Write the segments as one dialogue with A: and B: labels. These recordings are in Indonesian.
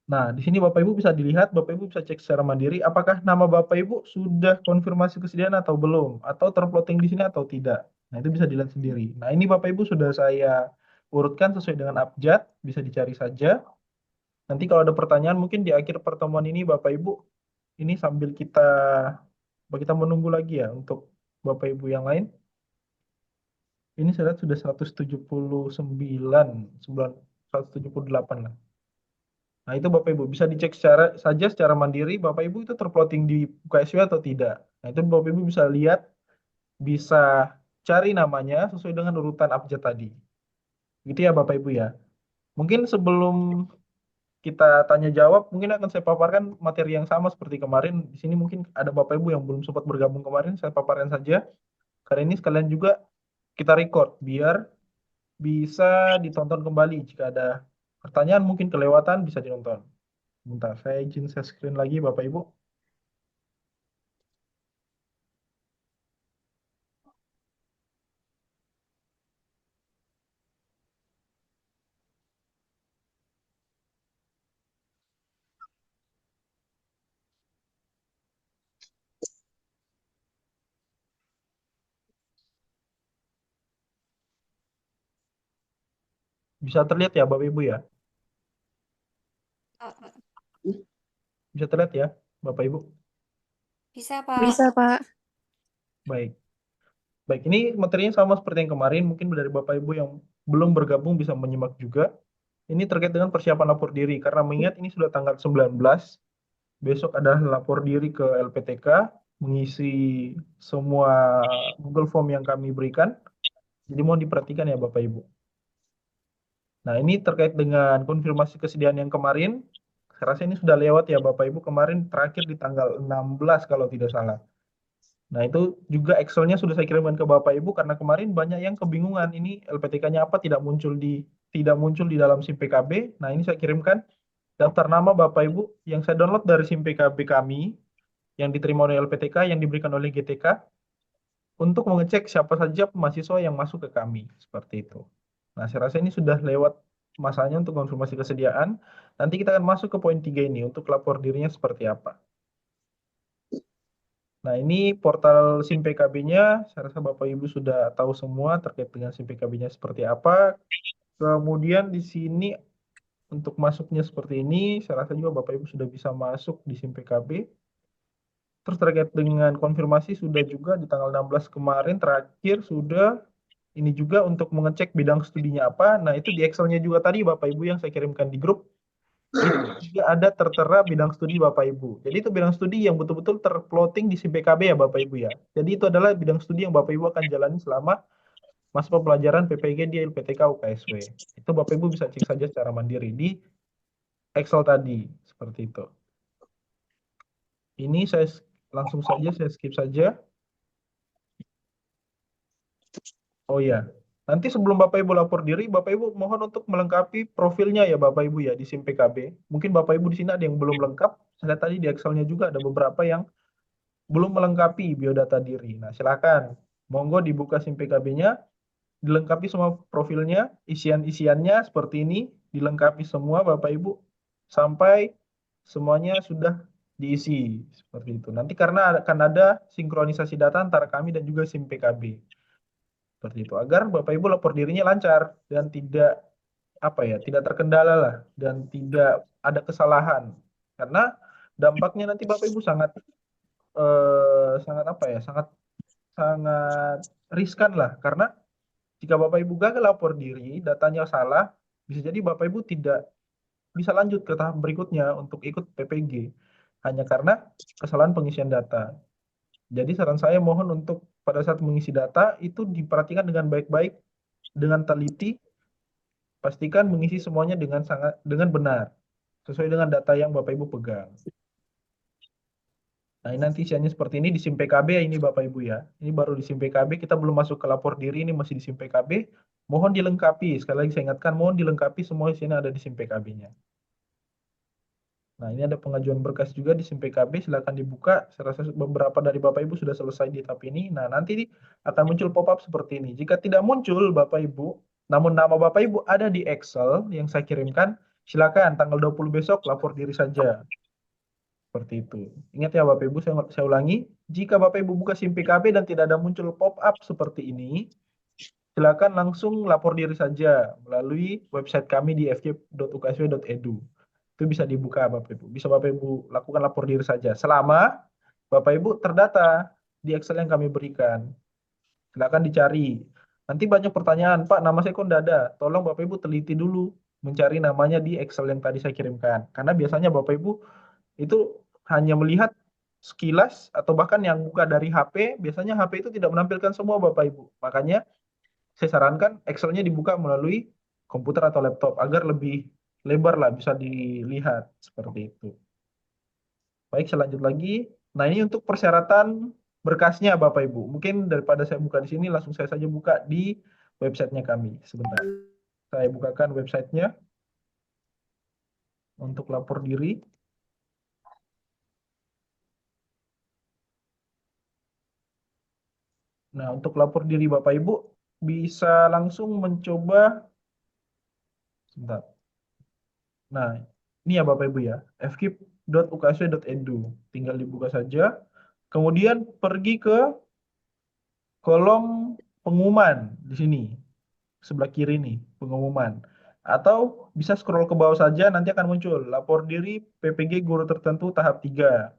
A: Nah, di sini Bapak Ibu bisa dilihat, Bapak Ibu bisa cek secara mandiri apakah nama Bapak Ibu sudah konfirmasi kesediaan atau belum, atau terplotting di sini atau tidak. Nah, itu bisa dilihat sendiri. Nah, ini Bapak Ibu sudah saya urutkan sesuai dengan abjad, bisa dicari saja. Nanti kalau ada pertanyaan mungkin di akhir pertemuan ini Bapak Ibu, ini sambil kita menunggu lagi ya untuk Bapak Ibu yang lain. Ini saya lihat sudah 179, 178 lah. Nah, itu Bapak Ibu bisa dicek secara mandiri Bapak Ibu itu terplotting di UKSW atau tidak. Nah, itu Bapak Ibu bisa lihat, bisa cari namanya sesuai dengan urutan abjad tadi. Gitu ya Bapak Ibu ya. Mungkin sebelum kita tanya jawab, mungkin akan saya paparkan materi yang sama seperti kemarin. Di sini mungkin ada Bapak Ibu yang belum sempat bergabung kemarin, saya paparkan saja. Karena ini sekalian juga kita record biar bisa ditonton kembali. Jika ada pertanyaan mungkin kelewatan bisa ditonton. Bentar, saya izin share screen lagi Bapak Ibu. Bisa terlihat ya Bapak Ibu ya? Bisa terlihat ya Bapak Ibu?
B: Bisa, Pak.
C: Bisa, Pak.
A: Baik. Baik, ini materinya sama seperti yang kemarin. Mungkin dari Bapak Ibu yang belum bergabung bisa menyimak juga. Ini terkait dengan persiapan lapor diri. Karena mengingat ini sudah tanggal 19, besok adalah lapor diri ke LPTK, mengisi semua Google Form yang kami berikan. Jadi mohon diperhatikan ya Bapak Ibu. Nah, ini terkait dengan konfirmasi kesediaan yang kemarin. Saya rasa ini sudah lewat ya Bapak Ibu. Kemarin terakhir di tanggal 16 kalau tidak salah. Nah, itu juga Excel-nya sudah saya kirimkan ke Bapak Ibu karena kemarin banyak yang kebingungan ini LPTK-nya apa tidak muncul di dalam SIM PKB. Nah, ini saya kirimkan daftar nama Bapak Ibu yang saya download dari SIM PKB kami yang diterima oleh LPTK yang diberikan oleh GTK untuk mengecek siapa saja mahasiswa yang masuk ke kami seperti itu. Nah, saya rasa ini sudah lewat masanya untuk konfirmasi kesediaan. Nanti kita akan masuk ke poin 3 ini untuk lapor dirinya seperti apa. Nah, ini portal SIM PKB-nya, saya rasa Bapak Ibu sudah tahu semua terkait dengan SIM PKB-nya seperti apa. Kemudian di sini untuk masuknya seperti ini, saya rasa juga Bapak Ibu sudah bisa masuk di SIM PKB. Terus terkait dengan konfirmasi sudah juga di tanggal 16 kemarin terakhir sudah ini juga untuk mengecek bidang studinya apa. Nah, itu di Excel-nya juga tadi Bapak Ibu yang saya kirimkan di grup. Itu juga ada tertera bidang studi Bapak Ibu. Jadi itu bidang studi yang betul-betul terplotting di SIM-PKB ya Bapak Ibu ya. Jadi itu adalah bidang studi yang Bapak Ibu akan jalani selama masa pembelajaran PPG di LPTK UKSW. Itu Bapak Ibu bisa cek saja secara mandiri di Excel tadi, seperti itu. Ini saya langsung saja saya skip saja. Oh ya, nanti sebelum Bapak Ibu lapor diri, Bapak Ibu mohon untuk melengkapi profilnya ya Bapak Ibu ya di SIM PKB. Mungkin Bapak Ibu di sini ada yang belum lengkap. Saya lihat tadi di Excel-nya juga ada beberapa yang belum melengkapi biodata diri. Nah, silakan. Monggo dibuka SIM PKB-nya, dilengkapi semua profilnya, isian-isiannya seperti ini, dilengkapi semua Bapak Ibu sampai semuanya sudah diisi seperti itu. Nanti karena akan ada sinkronisasi data antara kami dan juga SIM PKB. Seperti itu agar Bapak Ibu lapor dirinya lancar dan tidak apa ya, tidak terkendala lah dan tidak ada kesalahan. Karena dampaknya nanti Bapak Ibu sangat sangat apa ya, sangat sangat riskan lah karena jika Bapak Ibu gagal lapor diri, datanya salah, bisa jadi Bapak Ibu tidak bisa lanjut ke tahap berikutnya untuk ikut PPG hanya karena kesalahan pengisian data. Jadi saran saya mohon untuk pada saat mengisi data itu diperhatikan dengan baik-baik, dengan teliti, pastikan mengisi semuanya dengan benar sesuai dengan data yang Bapak Ibu pegang. Nah, ini nanti isiannya seperti ini di SIM PKB ya ini Bapak Ibu ya. Ini baru di SIM PKB, kita belum masuk ke lapor diri, ini masih di SIM PKB. Mohon dilengkapi, sekali lagi saya ingatkan, mohon dilengkapi semua isinya ada di SIM PKB-nya. Nah, ini ada pengajuan berkas juga di SIM PKB, silakan dibuka. Saya rasa beberapa dari Bapak Ibu sudah selesai di tahap ini. Nah, nanti akan muncul pop-up seperti ini. Jika tidak muncul Bapak Ibu, namun nama Bapak Ibu ada di Excel yang saya kirimkan, Silakan tanggal 20 besok lapor diri saja. Seperti itu. Ingat ya Bapak Ibu, saya ulangi, jika Bapak Ibu buka SIM PKB dan tidak ada muncul pop-up seperti ini, silakan langsung lapor diri saja melalui website kami di fj.uksw.edu. Itu bisa dibuka Bapak Ibu. Bisa Bapak Ibu lakukan lapor diri saja. Selama Bapak Ibu terdata di Excel yang kami berikan. Silakan dicari. Nanti banyak pertanyaan, Pak, nama saya kok tidak ada. Tolong Bapak Ibu teliti dulu mencari namanya di Excel yang tadi saya kirimkan. Karena biasanya Bapak Ibu itu hanya melihat sekilas atau bahkan yang buka dari HP, biasanya HP itu tidak menampilkan semua Bapak Ibu. Makanya saya sarankan Excel-nya dibuka melalui komputer atau laptop agar lebih lebar lah bisa dilihat seperti itu. Baik, saya lanjut lagi. Nah, ini untuk persyaratan berkasnya Bapak Ibu. Mungkin daripada saya buka di sini, langsung saya saja buka di websitenya kami. Sebentar. Saya bukakan websitenya untuk lapor diri. Nah, untuk lapor diri Bapak Ibu, bisa langsung mencoba. Sebentar. Nah, ini ya Bapak Ibu ya, fkip.uksw.edu. Tinggal dibuka saja. Kemudian pergi ke kolom pengumuman di sini, sebelah kiri nih, pengumuman. Atau bisa scroll ke bawah saja, nanti akan muncul lapor diri PPG guru tertentu tahap 3.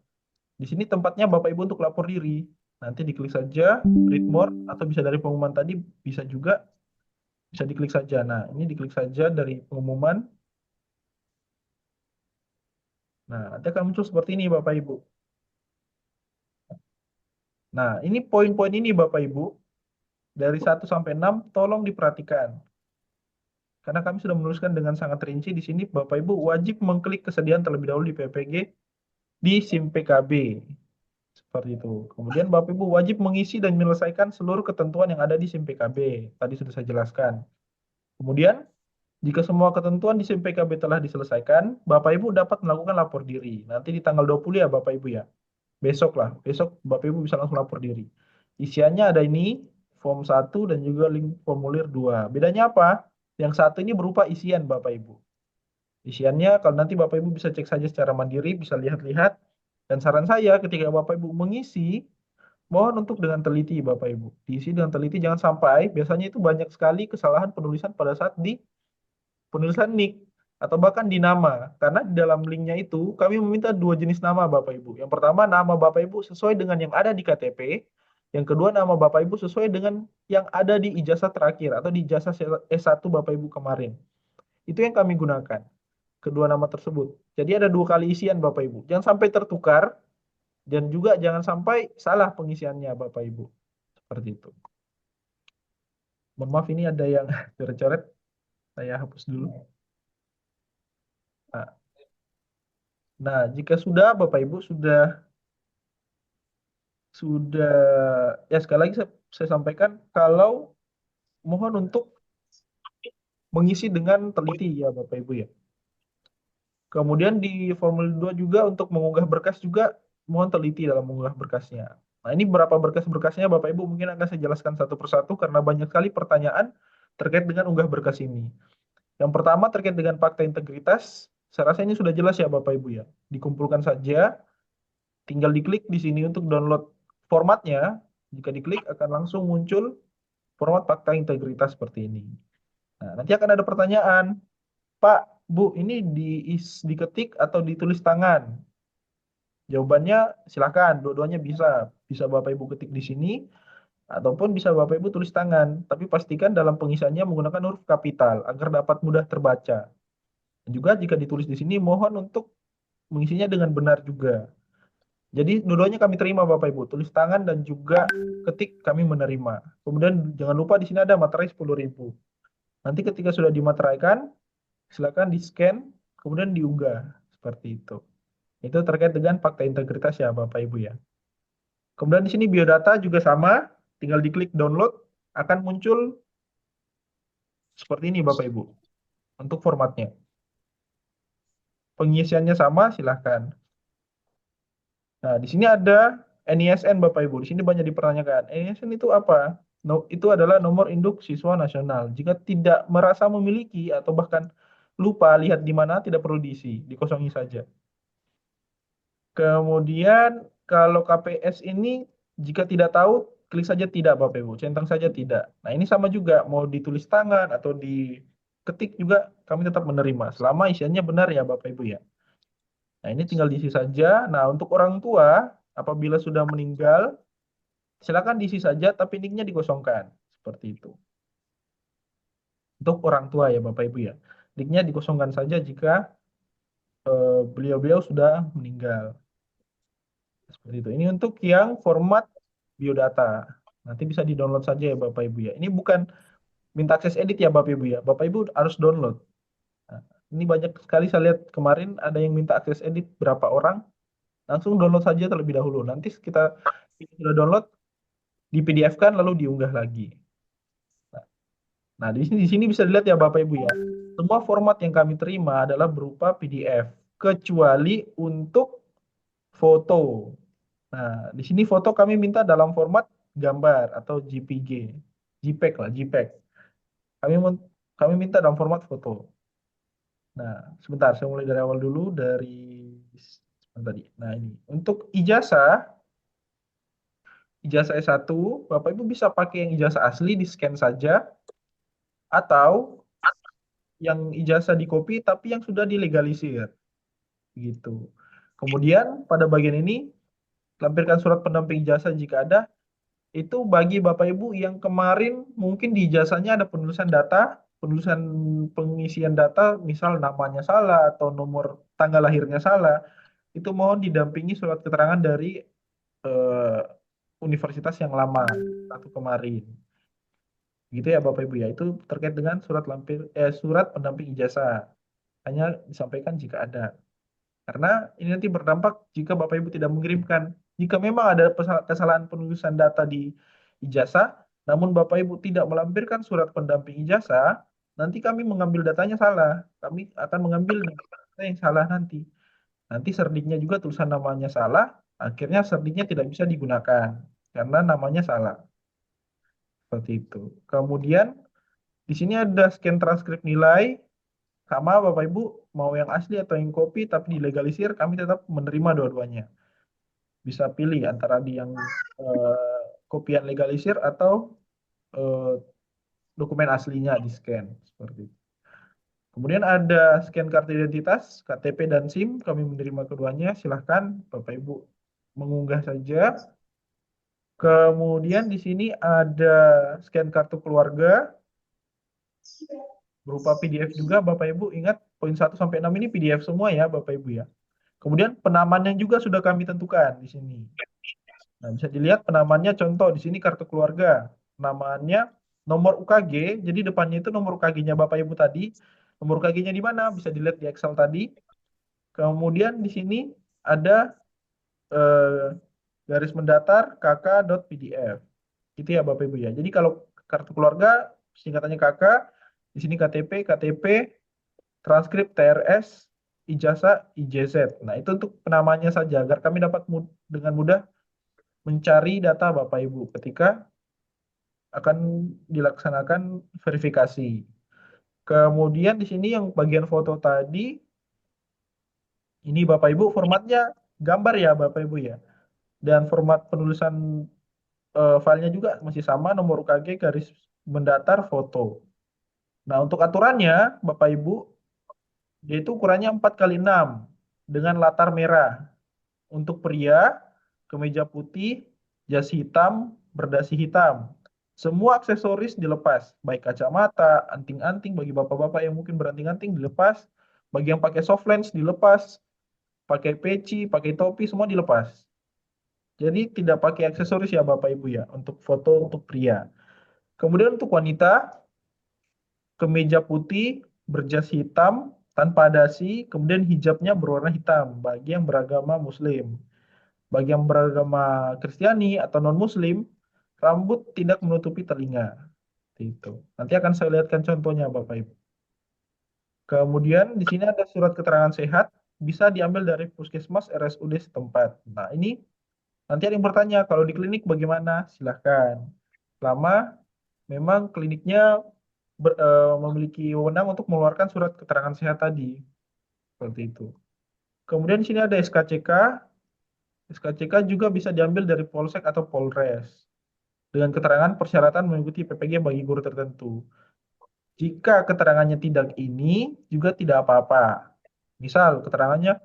A: Di sini tempatnya Bapak Ibu untuk lapor diri. Nanti diklik saja read more atau bisa dari pengumuman tadi, bisa juga bisa diklik saja. Nah, ini diklik saja dari pengumuman. Nah, nanti akan muncul seperti ini Bapak Ibu. Nah, ini poin-poin ini Bapak Ibu, dari 1 sampai 6 tolong diperhatikan. Karena kami sudah menuliskan dengan sangat rinci di sini, Bapak Ibu wajib mengklik kesediaan terlebih dahulu di PPG di SIM PKB. Seperti itu. Kemudian Bapak Ibu wajib mengisi dan menyelesaikan seluruh ketentuan yang ada di SIM PKB. Tadi sudah saya jelaskan. Kemudian, jika semua ketentuan di SIM PKB telah diselesaikan, Bapak Ibu dapat melakukan lapor diri. Nanti di tanggal 20 ya Bapak Ibu ya. Besok lah, besok Bapak Ibu bisa langsung lapor diri. Isiannya ada ini, form 1 dan juga link formulir 2. Bedanya apa? Yang satu ini berupa isian Bapak Ibu. Isiannya kalau nanti Bapak Ibu bisa cek saja secara mandiri, bisa lihat-lihat. Dan saran saya ketika Bapak Ibu mengisi, mohon untuk dengan teliti Bapak Ibu. Diisi dengan teliti, jangan sampai, biasanya itu banyak sekali kesalahan penulisan pada saat di penulisan nick atau bahkan di nama. Karena di dalam linknya itu kami meminta 2 jenis nama Bapak Ibu. Yang pertama nama Bapak Ibu sesuai dengan yang ada di KTP. Yang kedua nama Bapak Ibu sesuai dengan yang ada di ijazah terakhir atau di ijazah S1 Bapak Ibu kemarin. Itu yang kami gunakan. Kedua nama tersebut. Jadi ada 2 kali isian Bapak Ibu. Jangan sampai tertukar dan juga jangan sampai salah pengisiannya Bapak Ibu. Seperti itu. Mohon maaf ini ada yang coret-coret. Saya hapus dulu. Nah, jika sudah Bapak Ibu sudah ya sekali lagi saya sampaikan kalau mohon untuk mengisi dengan teliti ya Bapak Ibu ya. Kemudian di formulir 2 juga untuk mengunggah berkas juga mohon teliti dalam mengunggah berkasnya. Nah, ini berapa berkas-berkasnya Bapak Ibu mungkin akan saya jelaskan satu persatu karena banyak sekali pertanyaan terkait dengan unggah berkas ini. Yang pertama terkait dengan fakta integritas, saya rasa ini sudah jelas ya Bapak Ibu ya. Dikumpulkan saja, tinggal diklik di sini untuk download formatnya. Jika diklik akan langsung muncul format fakta integritas seperti ini. Nah, nanti akan ada pertanyaan, Pak, Bu, ini diketik atau ditulis tangan? Jawabannya silakan, dua-duanya bisa. Bisa Bapak Ibu ketik di sini, ataupun bisa Bapak Ibu tulis tangan. Tapi pastikan dalam pengisiannya menggunakan huruf kapital, agar dapat mudah terbaca. Dan juga jika ditulis di sini, mohon untuk mengisinya dengan benar juga. Jadi dua-duanya kami terima Bapak Ibu, tulis tangan dan juga ketik kami menerima. Kemudian jangan lupa di sini ada materai 10.000. Nanti ketika sudah dimateraikan, silakan di-scan, kemudian diunggah. Seperti itu. Itu terkait dengan fakta integritas ya Bapak Ibu ya. Kemudian di sini biodata juga sama, tinggal diklik download, akan muncul seperti ini Bapak Ibu, untuk formatnya. Pengisiannya sama, silahkan. Nah, di sini ada NISN Bapak Ibu. Di sini banyak dipertanyakan. NISN itu apa? No, itu adalah nomor induk siswa nasional. Jika tidak merasa memiliki atau bahkan lupa lihat di mana, tidak perlu diisi, dikosongi saja. Kemudian kalau KPS ini jika tidak tahu, klik saja tidak Bapak Ibu, centang saja tidak. Nah ini sama juga, mau ditulis tangan atau diketik juga kami tetap menerima, selama isiannya benar ya Bapak Ibu ya. Nah ini tinggal diisi saja. Nah untuk orang tua, apabila sudah meninggal, silakan diisi saja, tapi nicknya dikosongkan. Seperti itu. Untuk orang tua ya Bapak Ibu ya. Nicknya dikosongkan saja jika beliau-beliau sudah meninggal. Seperti itu. Ini untuk yang format biodata. Nanti bisa di-download saja ya Bapak Ibu ya. Ini bukan minta akses edit ya Bapak Ibu ya. Bapak Ibu harus download. Nah, ini banyak sekali saya lihat kemarin ada yang minta akses edit berapa orang. Langsung download saja terlebih dahulu. Nanti kita sudah download, di PDF-kan lalu diunggah lagi. Nah, di sini bisa dilihat ya Bapak Ibu ya. Semua format yang kami terima adalah berupa PDF, kecuali untuk foto. Nah, di sini foto kami minta dalam format gambar atau JPG, JPEG lah, JPEG. Kami kami minta dalam format foto. Nah, sebentar, saya mulai dari awal dulu dari tadi. Nah, ini untuk ijazah S1, Bapak Ibu bisa pakai yang ijazah asli di scan saja atau yang ijazah di copy tapi yang sudah dilegalisir gitu. Kemudian pada bagian ini lampirkan surat pendamping ijazah jika ada. Itu bagi Bapak Ibu yang kemarin mungkin di ijazahnya ada penulisan data, penulisan pengisian data, misal namanya salah atau nomor tanggal lahirnya salah, itu mohon didampingi surat keterangan dari eh, universitas yang lama atau kemarin. Gitu ya Bapak Ibu ya. Itu terkait dengan surat pendamping ijazah. Hanya disampaikan jika ada. Karena ini nanti berdampak jika Bapak Ibu tidak mengirimkan. Jika memang ada kesalahan penulisan data di ijazah, namun Bapak Ibu tidak melampirkan surat pendamping ijazah, nanti kami mengambil datanya salah. Kami akan mengambil data yang salah nanti. Nanti serdiknya juga tulisan namanya salah, akhirnya serdiknya tidak bisa digunakan karena namanya salah. Seperti itu. Kemudian di sini ada scan transkrip nilai, sama Bapak Ibu mau yang asli atau yang copy tapi dilegalisir, kami tetap menerima dua-duanya. Bisa pilih antara di yang kopian legalisir atau eh, dokumen aslinya di scan seperti itu. Kemudian ada scan kartu identitas, KTP dan SIM, kami menerima keduanya. Silahkan Bapak Ibu mengunggah saja. Kemudian di sini ada scan kartu keluarga berupa PDF juga Bapak Ibu. Ingat poin 1 sampai 6 ini PDF semua ya Bapak Ibu ya. Kemudian penamannya juga sudah kami tentukan di sini. Nah, bisa dilihat penamannya contoh di sini kartu keluarga. Namanya nomor UKG, jadi depannya itu nomor UKG-nya Bapak Ibu tadi. Nomor UKG-nya di mana? Bisa dilihat di Excel tadi. Kemudian di sini ada eh, garis mendatar kk.pdf. Itu ya Bapak Ibu ya. Jadi kalau kartu keluarga singkatannya KK, di sini KTP, transkrip TRS, ijazah, IJZ. Nah, itu untuk penamanya saja agar kami dapat dengan mudah mencari data Bapak Ibu ketika akan dilaksanakan verifikasi. Kemudian di sini yang bagian foto tadi, ini Bapak Ibu formatnya gambar ya Bapak Ibu ya. Dan format penulisan filenya juga masih sama, nomor UKG garis mendatar foto. Nah, untuk aturannya Bapak Ibu, yaitu ukurannya 4x6 dengan latar merah. Untuk pria, kemeja putih, jas hitam, berdasi hitam. Semua aksesoris dilepas, baik kacamata, anting-anting bagi bapak-bapak yang mungkin beranting-anting dilepas, bagi yang pakai soft lens dilepas, pakai peci, pakai topi semua dilepas. Jadi tidak pakai aksesoris ya Bapak Ibu ya untuk foto untuk pria. Kemudian untuk wanita, kemeja putih, berjas hitam, tanpa dasi, kemudian hijabnya berwarna hitam bagi yang beragama Muslim. Bagi yang beragama Kristiani atau non-Muslim, rambut tidak menutupi telinga. Itu. Nanti akan saya lihatkan contohnya, Bapak Ibu. Kemudian di sini ada surat keterangan sehat, bisa diambil dari puskesmas RSUD setempat. Nah, ini nanti ada yang bertanya, kalau di klinik bagaimana? Silahkan. Selama memang kliniknya memiliki wewenang untuk mengeluarkan surat keterangan sehat tadi. Seperti itu. Kemudian di sini ada SKCK. SKCK juga bisa diambil dari Polsek atau Polres dengan keterangan persyaratan mengikuti PPG bagi guru tertentu. Jika keterangannya tidak ini, juga tidak apa-apa. Misal keterangannya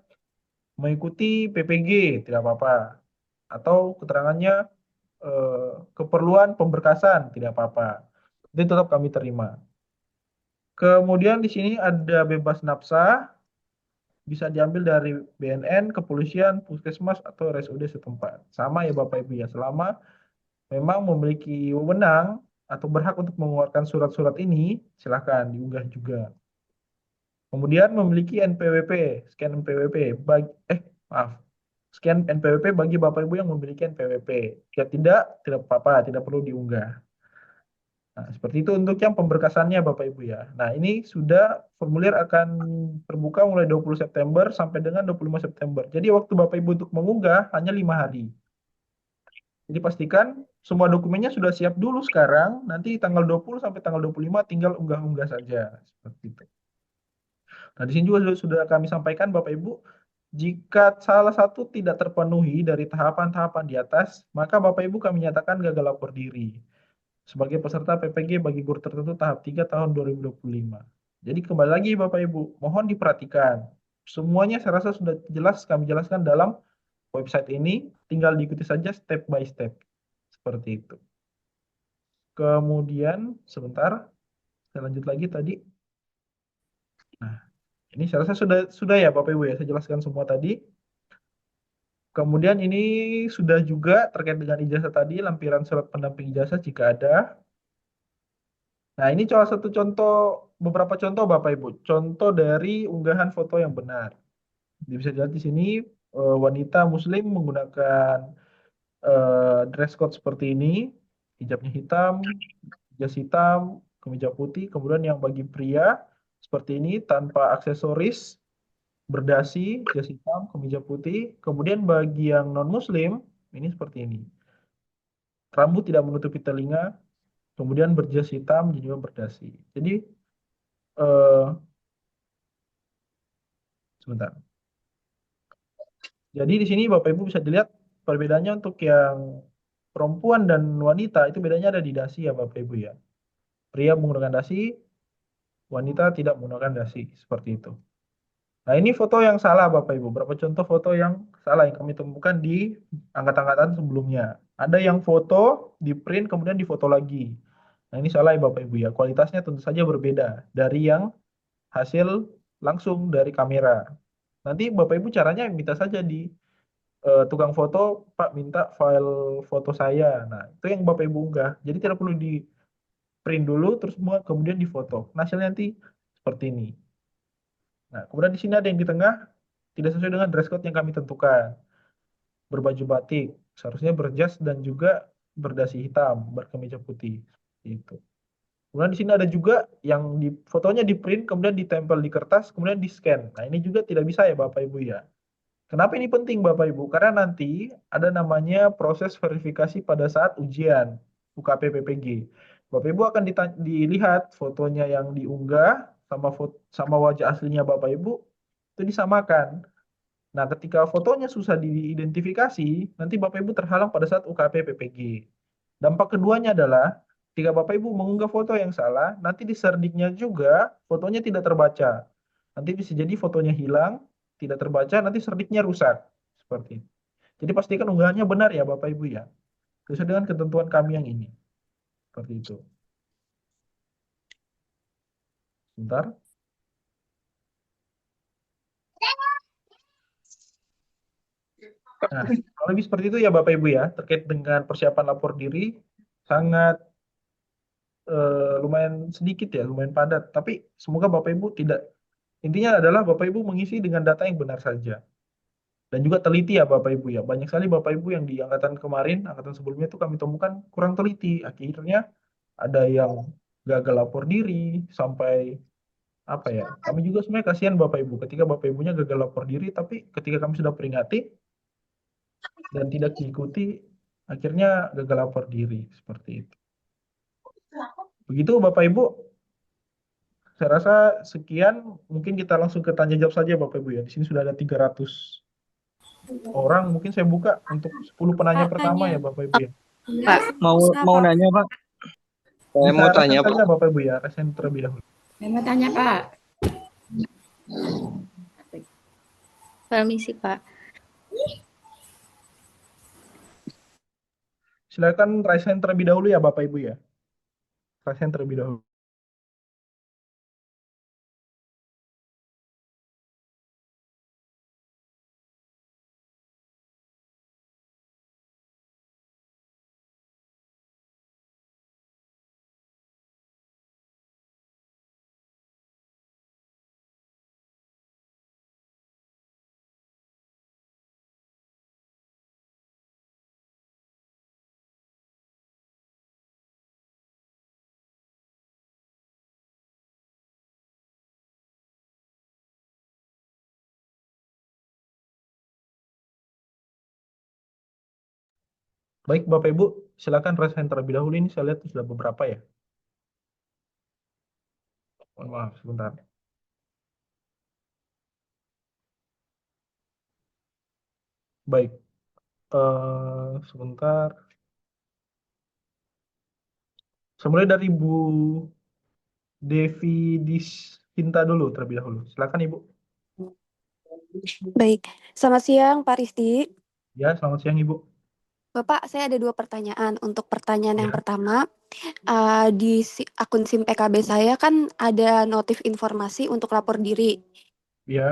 A: mengikuti PPG, tidak apa-apa. Atau keterangannya keperluan pemberkasan, tidak apa-apa. Itu tetap kami terima. Kemudian di sini ada bebas nafsa, bisa diambil dari BNN, kepolisian, puskesmas, atau RSUD setempat. Sama ya Bapak Ibu ya, selama memang memiliki wewenang atau berhak untuk mengeluarkan surat-surat ini, silakan diunggah juga. Kemudian memiliki NPWP, scan NPWP maaf, scan NPWP bagi Bapak Ibu yang memiliki NPWP. Jika tidak apa-apa, tidak perlu diunggah. Nah, seperti itu untuk yang pemberkasannya Bapak Ibu ya. Nah, ini sudah formulir akan terbuka mulai 20 September sampai dengan 25 September. Jadi waktu Bapak Ibu untuk mengunggah hanya 5 hari. Jadi pastikan semua dokumennya sudah siap dulu sekarang, nanti tanggal 20 sampai tanggal 25 tinggal unggah-unggah saja. Seperti itu. Nah, di sini juga sudah kami sampaikan Bapak Ibu, jika salah satu tidak terpenuhi dari tahapan-tahapan di atas, maka Bapak Ibu kami nyatakan gagal lapor diri sebagai peserta PPG bagi guru tertentu tahap 3 tahun 2025. Jadi kembali lagi Bapak Ibu, mohon diperhatikan. Semuanya saya rasa sudah jelas kami jelaskan dalam website ini, tinggal diikuti saja step by step. Seperti itu. Kemudian, sebentar, saya lanjut lagi tadi. Nah, ini saya rasa sudah ya Bapak Ibu ya, saya jelaskan semua tadi. Kemudian ini sudah juga terkait dengan ijazah tadi, lampiran surat pendamping ijazah jika ada. Nah, ini salah satu contoh, beberapa contoh Bapak Ibu. Contoh dari unggahan foto yang benar. Bisa dilihat di sini, wanita muslim menggunakan dress code seperti ini. Hijabnya hitam, jas hitam, kemeja putih. Kemudian yang bagi pria, seperti ini, tanpa aksesoris, berdasi, jas hitam, kemeja putih. Kemudian bagi yang non-muslim, ini seperti ini. Rambut tidak menutupi telinga, kemudian berjas hitam dan juga berdasi. Jadi eh, sebentar. Jadi di sini Bapak Ibu bisa dilihat perbedaannya untuk yang perempuan dan wanita itu bedanya ada di dasi ya Bapak Ibu ya. Pria menggunakan dasi, wanita tidak menggunakan dasi seperti itu. Nah, ini foto yang salah Bapak Ibu. Berapa contoh foto yang salah yang kami temukan di angkatan-angkatan sebelumnya. Ada yang foto di print kemudian difoto lagi. Nah, ini salah ya Bapak Ibu ya. Kualitasnya tentu saja berbeda dari yang hasil langsung dari kamera. Nanti Bapak Ibu caranya minta saja di tukang foto, Pak minta file foto saya. Nah, itu yang Bapak Ibu unggah. Jadi tidak perlu di print dulu, terus semua kemudian difoto. Nah, hasilnya nanti seperti ini. Nah, kemudian di sini ada yang di tengah, tidak sesuai dengan dress code yang kami tentukan. Berbaju batik, seharusnya berjas dan juga berdasi hitam, berkemeja putih. Itu. Kemudian di sini ada juga yang di fotonya di print, kemudian ditempel di kertas, kemudian di scan. Nah, ini juga tidak bisa ya Bapak Ibu ya. Kenapa ini penting Bapak Ibu? Karena nanti ada namanya proses verifikasi pada saat ujian UKP PPG. Bapak Ibu akan dilihat fotonya yang diunggah sama wajah aslinya Bapak Ibu itu disamakan. Nah, ketika fotonya susah diidentifikasi, nanti Bapak Ibu terhalang pada saat UKP PPG. Dampak keduanya adalah ketika Bapak Ibu mengunggah foto yang salah, nanti di serdiknya juga fotonya tidak terbaca. Nanti bisa jadi fotonya hilang, tidak terbaca, nanti serdiknya rusak. Seperti itu. Jadi pastikan unggahannya benar ya Bapak Ibu ya. Sesuai dengan ketentuan kami yang ini. Seperti itu. Sebentar. Nah, kalau lebih seperti itu ya Bapak Ibu ya, terkait dengan persiapan lapor diri, sangat lumayan sedikit ya, lumayan padat. Tapi semoga Bapak Ibu tidak, intinya adalah Bapak Ibu mengisi dengan data yang benar saja. Dan juga teliti ya Bapak Ibu ya. Banyak sekali Bapak Ibu yang di angkatan kemarin, angkatan sebelumnya itu kami temukan kurang teliti. Akhirnya ada yang gagal lapor diri, sampai apa ya. Kami juga sebenarnya kasihan Bapak Ibu ketika Bapak Ibunya gagal lapor diri, tapi ketika kami sudah peringati dan tidak diikuti, akhirnya gagal lapor diri. Seperti itu. Begitu Bapak Ibu. saya rasa sekian, mungkin kita langsung ke tanya jawab saja Bapak Ibu ya. Di sini sudah ada 300 orang, mungkin saya buka untuk 10 penanya
B: Pak,
A: pertama
B: tanya.
A: ya Bapak Ibu ya.
B: Pak,
C: Mau
B: bisa,
C: mau
B: Pak.
C: nanya Pak. Saya
A: Bisa
C: mau
A: rasain
C: tanya
A: saja
C: Pak.
A: Bapak Ibu ya, rasain terlebih dahulu.
D: Saya mau tanya, Pak.
B: Permisi, Pak.
A: Silakan rasain terlebih dahulu ya Bapak Ibu ya. Rasain terlebih dahulu. Baik Bapak Ibu, silakan rasain terlebih dahulu. Ini saya lihat sudah beberapa ya. Mohon maaf sebentar. Baik, sebentar. Semulai dari Bu Devi Diskinta dulu terlebih dahulu. Silakan Ibu.
E: Baik, selamat siang Pak Risti.
A: Ya, selamat siang Ibu.
E: Bapak, saya ada 2 pertanyaan. Untuk pertanyaan yang
A: Ya,
E: pertama, di akun SIM PKB saya kan ada notif informasi untuk lapor diri.
A: ya,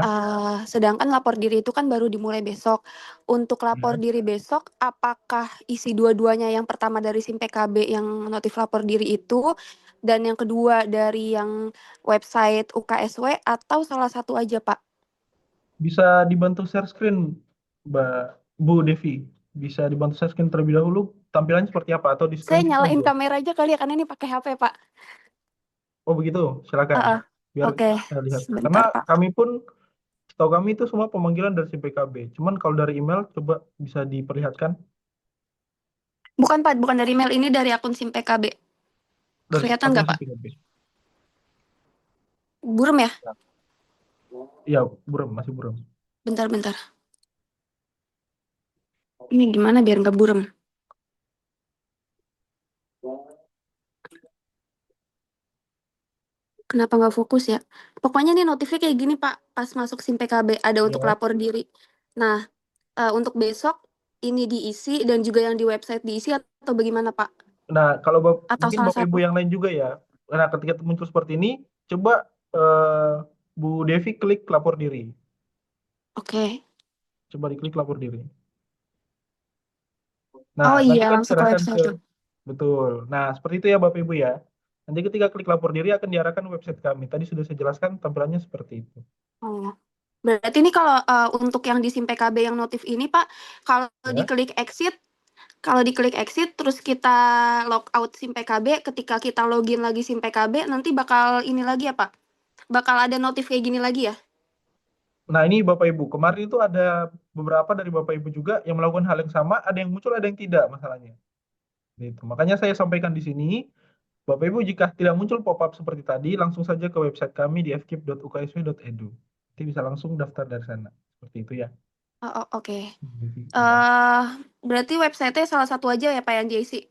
E: Sedangkan lapor diri itu kan baru dimulai besok. Untuk lapor
A: ya.
E: diri besok, apakah isi dua-duanya, yang pertama dari SIM PKB yang notif lapor diri itu, dan yang kedua dari yang website UKSW, atau salah satu aja, Pak?
A: Bisa dibantu share screen, Mbak Bu Devi. Bisa dibantu share screen terlebih dahulu. Tampilannya seperti apa atau di
E: Saya
A: screenshot
E: nyalain
A: saja.
E: kamera aja kali ya, karena ini pakai HP, Pak.
A: Oh begitu, silakan.
E: Heeh.
A: Biar
E: Oke,
A: saya lihat. Karena
E: sebentar, Pak.
A: kami pun, setahu kami itu semua pemanggilan dari SIM PKB. Cuman kalau dari email, coba bisa diperlihatkan
E: Bukan, Pak, bukan dari email, ini dari akun SIM PKB.
A: dari
E: Kelihatan
A: akun
E: nggak,
A: SIM
E: Pak?
A: PKB.
E: Buram ya?
A: Iya, buram, masih buram.
E: Bentar-bentar. Ini gimana biar nggak buram? Kenapa nggak fokus ya? Pokoknya nih notifnya kayak gini, Pak. Pas masuk SIM PKB, ada untuk
A: Ya.
E: lapor diri. Nah, untuk besok ini diisi dan juga yang di website diisi atau bagaimana, Pak?
A: Nah, kalau
E: Atau
A: mungkin
E: salah
A: Bapak Ibu
E: satu?
A: yang lain juga ya. Nah, ketika muncul seperti ini, coba eh, Bu Devi klik lapor diri.
E: Oke.
A: Coba diklik lapor diri. Nah,
E: Oh
A: nanti
E: iya,
A: kan
E: langsung ke
A: diarahkan ke,
E: website.
A: betul. Nah, seperti itu ya Bapak Ibu ya. Nanti ketika klik lapor diri akan diarahkan ke website kami. Tadi sudah saya jelaskan tampilannya seperti itu.
E: Oh. Berarti ini kalau untuk yang di SIM PKB yang notif ini, Pak, kalau
A: Ya.
E: diklik exit, terus kita log out SIM PKB, ketika kita login lagi SIM PKB, nanti bakal ini lagi ya, Pak? Bakal ada notif kayak gini lagi ya?
A: Nah, ini Bapak Ibu, kemarin itu ada beberapa dari Bapak Ibu juga yang melakukan hal yang sama, ada yang muncul, ada yang tidak masalahnya. Gitu. Makanya saya sampaikan di sini, Bapak Ibu jika tidak muncul pop-up seperti tadi, langsung saja ke website kami di fkip.uksw.edu. Nanti bisa langsung daftar dari sana. Seperti itu ya.
E: Oh, oke.
A: Ya.
E: Berarti website-nya salah satu aja ya, Pak, yang diisi?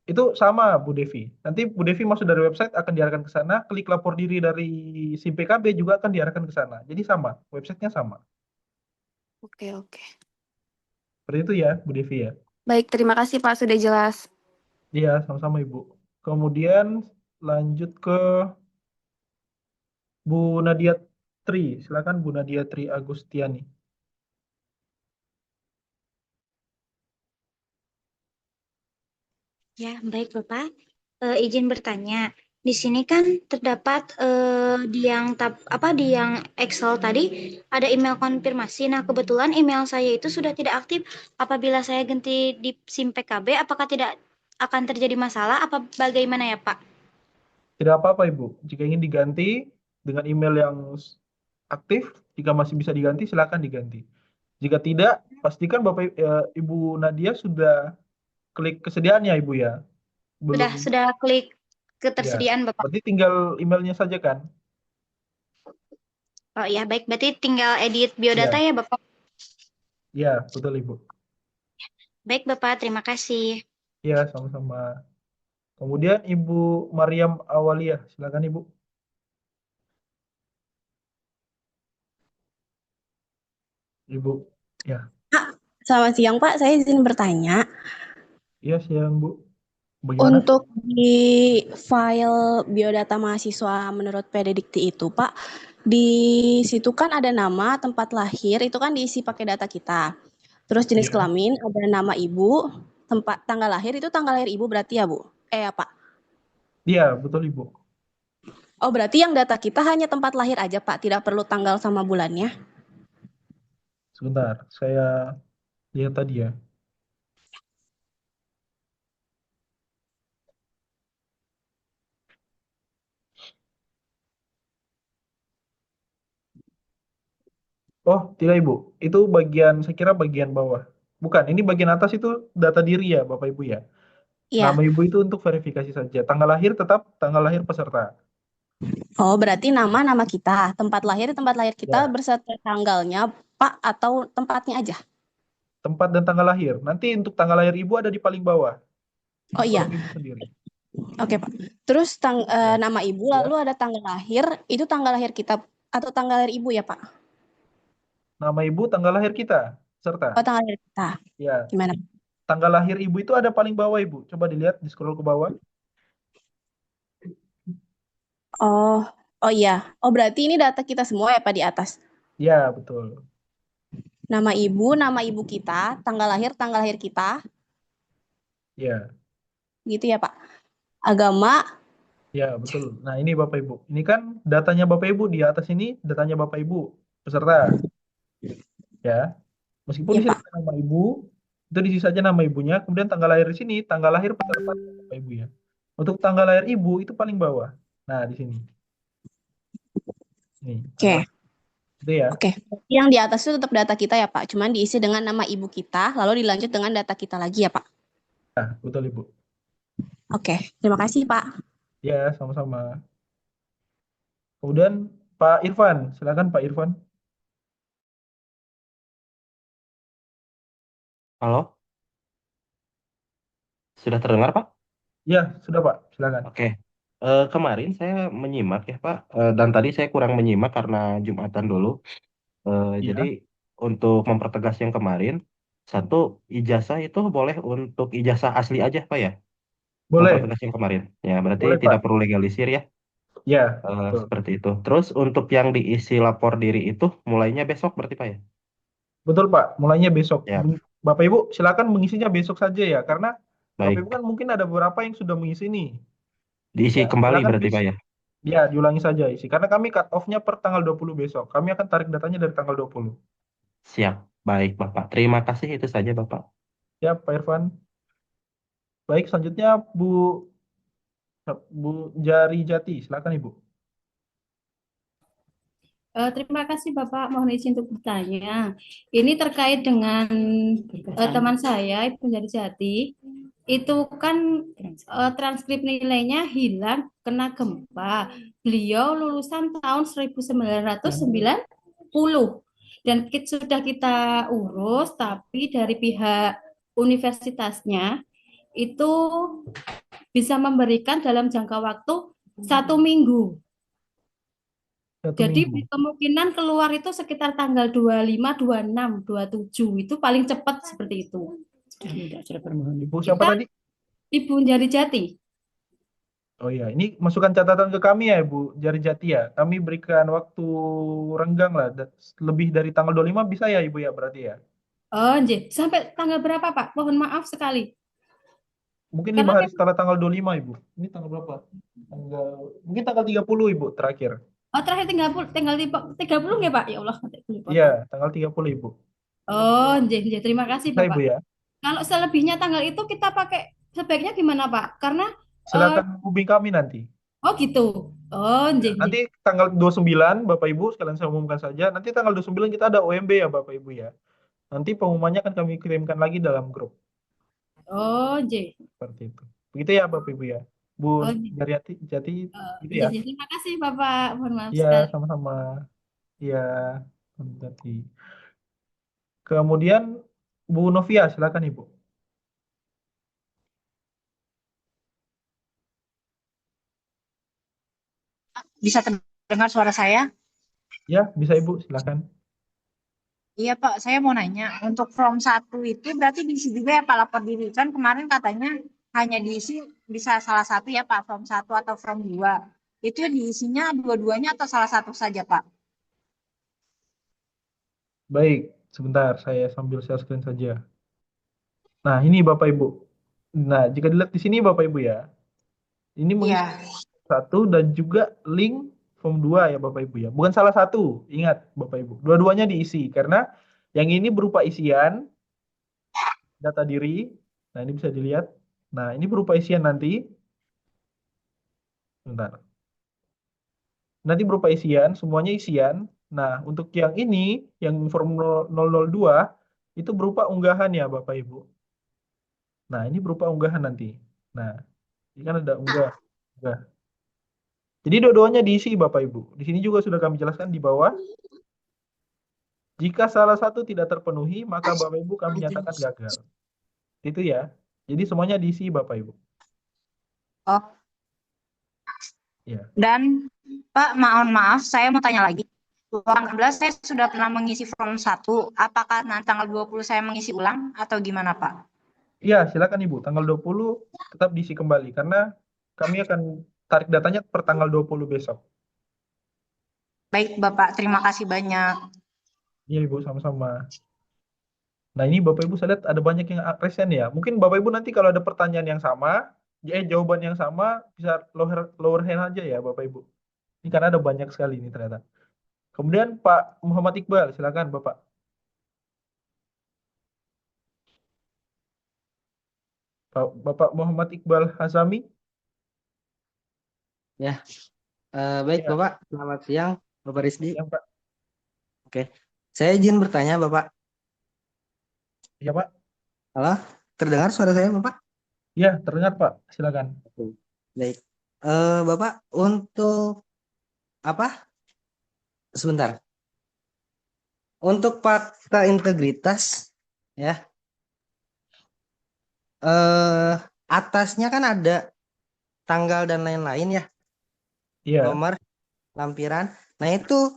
A: Itu sama Bu Devi. Nanti Bu Devi masuk dari website akan diarahkan ke sana, klik lapor diri dari SIM PKB juga akan diarahkan ke sana. Jadi sama, websitenya sama.
E: Oke, oke.
A: Seperti itu ya Bu Devi ya.
E: Baik, terima kasih, Pak, sudah jelas.
A: Iya, sama-sama Ibu. Kemudian lanjut ke Bu Nadia Tri. Silakan Bu Nadia Tri Agustiani.
F: Ya, baik Bapak. Izin bertanya. Di sini kan terdapat di yang di yang Excel tadi ada email konfirmasi. Nah, kebetulan email saya itu sudah tidak aktif. Apabila saya ganti di SIM PKB, apakah tidak akan terjadi masalah? Apa bagaimana ya, Pak?
A: Tidak apa-apa Ibu. Jika ingin diganti dengan email yang aktif, jika masih bisa diganti, silakan diganti. Jika tidak, pastikan Ibu Nadia sudah klik kesediaannya Ibu ya. Belum.
F: Sudah klik. ketersediaan Bapak.
A: Berarti tinggal emailnya saja kan?
F: Oh iya, baik. Berarti tinggal edit biodata
A: Iya,
F: ya Bapak.
A: iya, betul Ibu.
F: Baik Bapak, terima kasih.
A: Iya, sama-sama. Kemudian Ibu Mariam Awaliyah, silakan Ibu. Ibu, ya,
D: Selamat siang Pak, saya izin bertanya.
A: iya siang Bu. Bagaimana?
D: Untuk di file biodata mahasiswa menurut PDDikti itu Pak, di situ kan ada nama, tempat lahir, itu kan diisi pakai data kita. Terus jenis
A: Iya,
D: kelamin, ada nama ibu, tempat tanggal lahir, itu tanggal lahir ibu berarti ya Bu? Ya Pak.
A: iya betul Ibu.
D: Oh berarti yang data kita hanya tempat lahir aja Pak, tidak perlu tanggal sama bulannya?
A: Sebentar, saya lihat tadi ya. Oh, tidak Ibu. Itu bagian, saya kira bagian bawah. Bukan, ini bagian atas itu data diri ya, Bapak Ibu ya. Nama
D: Iya.
A: Ibu itu untuk verifikasi saja. Tanggal lahir tetap tanggal lahir peserta.
D: Oh berarti nama kita, tempat lahir kita
A: Ya,
D: berserta tanggalnya Pak atau tempatnya aja?
A: tempat dan tanggal lahir. Nanti untuk tanggal lahir Ibu ada di paling bawah, di
D: Oh iya,
A: kolom Ibu sendiri.
D: oke Pak. Terus
A: Ya,
D: nama ibu
A: ya.
D: lalu ada tanggal lahir, itu tanggal lahir kita atau tanggal lahir ibu ya Pak?
A: Nama Ibu, tanggal lahir kita, peserta.
D: Oh tanggal lahir kita.
A: Ya,
D: Gimana?
A: tanggal lahir Ibu itu ada paling bawah Ibu. Coba dilihat, di scroll ke bawah.
D: Oh, oh iya. Oh berarti ini data kita semua ya Pak di atas.
A: Ya, betul.
D: Nama ibu kita, tanggal lahir kita,
A: Ya,
D: gitu ya Pak. Agama,
A: ya betul. Nah ini Bapak Ibu. Ini kan datanya Bapak Ibu di atas ini, datanya Bapak Ibu peserta. Ya, meskipun
D: ya
A: di sini
D: Pak.
A: ada nama Ibu, itu diisi saja nama ibunya. Kemudian tanggal lahir di sini, tanggal lahir peserta Bapak Ibu ya. Untuk tanggal lahir Ibu itu paling bawah. Nah di sini. Nih,
D: Oke,
A: itu ya.
D: oke. Yang di atas itu tetap data kita ya Pak. Cuman diisi dengan nama ibu kita, lalu dilanjut dengan data kita lagi ya Pak.
A: Nah, betul Ibu.
D: Oke, terima kasih Pak.
A: Ya, sama-sama. Kemudian Pak Irfan, silakan Pak Irfan.
G: Halo, sudah terdengar, Pak?
A: Ya, sudah Pak, silakan.
G: Oke. Kemarin saya menyimak ya, Pak, dan tadi saya kurang menyimak karena Jumatan dulu. Jadi
A: Ya,
G: untuk mempertegas yang kemarin, satu ijazah itu boleh untuk ijazah asli aja, Pak ya?
A: boleh,
G: Mempertegas yang kemarin. Ya, berarti
A: boleh
G: tidak
A: Pak.
G: perlu legalisir ya,
A: Ya, betul.
G: seperti itu. Terus untuk yang diisi lapor diri itu mulainya besok berarti, Pak ya?
A: Betul Pak, mulainya besok.
G: Ya,
A: Bapak Ibu silakan mengisinya besok saja ya, karena Bapak Ibu
G: baik.
A: kan mungkin ada beberapa yang sudah mengisi nih.
G: Diisi
A: Ya,
G: kembali
A: silakan
G: berarti, Pak ya?
A: ya diulangi saja isi. Karena kami cut off-nya per tanggal 20 besok. Kami akan tarik datanya dari tanggal 20.
G: Siap. Baik, Bapak. Terima kasih itu saja, Bapak.
A: Ya, Pak Irfan. Baik, selanjutnya Bu Jari Jati, silakan Ibu.
B: Terima kasih Bapak, mohon izin untuk bertanya. Ini terkait dengan teman saya, Ibu Jari Jati. Itu kan transkrip nilainya hilang kena gempa. Beliau lulusan tahun 1990 dan sudah kita urus, tapi dari pihak universitasnya itu bisa memberikan dalam jangka waktu 1 minggu.
A: Satu
B: Jadi
A: minggu.
B: kemungkinan keluar itu sekitar tanggal 25, 26, 27. Itu paling cepat seperti itu.
A: Ibu siapa
B: Kita
A: tadi?
B: Ibu Jari Jati.
A: Oh iya, ini masukan catatan ke kami ya Ibu Jari Jati ya. Kami berikan waktu renggang lah. Lebih dari tanggal 25 bisa ya Ibu ya berarti ya.
B: Oh, nggih. Sampai tanggal berapa, Pak? Mohon maaf sekali.
A: Mungkin 5
B: Karena
A: hari setelah tanggal 25 Ibu. Ini tanggal berapa? Mungkin tanggal 30 Ibu terakhir.
B: terakhir tinggal 30 nggih, Pak? Ya Allah, lupa.
A: Iya, tanggal 30 Ibu.
B: Oh, nggih, nggih. Terima kasih,
A: Bisa Ibu
B: Bapak.
A: ya.
B: Kalau selebihnya tanggal itu kita pakai sebaiknya gimana, Pak? Karena
A: Silakan hubungi kami nanti.
B: oh gitu. Oh, nggih, nggih.
A: Nanti tanggal 29 Bapak Ibu sekalian saya umumkan saja. Nanti tanggal 29 kita ada OMB ya Bapak Ibu ya. Nanti pengumumannya akan kami kirimkan lagi dalam grup.
B: Oh, nggih.
A: Seperti itu. Begitu ya Bapak Ibu ya. Bu
B: Oh,
A: Jariati, Jati, gitu
B: iya,
A: ya?
B: jadi terima kasih Bapak. Mohon maaf
A: Iya,
B: sekali.
A: sama-sama. Iya, Bu Jati. Kemudian Bu Novia, silakan Ibu.
H: Bisa terdengar suara saya?
A: Ya, bisa Ibu, silakan.
H: Iya Pak, saya mau nanya, untuk form 1 itu berarti diisi juga ya Pak lapor diri. Kan kemarin katanya hanya diisi bisa salah satu ya Pak, form 1 atau form 2. Itu diisinya dua-duanya atau salah satu saja Pak?
A: Baik, sebentar saya sambil share screen saja. Nah, ini Bapak Ibu. Nah, jika dilihat di sini Bapak Ibu ya, ini mengisi
H: Iya.
A: satu dan juga link form 2 ya Bapak Ibu ya. Bukan salah satu, ingat Bapak Ibu. Dua-duanya diisi karena yang ini berupa isian data diri. Nah, ini bisa dilihat. Nah, ini berupa isian nanti. Bentar. Nanti berupa isian, semuanya isian. Nah, untuk yang ini, yang form 002, itu berupa unggahan ya Bapak Ibu. Nah, ini berupa unggahan nanti. Nah, ini kan ada unggah. Unggah. Jadi dua-duanya diisi Bapak Ibu. Di sini juga sudah kami jelaskan di bawah. Jika salah satu tidak terpenuhi, maka Bapak Ibu kami nyatakan gagal. Itu ya. Jadi semuanya diisi Bapak Ibu.
H: Oh,
A: Ya.
H: dan Pak, mohon maaf, saya mau tanya lagi. Tanggal 16 saya sudah pernah mengisi form 1. Apakah nanti tanggal 20 saya mengisi ulang atau gimana Pak?
A: Iya, silakan Ibu. Tanggal 20 tetap diisi kembali karena kami akan tarik datanya per tanggal 20 besok.
H: Baik Bapak, terima kasih banyak.
A: Iya Ibu, sama-sama. Nah, ini Bapak Ibu saya lihat ada banyak yang resen ya. Mungkin Bapak Ibu nanti kalau ada pertanyaan yang sama, jawaban yang sama, bisa lower hand aja ya Bapak Ibu. Ini karena ada banyak sekali ini ternyata. Kemudian Pak Muhammad Iqbal, silakan Bapak. Bapak Muhammad Iqbal Hazami.
C: Ya, baik
A: Ya,
C: Bapak. Selamat siang, Bapak Rizdi.
A: yang Pak.
C: Oke, saya izin bertanya Bapak.
A: Ya Pak.
C: Halo, terdengar suara saya Bapak?
A: Ya, terdengar Pak. Silakan.
C: Oke. Baik, Bapak untuk apa? Sebentar. Untuk fakta integritas, ya, atasnya kan ada tanggal dan lain-lain ya,
A: Iya,
C: nomor, lampiran. Nah itu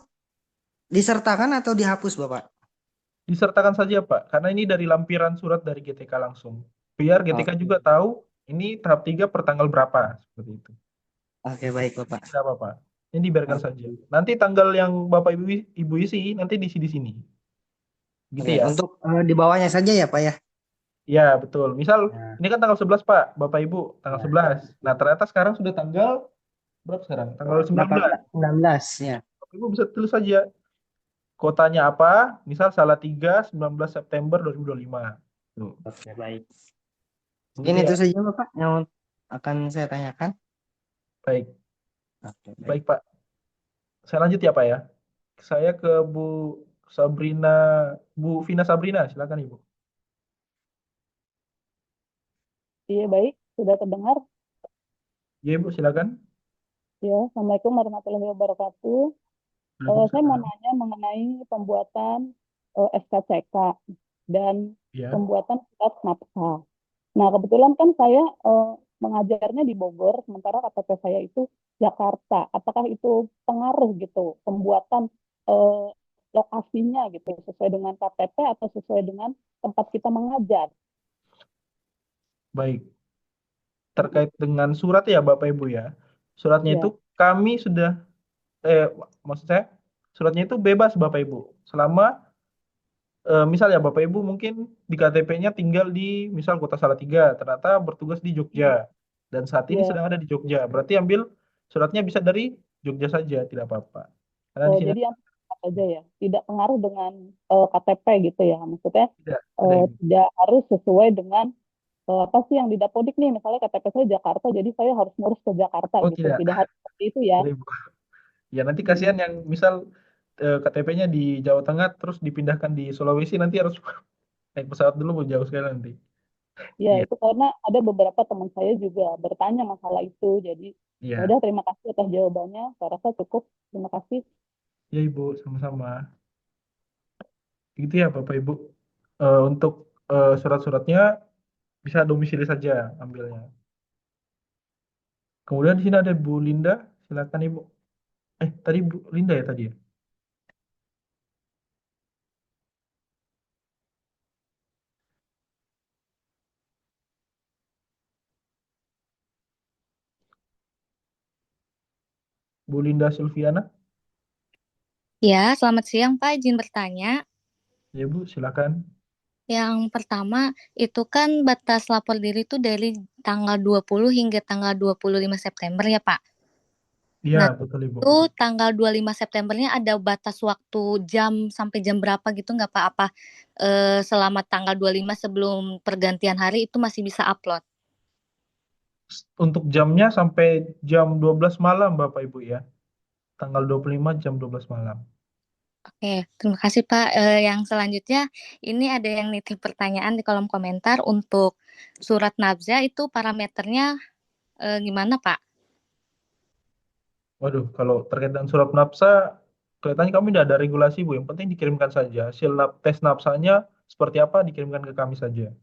C: disertakan atau dihapus Bapak?
A: disertakan saja Pak, karena ini dari lampiran surat dari GTK langsung. Biar GTK
C: Oke,
A: juga tahu ini tahap 3 per tanggal berapa, seperti itu.
C: oke baik Bapak.
A: Tidak apa-apa. Ini dibiarkan
C: Oke,
A: saja. Nanti tanggal yang Bapak Ibu isi nanti diisi di sini. Gitu
C: oke.
A: ya.
C: Untuk di bawahnya saja ya Pak ya.
A: Ya, betul. Misal
C: Ya,
A: ini kan tanggal 11 Pak, Bapak Ibu, tanggal
C: ya.
A: 11. Nah, ternyata sekarang sudah tanggal berapa sekarang? Tanggal 19.
C: 18, 19 ya.
A: Bapak Ibu bisa tulis saja kotanya apa, misal Salatiga 19 September 2025. Tuh,
C: Oke baik. Mungkin
A: gitu ya.
C: itu saja Bapak yang akan saya tanyakan.
A: Baik,
C: Oke baik.
A: baik Pak. Saya lanjut ya Pak ya. Saya ke Bu Sabrina, Bu Vina Sabrina, silakan Ibu.
I: Iya, baik. Sudah terdengar?
A: Ya Ibu, silakan.
I: Ya, Assalamualaikum warahmatullahi wabarakatuh. Saya mau
A: Waalaikumsalam.
I: nanya mengenai pembuatan SKCK dan
A: Ya.
I: pembuatan surat nafkah. Nah, kebetulan kan saya mengajarnya di Bogor, sementara KTP saya itu Jakarta. Apakah itu pengaruh gitu, pembuatan eh, lokasinya gitu, sesuai dengan KTP atau sesuai dengan tempat kita mengajar?
A: Baik. Terkait dengan surat ya Bapak Ibu ya. Suratnya itu
I: Ya,
A: kami sudah maksud saya suratnya itu bebas Bapak Ibu. Selama misal ya Bapak Ibu mungkin di KTP-nya tinggal di misal Kota Salatiga, ternyata bertugas di Jogja dan saat ini
I: ya.
A: sedang ada di Jogja. Berarti ambil suratnya bisa dari Jogja saja, tidak apa-apa. Karena di
I: Oh,
A: sini
I: jadi yang saja ya, tidak pengaruh dengan KTP gitu ya. Maksudnya
A: tidak Ibu.
I: tidak harus sesuai dengan apa sih yang di Dapodik nih. Misalnya KTP saya Jakarta, jadi saya harus ngurus ke Jakarta
A: Oh
I: gitu.
A: tidak,
I: Tidak harus seperti itu ya.
A: tidak Ibu. Ya nanti
I: Hmm.
A: kasihan yang misal KTP-nya di Jawa Tengah terus dipindahkan di Sulawesi nanti harus naik pesawat dulu jauh sekali nanti.
I: Ya,
A: Iya,
I: itu karena ada beberapa teman saya juga bertanya masalah itu. Jadi, ya
A: iya.
I: udah terima kasih atas jawabannya. Saya rasa cukup. Terima kasih.
A: Ya Ibu, sama-sama. Gitu ya Bapak Ibu. Untuk surat-suratnya bisa domisili saja ambilnya. Kemudian di sini ada Bu Linda, silakan Ibu. Tadi Bu Linda ya tadi ya. Bu Linda Silviana.
J: Ya, selamat siang Pak. Izin bertanya.
A: Ya Bu, silakan.
J: Yang pertama, itu kan batas lapor diri itu dari tanggal 20 hingga tanggal 25 September ya Pak.
A: Iya,
J: Nah,
A: betul Ibu.
J: itu tanggal 25 Septembernya ada batas waktu jam sampai jam berapa gitu nggak Pak? Apa selama tanggal 25 sebelum pergantian hari itu masih bisa upload?
A: Untuk jamnya sampai jam 12 malam Bapak Ibu ya. Tanggal 25 jam 12 malam.
J: Oke, terima kasih Pak. Yang selanjutnya, ini ada yang nitip pertanyaan di kolom komentar untuk surat nabza itu parameternya gimana Pak?
A: Waduh, kalau terkait dengan surat nafsa, kelihatannya kami tidak ada regulasi Bu. Yang penting dikirimkan saja. Hasil tes nafsanya seperti apa dikirimkan ke kami saja.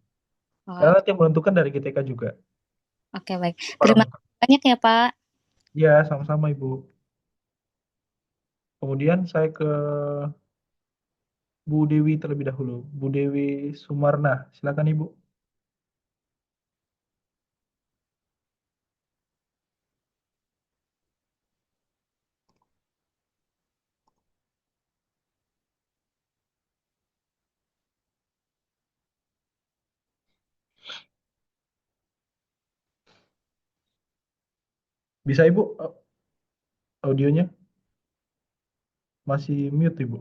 J: Oh,
A: Karena nanti yang menentukan dari GTK juga.
J: oke, baik. Terima
A: Parameter.
J: kasih banyak ya, Pak.
A: Ya, sama-sama Ibu. Kemudian saya ke Bu Dewi terlebih dahulu. Bu Dewi Sumarna, silakan Ibu. Bisa Ibu audionya? Masih mute Ibu.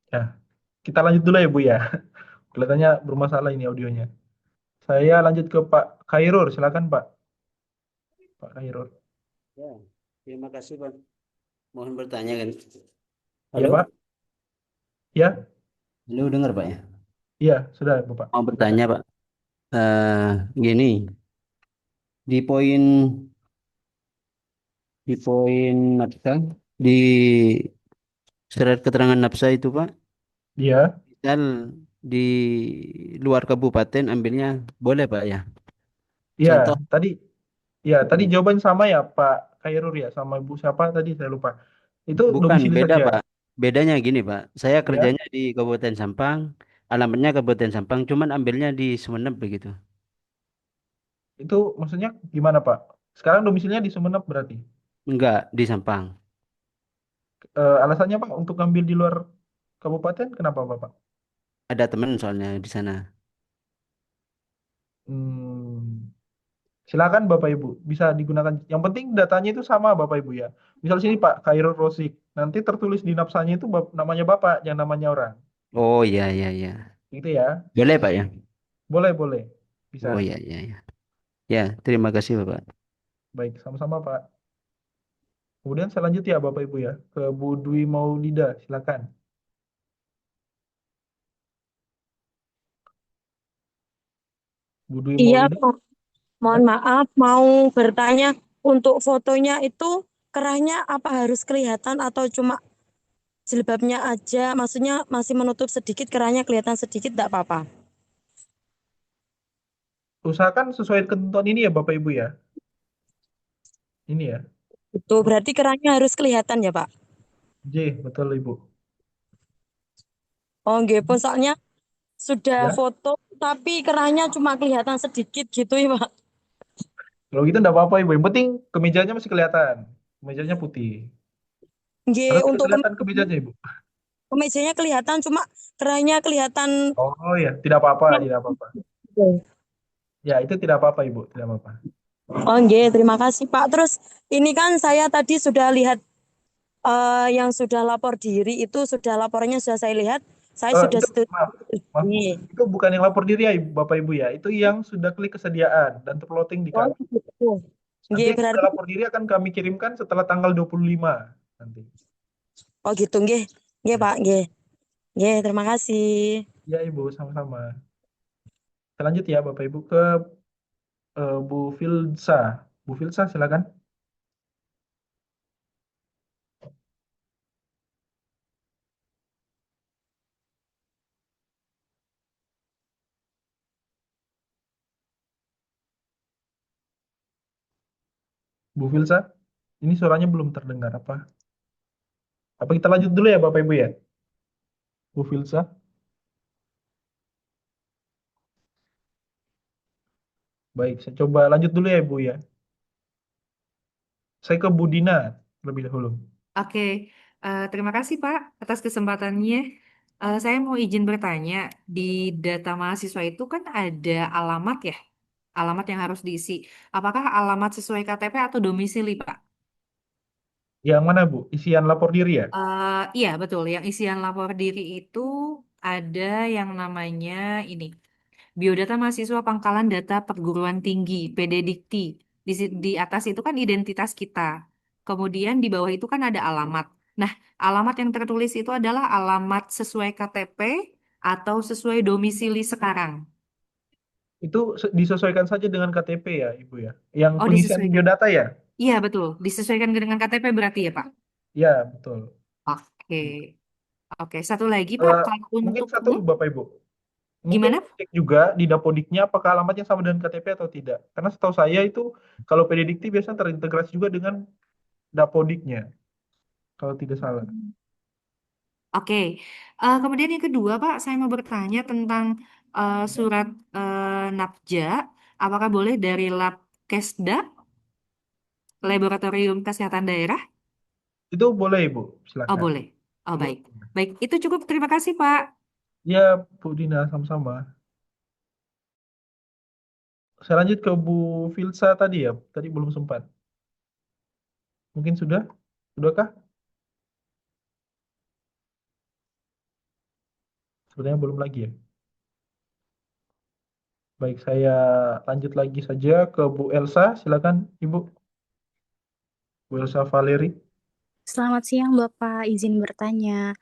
A: Ya, kita lanjut dulu ya Bu ya. Kelihatannya bermasalah ini audionya. Saya lanjut ke Pak Khairur, silakan Pak. Pak Khairur.
K: Ya, terima kasih Pak. Mohon bertanya kan.
A: Ya
K: Halo?
A: Pak. Ya,
K: Halo, dengar Pak ya?
A: iya sudah Bapak.
K: Mau
A: Silakan.
K: bertanya Pak. Gini, di poin nafsa di surat keterangan nafsa itu Pak,
A: Iya,
K: misal di luar kabupaten ambilnya boleh Pak ya?
A: iya.
K: Contoh
A: Tadi, ya tadi jawaban sama ya Pak Khairur ya sama Ibu siapa tadi saya lupa. Itu
K: bukan
A: domisili
K: beda
A: saja.
K: Pak. Bedanya gini Pak, saya
A: Ya,
K: kerjanya di Kabupaten Sampang, alamatnya Kabupaten Sampang, cuman ambilnya di Sumeneb begitu.
A: itu maksudnya gimana Pak? Sekarang domisilinya di Sumeneb berarti.
K: Enggak, di Sampang.
A: Alasannya Pak untuk ngambil di luar kabupaten kenapa Bapak?
K: Ada teman soalnya di sana.
A: Hmm, silakan Bapak Ibu bisa digunakan. Yang penting datanya itu sama Bapak Ibu ya. Misal sini Pak Khairul Rosik. Nanti tertulis di nafsanya itu namanya Bapak, yang namanya orang.
K: Oh iya iya iya.
A: Gitu ya.
K: Boleh Pak ya?
A: Boleh, boleh. Bisa.
K: Oh iya iya iya. Ya, terima kasih Bapak.
A: Baik, sama-sama Pak. Kemudian saya lanjut ya Bapak Ibu ya. Ke Bu Dwi Maulida, silakan. Bu Dwi
L: Iya,
A: Maulida.
L: Pak.
A: Ya.
L: Mohon maaf, mau bertanya untuk fotonya itu kerahnya apa harus kelihatan atau cuma jilbabnya aja? Maksudnya masih menutup sedikit, kerahnya kelihatan sedikit, tidak apa-apa.
A: Usahakan sesuai ketentuan ini ya Bapak Ibu ya. Ini ya.
L: Itu berarti kerahnya harus kelihatan ya, Pak?
A: J, betul Ibu.
L: Oh, nggih, pun soalnya sudah
A: Ya.
L: foto tapi kerahnya cuma kelihatan sedikit gitu ya, Pak.
A: Kalau gitu enggak apa-apa Ibu. Yang penting kemejanya masih kelihatan. Kemejanya putih.
L: Nggih,
A: Atau tidak
L: untuk
A: kelihatan kemejanya Ibu?
L: kemejanya kelihatan cuma kerahnya kelihatan.
A: Oh ya, tidak apa-apa, tidak apa-apa. Ya, itu tidak apa-apa Ibu, tidak apa-apa.
L: Oh, nggih, terima kasih, Pak. Terus ini kan saya tadi sudah lihat yang sudah lapor diri itu sudah laporannya sudah saya lihat, saya sudah
A: Itu
L: setuju.
A: maaf, maaf Bu.
L: Nih.
A: Itu bukan yang lapor diri ya Bapak Ibu ya. Itu yang sudah klik kesediaan dan terploting di
L: Oh,
A: kami.
L: gitu.
A: Nanti
L: Nggih,
A: yang sudah
L: berarti
A: lapor diri akan kami kirimkan setelah tanggal 25 nanti.
L: oh gitu nggih. Nggih,
A: Ya,
L: Pak, nggih. Nggih, terima kasih.
A: ya Ibu, sama-sama. Selanjut ya Bapak Ibu ke Bu Filsa. Bu Filsa silakan. Bu Filsa, ini suaranya belum terdengar apa? Apa kita lanjut dulu ya Bapak Ibu ya? Bu Filsa. Baik, saya coba lanjut dulu ya Ibu ya. Saya ke Bu Dina lebih dahulu.
M: Oke, terima kasih Pak atas kesempatannya. Saya mau izin bertanya, di data mahasiswa itu kan ada alamat ya, alamat yang harus diisi. Apakah alamat sesuai KTP atau domisili, Pak?
A: Yang mana Bu? Isian lapor diri ya?
M: Iya betul, yang isian lapor diri itu ada yang namanya ini. Biodata mahasiswa pangkalan data perguruan tinggi, PDDikti. Di atas itu kan identitas kita. Kemudian di bawah itu kan ada alamat. Nah, alamat yang tertulis itu adalah alamat sesuai KTP atau sesuai domisili sekarang.
A: Itu disesuaikan saja dengan KTP ya Ibu ya. Yang
M: Oh,
A: pengisian
M: disesuaikan.
A: biodata ya?
M: Iya, betul. Disesuaikan dengan KTP berarti ya, Pak?
A: Ya, betul.
M: Oke. Oke, satu lagi, Pak. Kalau
A: Mungkin
M: untuk...
A: satu Bapak Ibu. Mungkin
M: Gimana?
A: cek juga di Dapodiknya apakah alamatnya sama dengan KTP atau tidak. Karena setahu saya itu kalau PDDikti biasanya terintegrasi juga dengan Dapodiknya. Kalau tidak salah.
M: Oke, kemudian yang kedua, Pak, saya mau bertanya tentang surat Napja. Apakah boleh dari Lab Kesda, Laboratorium Kesehatan Daerah?
A: Itu boleh Ibu,
M: Oh,
A: silakan.
M: boleh. Oh,
A: Boleh.
M: baik. Baik, itu cukup. Terima kasih, Pak.
A: Ya, Bu Dina, sama-sama. Saya lanjut ke Bu Filsa tadi ya. Tadi belum sempat. Mungkin sudah? Sudahkah? Sebenarnya belum lagi ya. Baik, saya lanjut lagi saja ke Bu Elsa. Silakan, Ibu. Bu Elsa Valeri.
N: Selamat siang Bapak, izin bertanya.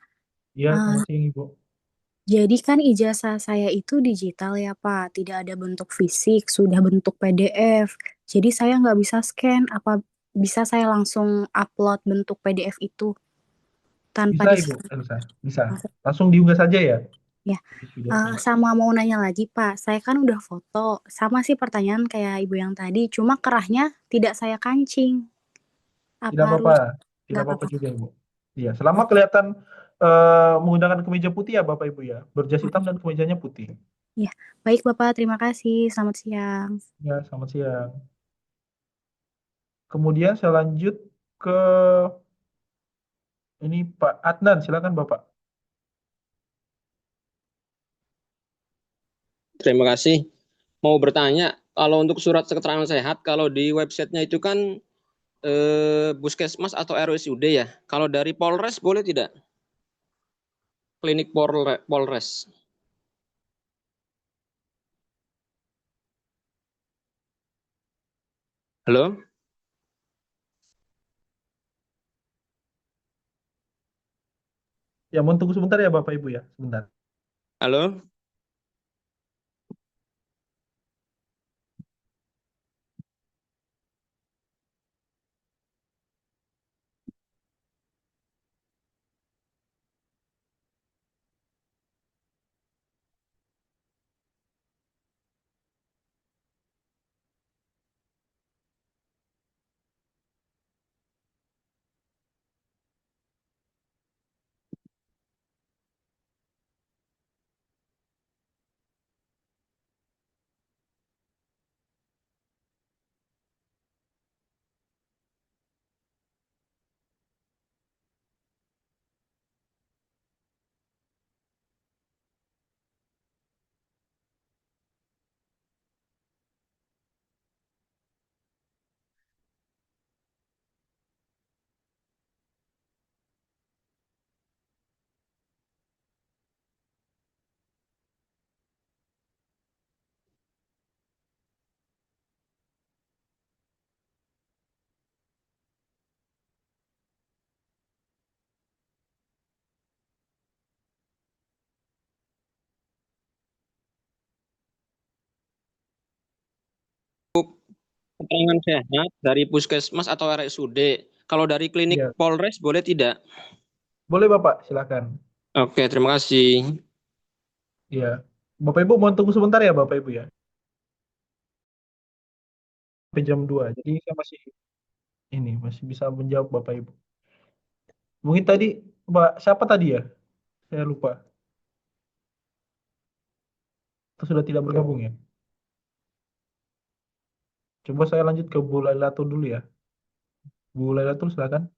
A: Iya,
N: Eh,
A: selamat siang, Ibu.
N: jadi kan ijazah saya itu digital ya Pak, tidak ada bentuk fisik, sudah bentuk PDF. Jadi saya nggak bisa scan, apa bisa saya langsung upload bentuk PDF itu tanpa
A: Bisa,
N: di
A: Ibu Elsa. Bisa. Langsung diunggah saja ya.
N: ya.
A: Di PDF-nya.
N: Sama mau nanya lagi Pak, saya kan udah foto, sama sih pertanyaan kayak Ibu yang tadi, cuma kerahnya tidak saya kancing. Apa
A: Tidak apa-apa.
N: harus
A: Tidak
N: nggak
A: apa-apa
N: apa-apa?
A: juga, Ibu. Iya, selama kelihatan menggunakan kemeja putih ya, Bapak Ibu ya. Berjas hitam dan kemejanya putih.
N: Ya, baik Bapak, terima kasih. Selamat siang.
A: Ya, selamat siang. Kemudian saya lanjut ke ini Pak Adnan, silakan Bapak.
O: Terima kasih. Mau bertanya, kalau untuk surat keterangan sehat, kalau di websitenya itu kan Puskesmas atau RSUD ya. Kalau dari Polres boleh tidak? Klinik Polres. Halo?
A: Ya, mohon tunggu sebentar ya Bapak Ibu ya, sebentar.
O: Halo? keterangan sehat dari puskesmas atau RSUD. Kalau dari klinik
A: Iya,
O: Polres boleh tidak?
A: boleh Bapak, silakan.
O: Oke, terima kasih.
A: Iya. Bapak Ibu mau tunggu sebentar ya Bapak Ibu ya. Sampai jam 2. Jadi saya masih bisa menjawab Bapak Ibu. Mungkin tadi Mbak siapa tadi ya? Saya lupa. Atau sudah tidak bergabung ya? Coba saya lanjut ke Bu Lailatul dulu ya. Bu Lailatul silakan.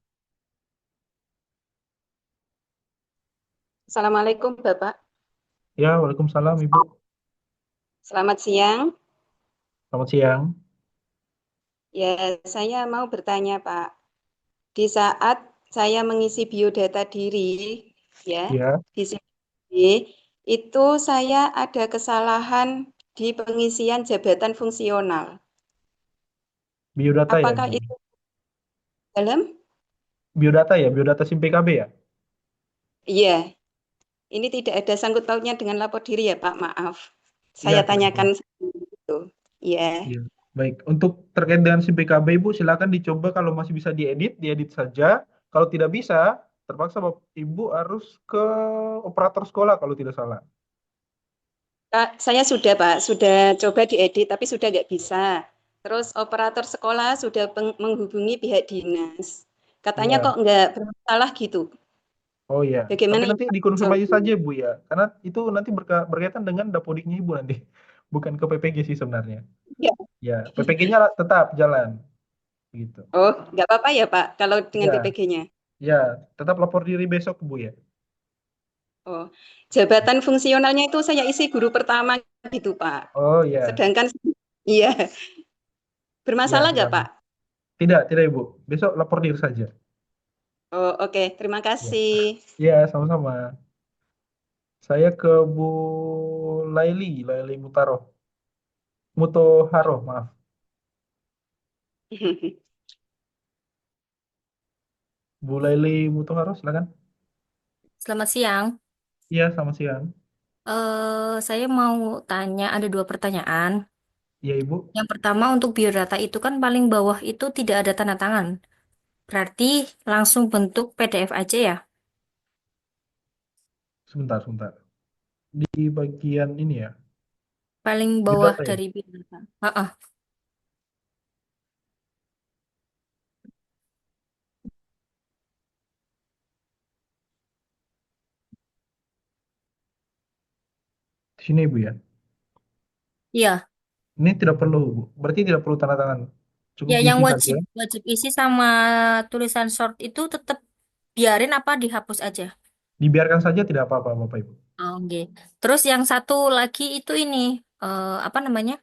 P: Assalamualaikum Bapak.
A: Ya, Waalaikumsalam Ibu.
P: Selamat siang.
A: Selamat siang.
P: Ya, saya mau bertanya Pak. Di saat saya mengisi biodata diri, ya,
A: Ya,
P: di sini itu saya ada kesalahan di pengisian jabatan fungsional.
A: biodata ya
P: Apakah
A: Ibu.
P: itu dalam?
A: Biodata ya, biodata SIM PKB ya.
P: Iya, ini tidak ada sangkut pautnya dengan lapor diri ya Pak, maaf.
A: Iya,
P: Saya
A: tidak
P: tanyakan
A: apa-apa.
P: itu. Iya.
A: Iya. Baik, untuk terkait dengan SIM PKB Ibu silakan dicoba kalau masih bisa diedit saja. Kalau tidak bisa, terpaksa Ibu harus ke operator sekolah kalau tidak salah.
P: Kak, saya sudah Pak, sudah coba diedit tapi sudah nggak bisa. Terus operator sekolah sudah menghubungi pihak dinas. Katanya
A: Ya.
P: kok nggak bermasalah gitu.
A: Oh iya, tapi
P: Bagaimana
A: nanti
P: Pak?
A: dikonfirmasi saja Bu ya, karena itu nanti berkaitan dengan dapodiknya Ibu nanti, bukan ke PPG sih sebenarnya.
P: Ya.
A: Ya, PPG-nya tetap jalan, gitu.
P: Oh, nggak apa-apa ya Pak kalau dengan
A: Ya,
P: PPG-nya.
A: ya, tetap lapor diri besok Bu ya.
P: Oh, jabatan fungsionalnya itu saya isi guru pertama gitu Pak.
A: Oh ya,
P: Sedangkan iya,
A: ya
P: bermasalah nggak
A: silakan.
P: Pak?
A: Tidak Ibu, besok lapor diri saja.
P: Oh, oke, terima
A: Ya,
P: kasih.
A: ya sama-sama. Saya ke Bu Laili Mutoharo, maaf. Bu Laili Mutoharo, silakan.
Q: Selamat siang.
A: Iya, selamat siang.
Q: Saya mau tanya ada dua pertanyaan.
A: Iya Ibu,
Q: Yang pertama untuk biodata itu kan paling bawah itu tidak ada tanda tangan. Berarti langsung bentuk PDF aja ya?
A: sebentar. Di bagian ini ya,
Q: Paling bawah
A: biodata ya.
Q: dari biodata. Heeh.
A: Di sini Ibu ya.
Q: Iya.
A: Ini tidak perlu, Bu. Berarti tidak perlu tanda tangan. Cukup
Q: Ya, yang
A: diisi saja.
Q: wajib wajib isi sama tulisan short itu tetap biarin apa dihapus aja?
A: Dibiarkan saja tidak apa-apa, Bapak Ibu.
Q: Oke. Terus yang satu lagi itu ini apa namanya?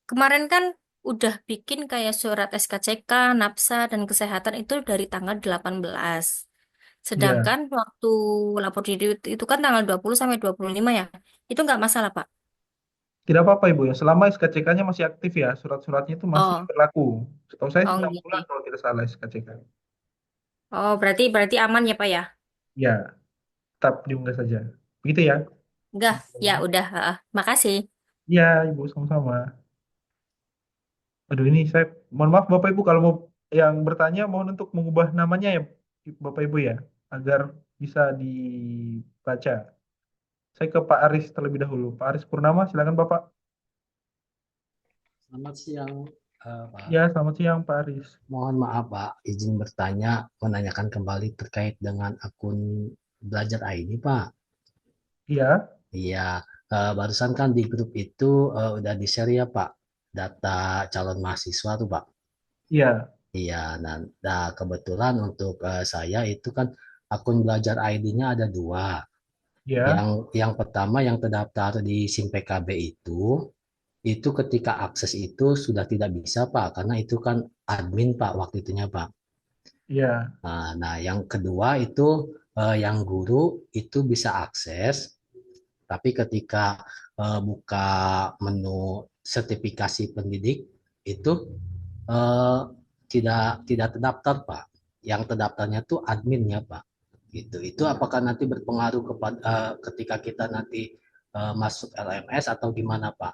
Q: Kemarin kan udah bikin kayak surat SKCK, NAPSA, dan kesehatan itu dari tanggal 18.
A: Iya,
Q: Sedangkan waktu lapor diri itu kan tanggal 20 sampai 25 ya. Itu nggak masalah, Pak.
A: tidak apa-apa Ibu ya. Selama SKCK-nya masih aktif ya, surat-suratnya itu masih
Q: Oh,
A: berlaku. Setahu saya
Q: oh
A: 6 bulan
Q: gitu.
A: kalau tidak salah SKCK.
Q: Oh, berarti berarti aman ya, Pak ya?
A: Ya, tetap diunggah saja. Begitu ya.
Q: Enggak, ya udah. Makasih.
A: Iya, Ibu sama-sama. Aduh, ini saya mohon maaf Bapak Ibu kalau mau yang bertanya mohon untuk mengubah namanya ya Bapak Ibu ya, agar bisa dibaca. Saya ke Pak Aris terlebih dahulu. Pak Aris Purnama, silakan Bapak.
R: Selamat siang, Pak.
A: Ya, selamat siang Pak Aris.
R: Mohon maaf, Pak. Izin bertanya, menanyakan kembali terkait dengan akun Belajar ID, Pak.
A: Iya,
R: Iya, barusan kan di grup itu udah di-share ya, Pak, data calon mahasiswa tuh, Pak.
A: iya,
R: Iya, nah kebetulan untuk saya itu kan akun Belajar ID-nya ada dua.
A: iya,
R: Yang pertama yang terdaftar di SIM PKB itu ketika akses itu sudah tidak bisa Pak, karena itu kan admin Pak waktu itunya Pak.
A: iya,
R: Nah, yang kedua itu yang guru itu bisa akses, tapi ketika buka menu sertifikasi pendidik itu eh, tidak terdaftar Pak. Yang terdaftarnya tuh adminnya Pak. Gitu. Itu apakah nanti berpengaruh kepada ketika kita nanti masuk LMS atau gimana Pak?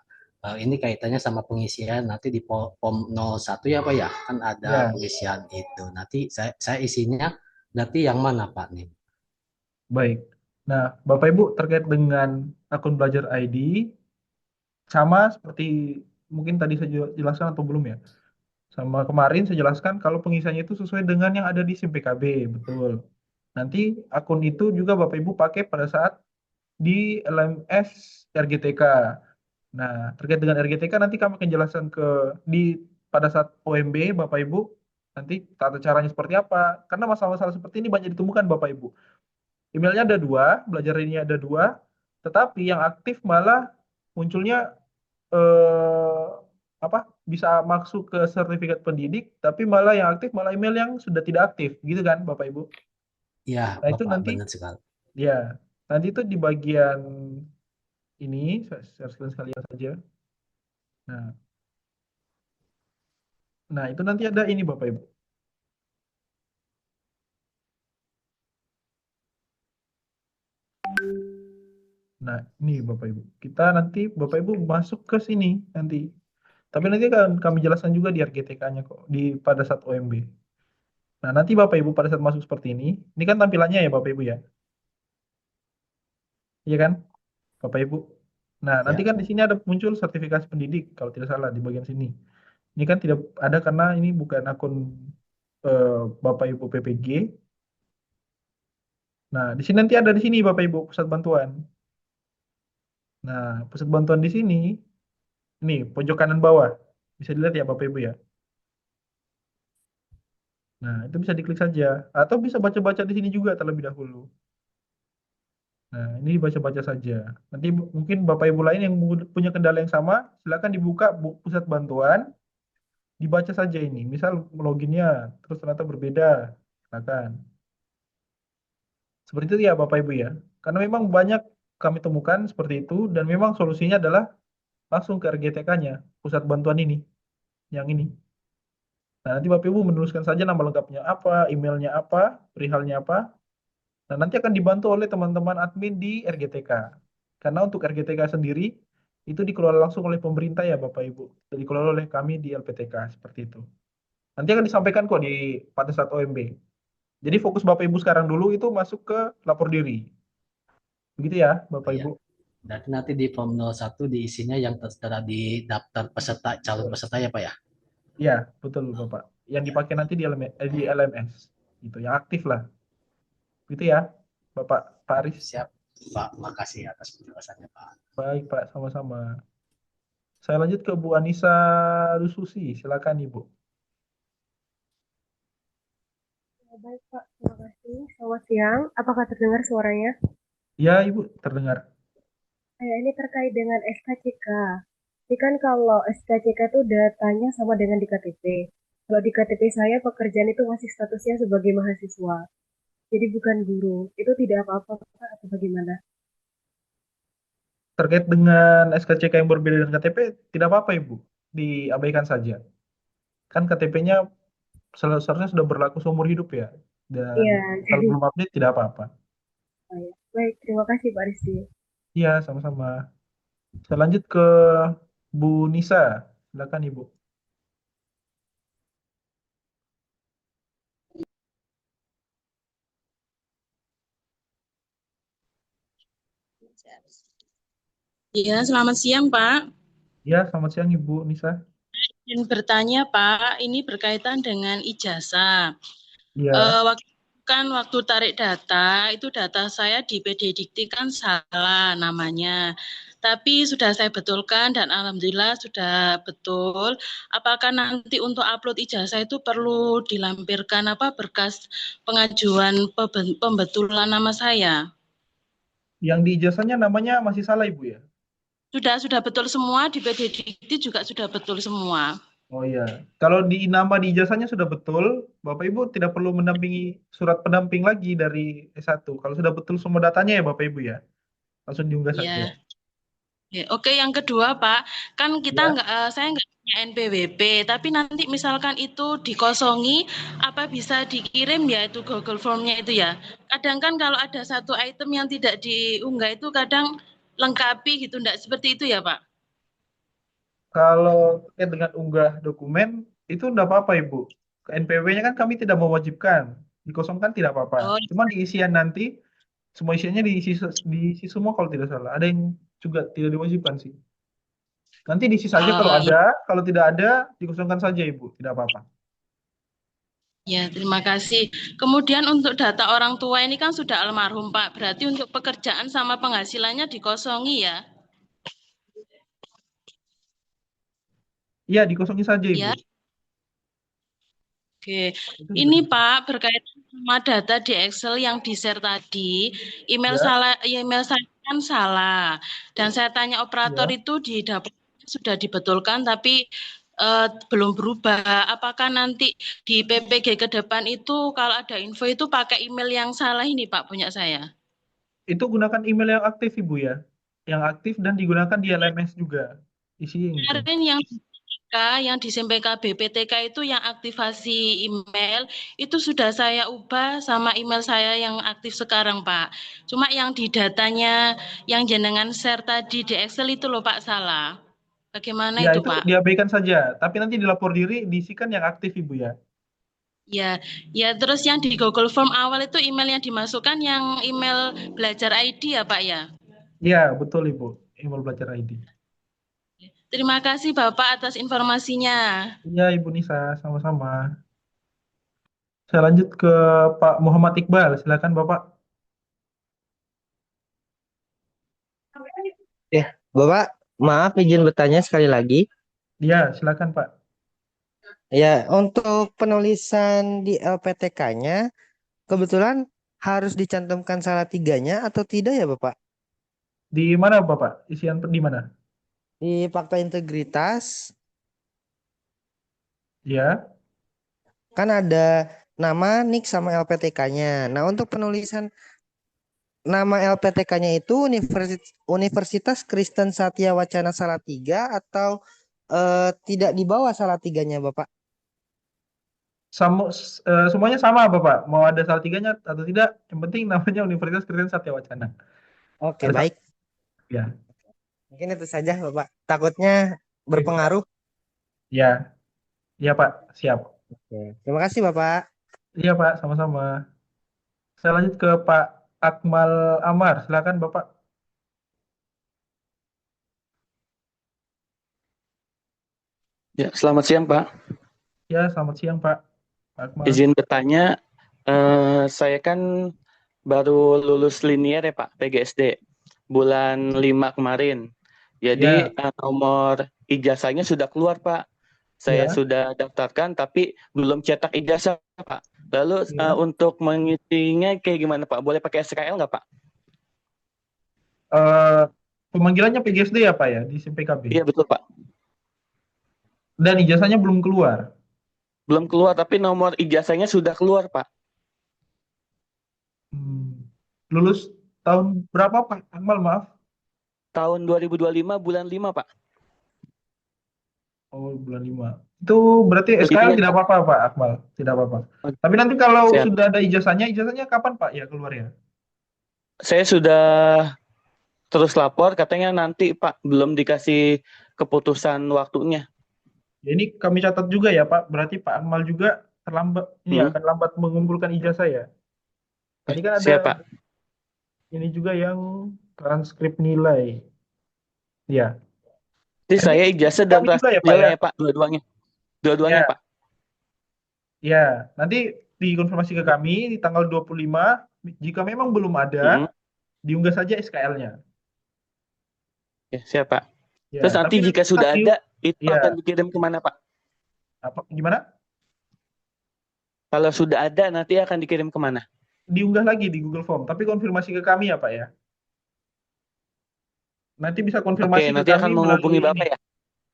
R: ini kaitannya sama pengisian nanti di POM 01 ya Pak ya, kan ada
A: Ya,
R: pengisian itu. Nanti saya isinya nanti yang mana Pak nih?
A: baik. Nah, Bapak Ibu terkait dengan akun Belajar ID, sama seperti mungkin tadi saya jelaskan atau belum ya? Sama kemarin saya jelaskan kalau pengisiannya itu sesuai dengan yang ada di SIM PKB, betul. Nanti akun itu juga Bapak Ibu pakai pada saat di LMS RGTK. Nah, terkait dengan RGTK nanti kami akan jelaskan di pada saat OMB Bapak Ibu, nanti tata caranya seperti apa. Karena masalah-masalah seperti ini banyak ditemukan Bapak Ibu. Emailnya ada dua, belajar ini ada dua, tetapi yang aktif malah munculnya eh, apa bisa masuk ke sertifikat pendidik, tapi malah yang aktif malah email yang sudah tidak aktif, gitu kan Bapak Ibu?
R: Iya
A: Nah itu
R: Bapak,
A: nanti
R: benar sekali.
A: ya nanti itu di bagian ini saya share sekalian saja. Nah, nah itu nanti ada ini Bapak Ibu. Nah, ini Bapak Ibu. Kita nanti Bapak Ibu masuk ke sini nanti. Tapi nanti akan kami jelaskan juga di RGTK-nya kok di pada saat OMB. Nah, nanti Bapak Ibu pada saat masuk seperti ini kan tampilannya ya Bapak Ibu ya. Iya kan? Bapak Ibu. Nah, nanti
R: Ya.
A: kan di sini ada muncul sertifikasi pendidik kalau tidak salah di bagian sini. Ini kan tidak ada karena ini bukan akun eh, Bapak Ibu PPG. Nah, di sini nanti ada di sini Bapak Ibu pusat bantuan. Nah, pusat bantuan di sini ini pojok kanan bawah. Bisa dilihat ya Bapak Ibu ya. Nah, itu bisa diklik saja atau bisa baca-baca di sini juga terlebih dahulu. Nah, ini dibaca-baca saja. Nanti mungkin Bapak Ibu lain yang punya kendala yang sama, silakan dibuka pusat bantuan, dibaca saja ini. Misal loginnya terus ternyata berbeda, silakan. Seperti itu ya Bapak Ibu ya. Karena memang banyak kami temukan seperti itu dan memang solusinya adalah langsung ke RGTK-nya, pusat bantuan ini, yang ini. Nah, nanti Bapak Ibu menuliskan saja nama lengkapnya apa, emailnya apa, perihalnya apa. Nah, nanti akan dibantu oleh teman-teman admin di RGTK. Karena untuk RGTK sendiri, itu dikelola langsung oleh pemerintah ya Bapak Ibu. Dikelola oleh kami di LPTK, seperti itu. Nanti akan disampaikan kok pada saat OMB. Jadi fokus Bapak Ibu sekarang dulu itu masuk ke lapor diri. Begitu ya Bapak
R: Iya.
A: Ibu.
R: Dan nanti di form 01 diisinya yang tertera di daftar peserta calon peserta ya Pak ya.
A: Iya, betul Bapak. Yang dipakai nanti di LMS. Gitu, yang aktif lah. Gitu ya Bapak Pak Aris.
R: Siap Pak, makasih atas penjelasannya Pak.
A: Baik Pak, sama-sama. Saya lanjut ke Bu Anissa Rususi. Silakan Ibu.
S: Baik Pak, terima kasih. Selamat siang. Apakah terdengar suaranya?
A: Ya Ibu, terdengar.
S: Ini terkait dengan SKCK. Jadi kan kalau SKCK itu datanya sama dengan di KTP. Kalau di KTP saya pekerjaan itu masih statusnya sebagai mahasiswa. Jadi bukan guru. Itu tidak apa-apa Pak, atau bagaimana?
A: Terkait dengan SKCK yang berbeda dengan KTP, tidak apa-apa Ibu. Diabaikan saja. Kan KTP-nya seharusnya sudah berlaku seumur hidup ya. Dan
S: Iya.
A: kalau belum update tidak apa-apa.
S: Baik, terima kasih Pak Rizky.
A: Iya, sama-sama. Saya lanjut ke Bu Nisa. Silakan Ibu.
L: Ya, selamat siang, Pak.
A: Ya, selamat siang Ibu Nisa.
L: Ingin bertanya, Pak, ini berkaitan dengan ijazah.
A: Iya.
L: Waktu tarik data, itu data saya di PD Dikti kan salah namanya. Tapi sudah saya betulkan dan alhamdulillah sudah betul. Apakah nanti untuk upload ijazah itu perlu dilampirkan berkas pengajuan pembetulan nama saya?
A: Yang di ijazahnya namanya masih salah Ibu ya?
L: Sudah betul semua, di PD Dikti juga sudah betul semua.
A: Oh iya, kalau di nama di ijazahnya sudah betul, Bapak Ibu tidak perlu mendampingi surat pendamping lagi dari S1. Kalau sudah betul semua datanya ya Bapak Ibu ya, langsung diunggah saja.
L: Ya, oke, yang kedua Pak, kan kita saya nggak punya NPWP, tapi nanti misalkan itu dikosongi, apa bisa dikirim ya itu Google Form-nya itu ya? Kadang kan kalau ada satu item yang tidak diunggah itu kadang lengkapi gitu, enggak seperti itu ya Pak?
A: Kalau terkait dengan unggah dokumen itu enggak apa-apa Ibu. Ke NPWP-nya kan kami tidak mewajibkan. Dikosongkan tidak apa-apa.
Q: Oh,
A: Cuma di isian nanti semua isiannya diisi semua kalau tidak salah. Ada yang juga tidak diwajibkan sih. Nanti diisi saja kalau
Q: iya.
A: ada, kalau tidak ada dikosongkan saja Ibu, tidak apa-apa.
T: Ya, terima kasih. Kemudian untuk data orang tua ini kan sudah almarhum, Pak. Berarti untuk pekerjaan sama penghasilannya dikosongi ya?
A: Iya, dikosongin saja Ibu.
T: Ya, oke. Ini Pak, berkaitan sama data di Excel yang di-share tadi, email
A: Ya,
T: saya kan salah. Dan saya tanya operator
A: ya.
T: itu di dapur sudah dibetulkan, tapi belum berubah. Apakah nanti di PPG ke depan itu kalau ada info itu pakai email yang salah ini Pak punya saya?
A: Itu gunakan email yang aktif Ibu ya. Yang aktif dan digunakan di LMS juga. Isi yang itu.
T: Kemarin yang di SMPK BPTK itu yang aktivasi email itu sudah saya ubah sama email saya yang aktif sekarang Pak. Cuma yang di datanya yang jenengan share tadi di Excel itu loh Pak salah. Bagaimana
A: Ya,
T: itu
A: itu
T: Pak?
A: diabaikan saja. Tapi nanti di lapor diri diisikan yang aktif Ibu ya.
T: Ya, ya terus yang di Google Form awal itu email yang dimasukkan yang email belajar ID ya Pak ya.
A: Iya, betul Ibu. Email belajar ID.
T: Terima kasih Bapak atas informasinya.
A: Iya Ibu Nisa, sama-sama. Saya lanjut ke Pak Muhammad Iqbal. Silakan Bapak.
C: Bapak, maaf izin bertanya sekali lagi.
A: Iya, silakan Pak.
C: Ya, untuk penulisan di LPTK-nya, kebetulan harus dicantumkan salah tiganya atau tidak ya Bapak?
A: Di mana Bapak? Isian di mana?
C: Di fakta integritas,
A: Ya.
C: kan ada nama, nik, sama LPTK-nya. Nah, untuk penulisan nama LPTK-nya itu Universitas Kristen Satya Wacana Salatiga atau tidak di bawah Salatiganya, Bapak?
A: Semuanya sama Bapak. Mau ada salah tiganya atau tidak, yang penting namanya Universitas Kristen Satya Wacana.
C: Oke,
A: Ada
C: baik.
A: Ya.
C: Mungkin itu saja, Bapak. Takutnya berpengaruh.
A: Ya. Ya Pak, siap.
C: Oke. Terima kasih, Bapak.
A: Iya Pak, sama-sama. Saya lanjut ke Pak Akmal Amar. Silakan Bapak.
U: Ya, selamat siang Pak.
A: Ya, selamat siang Pak. Pak Akmal.
U: Izin bertanya, saya kan baru lulus linier ya Pak, PGSD, bulan 5 kemarin. Jadi nomor ijazahnya sudah keluar Pak. Saya
A: Ya.
U: sudah daftarkan tapi belum cetak ijazah Pak. Lalu untuk mengisinya kayak gimana Pak? Boleh pakai SKL nggak Pak?
A: Pemanggilannya PGSD ya Pak ya, di SIMPKB?
U: Iya betul Pak.
A: Dan ijazahnya belum keluar?
U: Belum keluar, tapi nomor ijazahnya sudah keluar Pak.
A: Lulus tahun berapa Pak Akmal, maaf?
U: Tahun 2025 bulan 5 Pak.
A: Oh, bulan 5. Itu berarti SKL tidak apa-apa Pak Akmal, tidak apa-apa. Tapi nanti kalau
U: Siap.
A: sudah ada ijazahnya kapan Pak ya keluar ya?
U: Saya sudah terus lapor, katanya nanti Pak, belum dikasih keputusan waktunya.
A: Ya, ini kami catat juga ya Pak, berarti Pak Akmal juga terlambat, ini akan lambat mengumpulkan ijazah ya. Tadi kan ada
U: Siap Pak.
A: ini juga yang transkrip nilai. Ya.
U: Jadi saya ijazah dan
A: Kami juga
U: transkrip
A: ya, Pak,
U: nilai
A: ya?
U: ya Pak, dua-duanya. Dua-duanya
A: Ya.
U: Pak.
A: Ya, nanti dikonfirmasi ke kami di tanggal 25, jika memang belum ada, diunggah saja SKL-nya.
U: Ya, siap Pak.
A: Ya,
U: Terus nanti
A: tapi
U: jika sudah
A: di-
U: ada, itu
A: ya.
U: akan dikirim kemana Pak?
A: Apa, gimana?
U: Kalau sudah ada, nanti akan dikirim kemana?
A: Diunggah lagi di Google Form, tapi konfirmasi ke kami ya Pak ya. Nanti bisa konfirmasi
U: Oke,
A: ke
U: nanti akan
A: kami
U: menghubungi
A: melalui
U: Bapak
A: ini.
U: ya?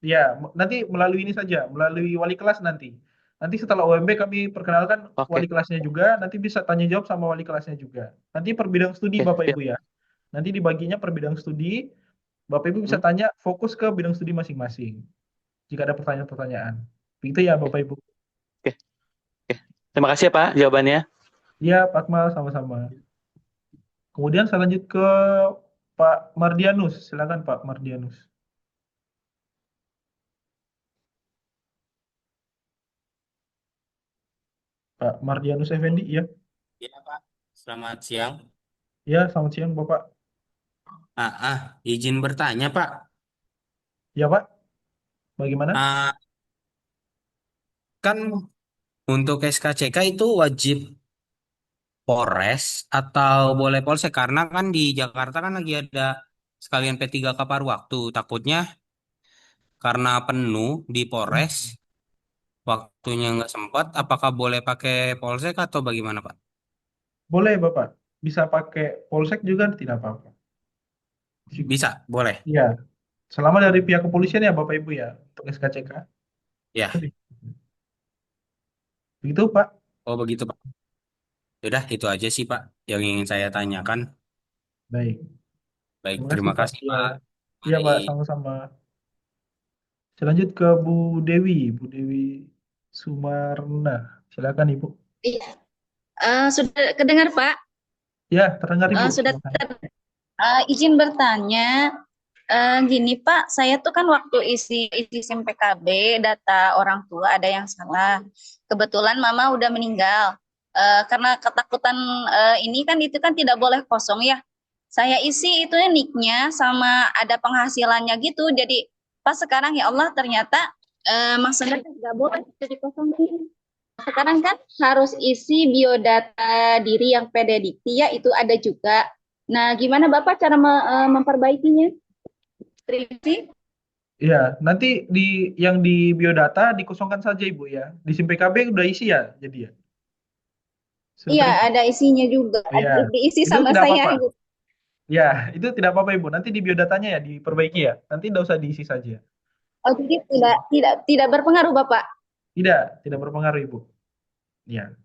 A: Ya, nanti melalui ini saja, melalui wali kelas nanti. Nanti setelah OMB kami perkenalkan wali kelasnya juga, nanti bisa tanya jawab sama wali kelasnya juga. Nanti per bidang studi
U: Oke,
A: Bapak
U: siap.
A: Ibu ya. Nanti dibaginya per bidang studi, Bapak Ibu bisa tanya fokus ke bidang studi masing-masing. Jika ada pertanyaan-pertanyaan. Begitu ya Bapak Ibu.
U: Terima kasih ya Pak jawabannya.
A: Iya Pak Akmal, sama-sama. Kemudian saya lanjut ke Pak Mardianus. Silakan Pak Mardianus. Pak Mardianus Effendi, ya.
E: Ya, Pak. Selamat siang.
A: Ya, selamat siang, Bapak.
E: Izin bertanya, Pak.
A: Ya, Pak. Bagaimana?
E: Kan untuk SKCK itu wajib Polres atau boleh Polsek? Karena kan di Jakarta kan lagi ada sekalian P3K paruh waktu. Takutnya karena penuh di Polres, waktunya nggak sempat. Apakah boleh pakai Polsek atau bagaimana, Pak?
A: Boleh, Bapak. Bisa pakai Polsek juga tidak apa-apa.
E: Bisa, boleh.
A: Ya, selama dari pihak kepolisian ya, Bapak Ibu ya, untuk SKCK.
E: Ya.
A: Begitu, Pak.
E: Oh, begitu, Pak. Udah, itu aja sih, Pak, yang ingin saya tanyakan.
A: Baik.
E: Baik,
A: Terima
E: terima
A: kasih, Pak.
E: kasih, Pak.
A: Iya, Pak,
E: Mari.
A: sama-sama. Selanjut ke Bu Dewi, Bu Dewi Sumarna. Silakan, Ibu.
V: Iya, sudah kedengar Pak?
A: Ya, terdengar, Ibu.
V: Sudah izin bertanya, gini Pak, saya tuh kan waktu isi SIM PKB data orang tua ada yang salah. Kebetulan Mama udah meninggal. Karena ketakutan ini kan itu kan tidak boleh kosong ya. Saya isi itu nicknya sama ada penghasilannya gitu. Jadi pas sekarang ya Allah ternyata maksudnya tidak boleh jadi kosongin. Sekarang kan harus isi biodata diri yang PD Dikti ya, itu ada juga. Nah, gimana Bapak cara memperbaikinya? Terima kasih.
A: Iya, nanti yang di biodata dikosongkan saja, Ibu ya. Di SIM PKB udah isi ya, jadi ya.
V: Iya, ada isinya juga.
A: Iya.
V: Diisi
A: Itu
V: sama
A: tidak
V: saya.
A: apa-apa. Ya, itu tidak apa-apa, Ibu. Nanti di biodatanya ya diperbaiki ya. Nanti tidak usah diisi saja.
V: Oh, jadi tidak berpengaruh Bapak.
A: Tidak berpengaruh, Ibu. Ya.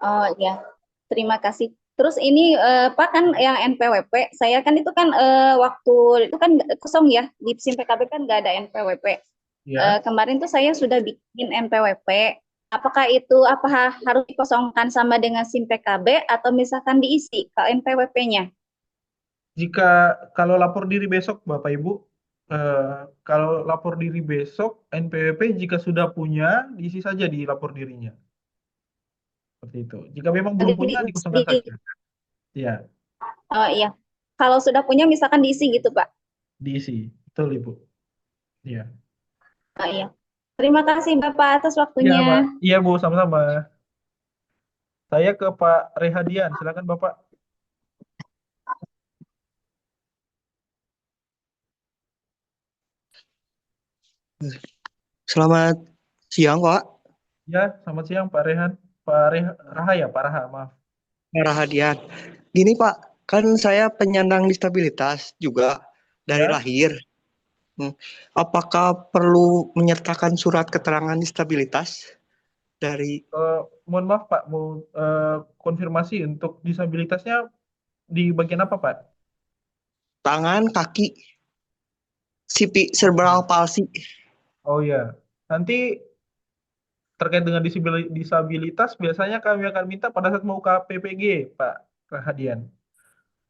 V: Oh ya, terima kasih. Terus ini Pak kan yang NPWP, saya kan itu kan waktu itu kan kosong ya, di SIM PKB kan nggak ada NPWP.
A: Ya.
V: Kemarin tuh saya sudah bikin NPWP. Apakah itu harus dikosongkan sama dengan SIM PKB atau misalkan diisi ke NPWP-nya?
A: Kalau lapor diri besok, Bapak Ibu, kalau lapor diri besok, NPWP jika sudah punya, diisi saja di lapor dirinya. Seperti itu. Jika memang belum punya, dikosongkan saja. Iya.
V: Oh iya. Kalau sudah punya misalkan diisi gitu, Pak.
A: Diisi. Betul, Ibu. Iya.
V: Oh iya. Terima kasih Bapak atas
A: Iya,
V: waktunya.
A: Pak. Iya, Bu, sama-sama. Saya ke Pak Rehadian. Silakan, Bapak.
W: Selamat siang, Pak.
A: Ya, selamat siang, Pak Rehan. Raha ya, Pak Raha, maaf.
W: Rahadian. Gini, Pak, kan saya penyandang disabilitas juga dari
A: Ya.
W: lahir. Apakah perlu menyertakan surat keterangan disabilitas dari
A: Mohon maaf, Pak, mau konfirmasi untuk disabilitasnya di bagian apa, Pak?
W: tangan, kaki, cerebral palsy?
A: Oh ya, nanti terkait dengan disabilitas biasanya kami akan minta pada saat mau KPPG, Pak Rahadian.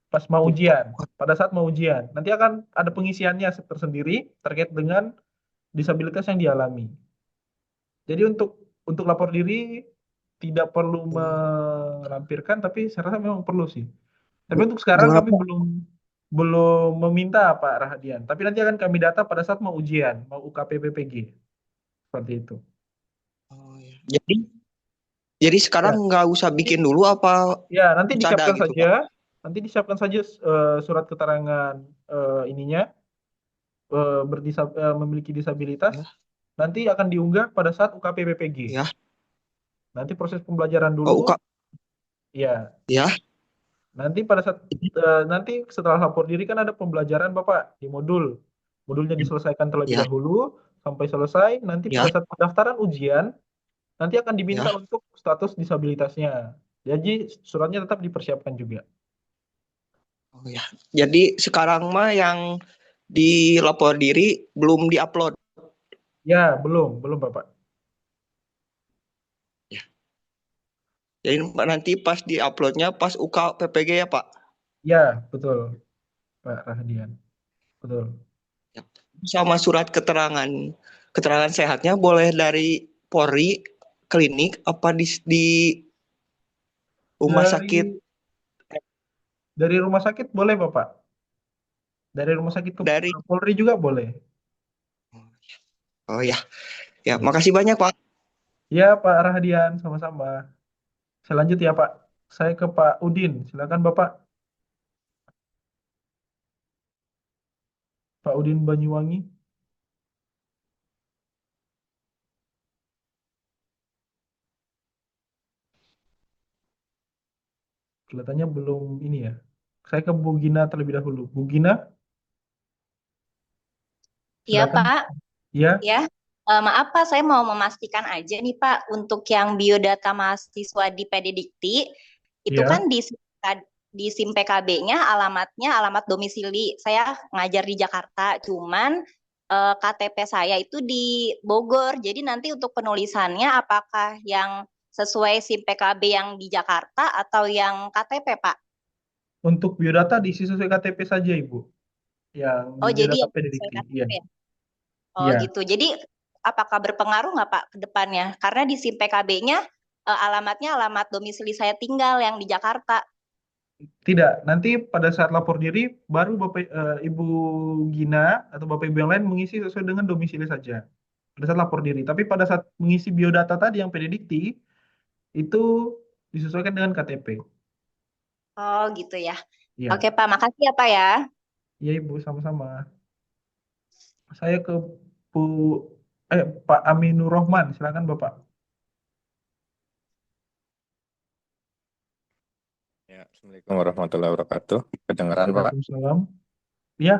A: Pas mau ujian, pada saat mau ujian. Nanti akan ada pengisiannya tersendiri terkait dengan disabilitas yang dialami. Jadi untuk lapor diri tidak perlu melampirkan, tapi saya rasa memang perlu sih. Tapi untuk sekarang
W: Gimana,
A: kami
W: Pak?
A: belum meminta, Pak Rahadian. Tapi nanti akan kami data pada saat mau ujian, mau UKPPPG. Seperti itu.
W: Jadi sekarang nggak usah bikin dulu apa?
A: Ya, nanti
W: Bisa ada
A: disiapkan
W: gitu,
A: saja.
W: Pak?
A: Nanti disiapkan saja surat keterangan ininya memiliki disabilitas. Nanti akan diunggah pada saat UKPPPG.
W: Ya.
A: Nanti proses pembelajaran
W: Oh,
A: dulu. Ya.
W: Ya.
A: Nanti pada saat nanti setelah lapor diri kan ada pembelajaran Bapak di modul. Modulnya diselesaikan terlebih
W: Ya.
A: dahulu sampai selesai. Nanti
W: Ya.
A: pada saat pendaftaran ujian nanti akan diminta untuk status disabilitasnya. Jadi suratnya tetap dipersiapkan juga.
W: Oh ya. Jadi sekarang mah yang di lapor diri belum diupload.
A: Ya, belum Bapak.
W: Jadi nanti pas diuploadnya pas UK PPG ya, Pak?
A: Ya, betul, Pak Rahadian. Betul.
W: Sama surat keterangan sehatnya boleh dari Polri klinik apa di rumah sakit?
A: Dari rumah sakit boleh Bapak. Dari rumah sakit ke
W: Dari
A: Polri juga boleh.
W: Oh ya, ya
A: Ya.
W: makasih banyak Pak.
A: Ya Pak Rahadian, sama-sama. Selanjutnya ya Pak, saya ke Pak Udin. Silakan Bapak. Pak Udin Banyuwangi. Kelihatannya belum ini ya. Saya ke Bu Gina terlebih dahulu. Bu Gina,
D: Iya
A: silakan.
D: Pak,
A: Ya,
D: ya. Maaf Pak, saya mau memastikan aja nih Pak, untuk yang biodata mahasiswa di PDDikti, itu
A: ya.
D: kan di SIM PKB-nya alamatnya alamat domisili. Saya ngajar di Jakarta, cuman KTP saya itu di Bogor. Jadi nanti untuk penulisannya apakah yang sesuai SIM PKB yang di Jakarta atau yang KTP Pak?
A: Untuk biodata diisi sesuai KTP saja Ibu. Yang di
D: Oh jadi
A: biodata
D: yang sesuai
A: PDDikti. Iya.
D: KTP ya? Oh
A: Iya.
D: gitu. Jadi apakah berpengaruh nggak Pak ke depannya? Karena di SIM PKB-nya alamatnya alamat domisili saya tinggal yang di Jakarta.
A: Tidak, nanti pada saat lapor diri baru Ibu Gina atau Bapak Ibu yang lain mengisi sesuai dengan domisili saja. Pada saat lapor diri. Tapi pada saat mengisi biodata tadi yang PDDikti itu disesuaikan dengan KTP.
D: Oh gitu ya.
A: Iya.
D: Oke Pak, makasih ya Pak ya.
A: Iya Ibu, sama-sama. Saya ke Bu Pak Aminur Rohman, silakan Bapak.
F: Ya, Assalamualaikum warahmatullahi wabarakatuh. Kedengaran, Pak?
A: Waalaikumsalam. Iya,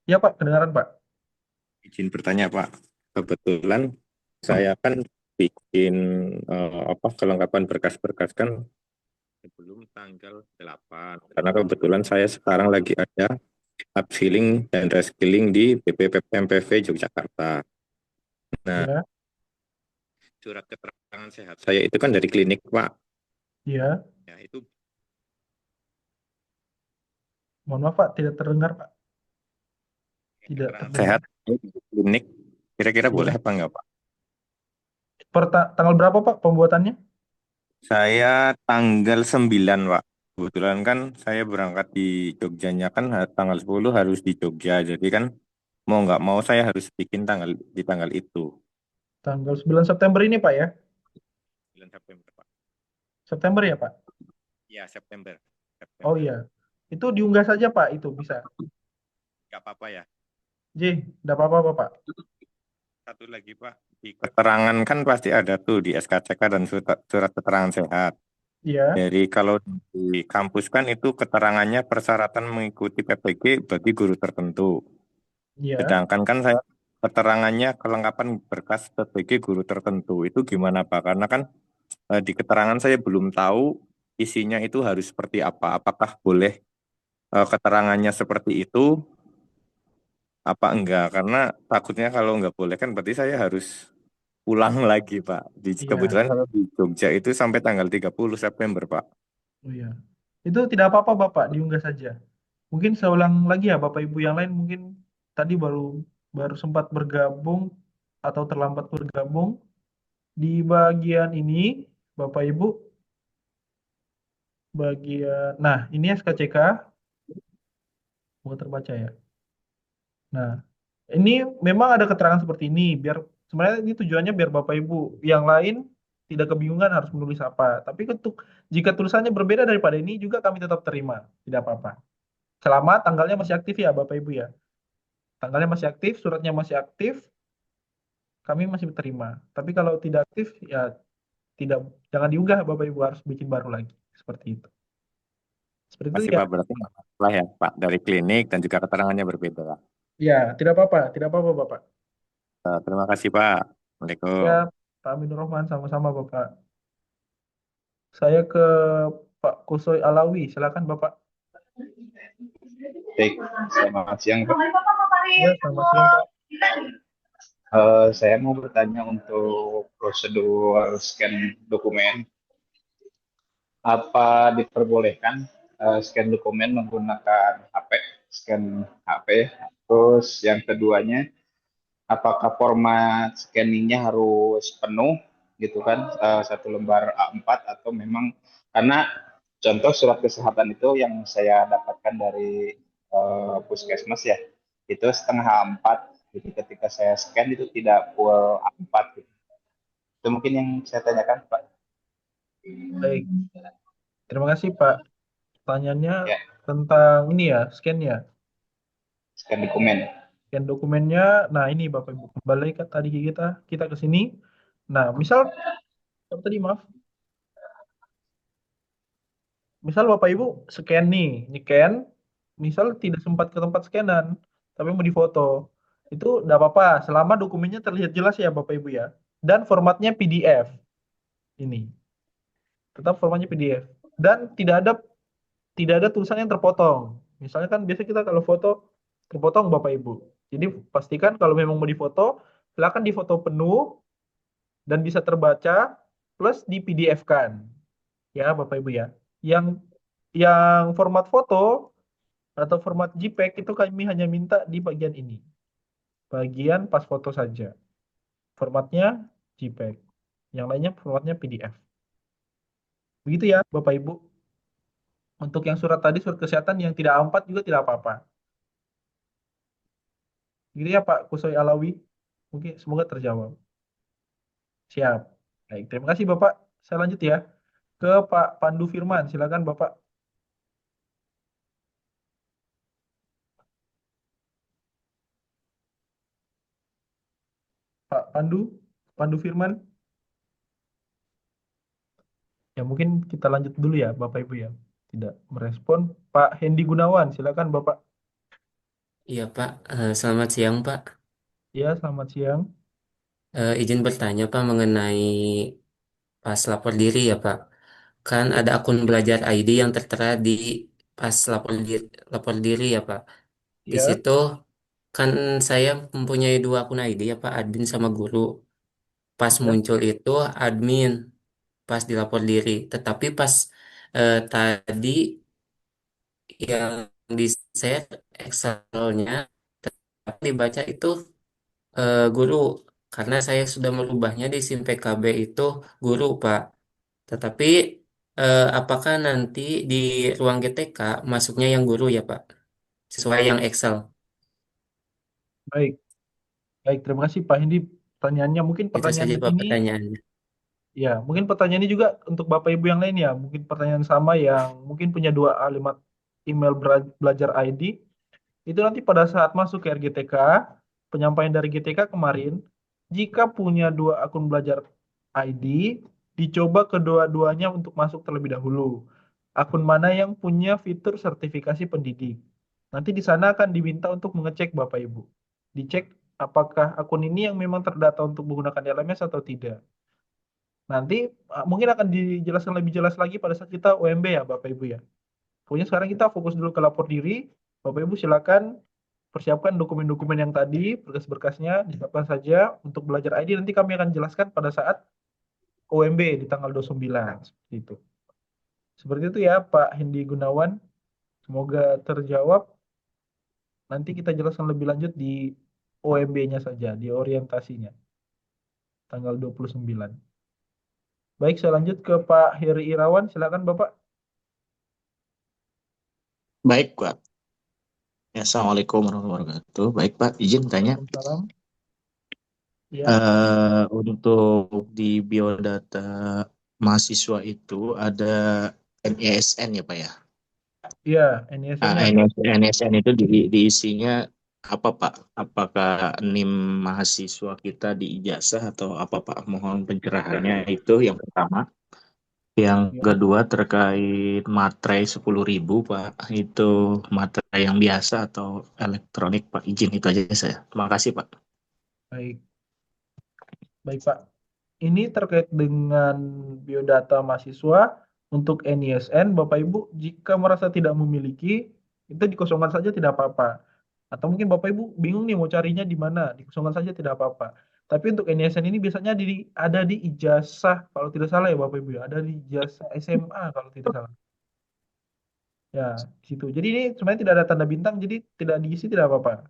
A: iya Pak, kedengaran Pak.
F: Izin bertanya, Pak. Kebetulan saya kan bikin kelengkapan berkas-berkas kan sebelum tanggal 8. Karena kebetulan saya sekarang lagi ada upskilling dan reskilling di BPPMPV Yogyakarta. Nah,
A: Ya,
F: surat keterangan sehat saya itu kan dari klinik, Pak.
A: iya.
F: Ya, itu
A: Mohon maaf Pak, tidak terdengar Pak. Tidak
F: keterangan
A: terdengar.
F: sehat di klinik. Kira-kira
A: Iya.
F: boleh apa enggak, Pak?
A: Tanggal berapa Pak pembuatannya?
F: Saya tanggal 9, Pak. Kebetulan kan saya berangkat di Jogjanya kan tanggal 10 harus di Jogja. Jadi kan mau nggak mau saya harus bikin di tanggal itu.
A: Tanggal 9 September ini Pak ya?
F: 9 September, Pak.
A: September ya Pak?
F: Ya, September.
A: Oh iya. Itu diunggah saja Pak, itu bisa.
F: Nggak apa-apa ya.
A: Tidak apa-apa Pak.
F: Satu lagi, Pak. Di keterangan kan pasti ada tuh di SKCK dan surat keterangan sehat.
A: Iya.
F: Jadi kalau di kampus kan itu keterangannya persyaratan mengikuti PPG bagi guru tertentu.
A: Iya.
F: Sedangkan kan saya keterangannya kelengkapan berkas PPG guru tertentu. Itu gimana Pak? Karena kan di keterangan saya belum tahu isinya itu harus seperti apa. Apakah boleh keterangannya seperti itu apa enggak? Karena takutnya kalau enggak boleh kan berarti saya harus pulang lagi Pak.
A: Iya.
F: Kebetulan kalau di Jogja itu sampai tanggal 30 September Pak.
A: Oh iya. Itu tidak apa-apa Bapak, diunggah saja. Mungkin saya ulang lagi ya Bapak Ibu yang lain mungkin tadi baru sempat bergabung atau terlambat bergabung di bagian ini Bapak Ibu nah ini SKCK mau terbaca ya. Nah, ini memang ada keterangan seperti ini biar sebenarnya ini tujuannya biar Bapak Ibu yang lain tidak kebingungan harus menulis apa. Tapi jika tulisannya berbeda daripada ini juga kami tetap terima, tidak apa-apa. Selama tanggalnya masih aktif ya Bapak Ibu ya. Tanggalnya masih aktif, suratnya masih aktif, kami masih terima. Tapi kalau tidak aktif ya jangan diunggah Bapak Ibu, harus bikin baru lagi. Seperti itu. Seperti itu
F: Masih
A: ya.
F: Pak, berarti nggak masalah ya Pak, dari klinik dan juga keterangannya berbeda Pak.
A: Ya, tidak apa-apa, tidak apa-apa Bapak.
F: Terima kasih Pak. Assalamualaikum.
A: Ya, Pak Aminur Rahman sama-sama Bapak. Saya ke Pak Kusoy Alawi, silakan Bapak.
G: Baik, selamat siang Pak.
A: Ya, selamat siang Pak.
G: Saya mau bertanya untuk prosedur scan dokumen. Apa diperbolehkan scan dokumen menggunakan HP, scan HP? Terus yang keduanya, apakah format scanningnya harus penuh gitu kan, satu lembar A4 atau memang karena contoh surat kesehatan itu yang saya dapatkan dari puskesmas ya, itu setengah A4. Jadi ketika saya scan itu tidak full A4 gitu. Itu mungkin yang saya tanyakan, Pak.
A: Baik, terima kasih Pak. Pertanyaannya
G: Ya,
A: tentang ini ya, scan ya.
G: scan dokumen.
A: Scan dokumennya. Nah, ini Bapak Ibu kembali ke tadi kita ke sini. Nah, misal tadi maaf, misal Bapak Ibu scan nih, scan, misal tidak sempat ke tempat scanan, tapi mau difoto. Itu tidak apa-apa, selama dokumennya terlihat jelas ya Bapak Ibu ya. Dan formatnya PDF. Ini. Tetap formatnya PDF. Dan tidak ada tulisan yang terpotong. Misalnya kan biasa kita kalau foto terpotong Bapak Ibu. Jadi pastikan kalau memang mau difoto, silakan difoto penuh dan bisa terbaca plus di PDF-kan. Ya Bapak Ibu ya. Yang format foto atau format JPEG itu kami hanya minta di bagian ini. Bagian pas foto saja. Formatnya JPEG. Yang lainnya formatnya PDF. Begitu ya Bapak Ibu. Untuk yang surat tadi, surat kesehatan yang tidak A4 juga tidak apa-apa. Gitu ya Pak Kusoi Alawi. Mungkin semoga terjawab. Siap. Baik, terima kasih Bapak. Saya lanjut ya ke Pak Pandu Firman. Silakan Bapak. Pak Pandu Firman. Ya mungkin kita lanjut dulu ya Bapak Ibu ya. Tidak merespon. Pak Hendi Gunawan, silakan Bapak.
B: Iya Pak, selamat siang Pak.
A: Ya, selamat siang.
B: Izin bertanya Pak mengenai pas lapor diri ya Pak. Kan
A: Ya,
B: ada akun belajar ID yang tertera di pas lapor diri ya Pak. Di
A: ya,
B: situ kan saya mempunyai dua akun ID ya Pak, admin sama guru. Pas
A: ya.
B: muncul itu admin pas dilapor diri. Tetapi pas tadi yang di share Excelnya tapi dibaca itu guru karena saya sudah merubahnya di SIM PKB itu guru Pak. Tetapi apakah nanti di ruang GTK masuknya yang guru ya Pak? Sesuai yang Excel.
A: Baik, baik. Terima kasih Pak Hendi. Pertanyaannya mungkin
B: Itu
A: pertanyaan
B: saja Pak
A: ini,
B: pertanyaannya.
A: ya mungkin pertanyaan ini juga untuk Bapak Ibu yang lain ya. Mungkin pertanyaan sama yang mungkin punya dua alamat email belajar ID. Itu nanti pada saat masuk ke RGTK, penyampaian dari GTK kemarin, jika punya dua akun belajar ID, dicoba kedua-duanya untuk masuk terlebih dahulu. Akun mana yang punya fitur sertifikasi pendidik. Nanti di sana akan diminta untuk mengecek Bapak Ibu. Dicek apakah akun ini yang memang terdata untuk menggunakan LMS atau tidak. Nanti mungkin akan dijelaskan lebih jelas lagi pada saat kita UMB ya Bapak Ibu ya. Pokoknya sekarang kita fokus dulu ke lapor diri. Bapak Ibu silakan persiapkan dokumen-dokumen yang tadi, berkas-berkasnya disiapkan saja untuk belajar ID. Nanti kami akan jelaskan pada saat OMB di tanggal 29. Seperti itu. Seperti itu ya Pak Hendi Gunawan. Semoga terjawab. Nanti kita jelaskan lebih lanjut di OMB-nya saja, di orientasinya. Tanggal 29. Baik, saya lanjut ke Pak Heri Irawan. Silakan Bapak.
H: Baik, Pak. Ya, Assalamualaikum warahmatullahi wabarakatuh. Baik, Pak, izin tanya.
A: Waalaikumsalam. Ya,
H: Untuk di biodata mahasiswa itu ada NISN ya, Pak ya?
A: iya, NISN-nya ada.
H: NISN itu diisinya apa, Pak? Apakah NIM mahasiswa kita di ijazah atau apa, Pak? Mohon pencerahannya itu yang pertama. Yang
A: Ya,
H: kedua terkait materai 10.000 Pak, itu materai yang biasa atau elektronik Pak? Izin itu aja saya. Terima kasih Pak.
A: baik. Baik, Pak. Ini terkait dengan biodata mahasiswa untuk NISN, Bapak Ibu, jika merasa tidak memiliki, itu dikosongkan saja tidak apa-apa. Atau mungkin Bapak Ibu bingung nih mau carinya di mana, dikosongkan saja tidak apa-apa. Tapi untuk NISN ini biasanya ada di ijazah, kalau tidak salah ya Bapak Ibu ya, ada di ijazah SMA kalau tidak salah. Ya, di situ. Jadi ini sebenarnya tidak ada tanda bintang, jadi tidak diisi tidak apa-apa.